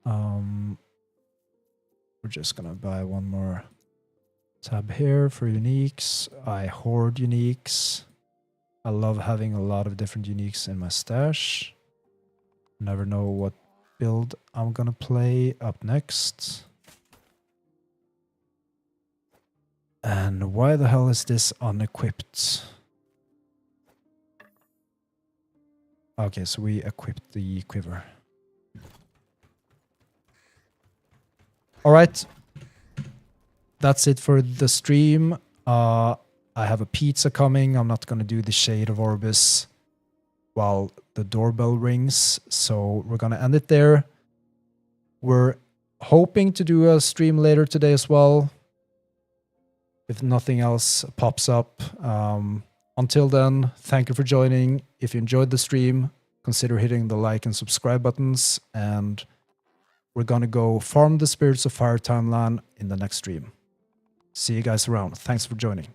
We're just gonna buy one more tab here for uniques. I hoard uniques. I love having a lot of different uniques in my stash. Never know what build I'm gonna play up next. And why the hell is this unequipped? Okay, so we equipped the quiver. Alright. That's it for the stream. I have a pizza coming. I'm not going to do the Shade of Orbis while the doorbell rings. So we're going to end it there. We're hoping to do a stream later today as well, if nothing else pops up. Until then, thank you for joining. If you enjoyed the stream, consider hitting the like and subscribe buttons. And we're going to go farm the Spirits of Fire timeline in the next stream. See you guys around. Thanks for joining.